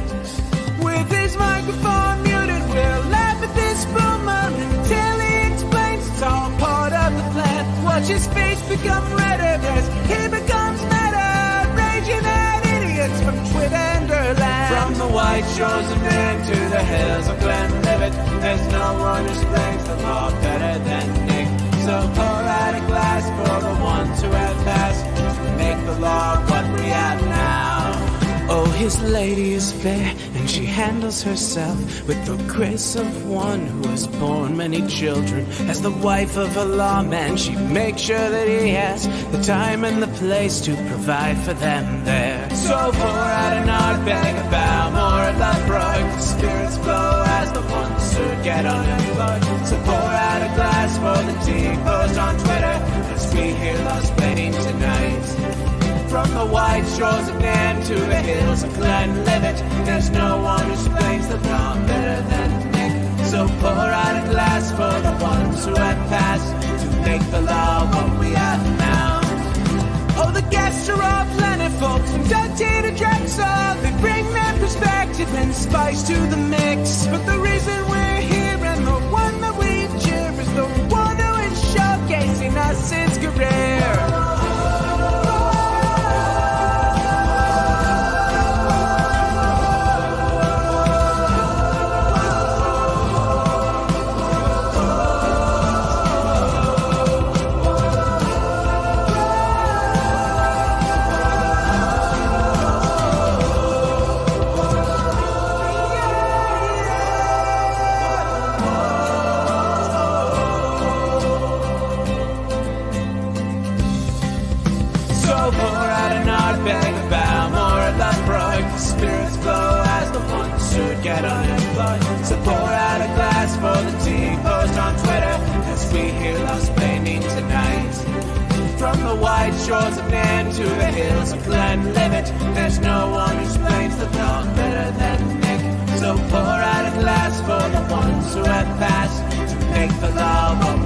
With his microphone muted, we'll laugh at this boomer until he explains it's all part of the plan. Watch his face become redder as he becomes meta, raging at idiots from Twitterland. From the white shores of Maine to the hills of Glenlivet, there's no one who explains the law better than Nick. So pour out a glass for the ones who have passed, make the law what we have now. Oh, his lady is fair, and she handles herself with the grace of one who has borne many children. As the wife of a lawman, she makes sure that he has the time and the place to provide for them there. So pour out an ardbeg, a bow, more of that brook. The spirits flow as the ones who get unemployed. So pour out a glass for the tea post on Twitter as we hear lost-plaining tonight. From the white shores of Nam to the hills of Glenlivet, there's no one who explains the law better than Nick. So pour out a glass for the ones who have passed to make the law what we have now. Oh, the guests are all plentiful, from Dante to Drexel. They bring their perspective and spice to the mix. But the reason we're here and the one that we cheer is the one who is showcasing us his career. get unemployed. So pour out a glass for the tea, post on Twitter as we hear Lost Planning tonight. From the white shores of Nan to the hills of Glenlivet, there's no one who explains the dog better than Nick. So pour out a glass for the ones who have passed to make the law what